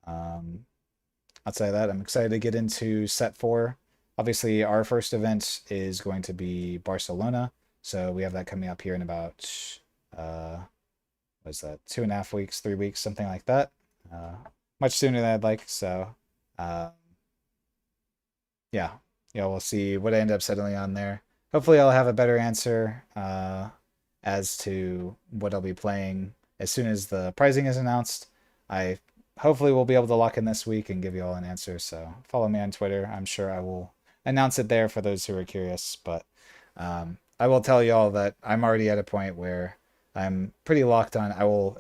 Outside of that, I'm excited to get into set 4. Obviously, our first event is going to be Barcelona. So we have that coming up here in about, what's that, 2.5 weeks, 3 weeks, something like that. Much sooner than I'd like. So, yeah, we'll see what I end up settling on there. Hopefully, I'll have a better answer as to what I'll be playing as soon as the pricing is announced. I hopefully will be able to lock in this week and give you all an answer. So follow me on Twitter. I'm sure I will announce it there for those who are curious. But I will tell you all that I'm already at a point where I'm pretty locked on.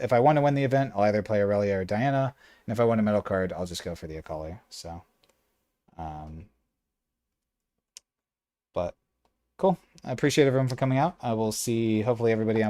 If I want to win the event, I'll either play Aurelia or Diana, and if I want a metal card, I'll just go for the Akali. So, but cool. I appreciate everyone for coming out. I will see hopefully everybody on